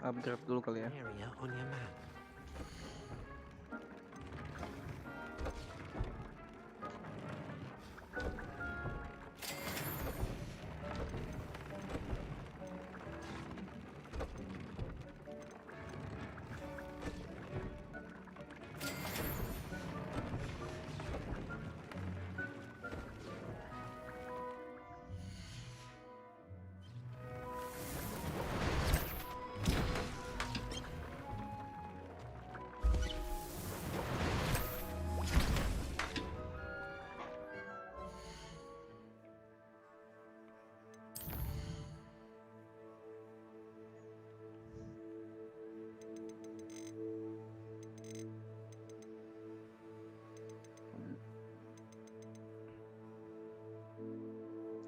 Upgrade dulu kali ya. Area on your map.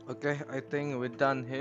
Okay, I think we're done here.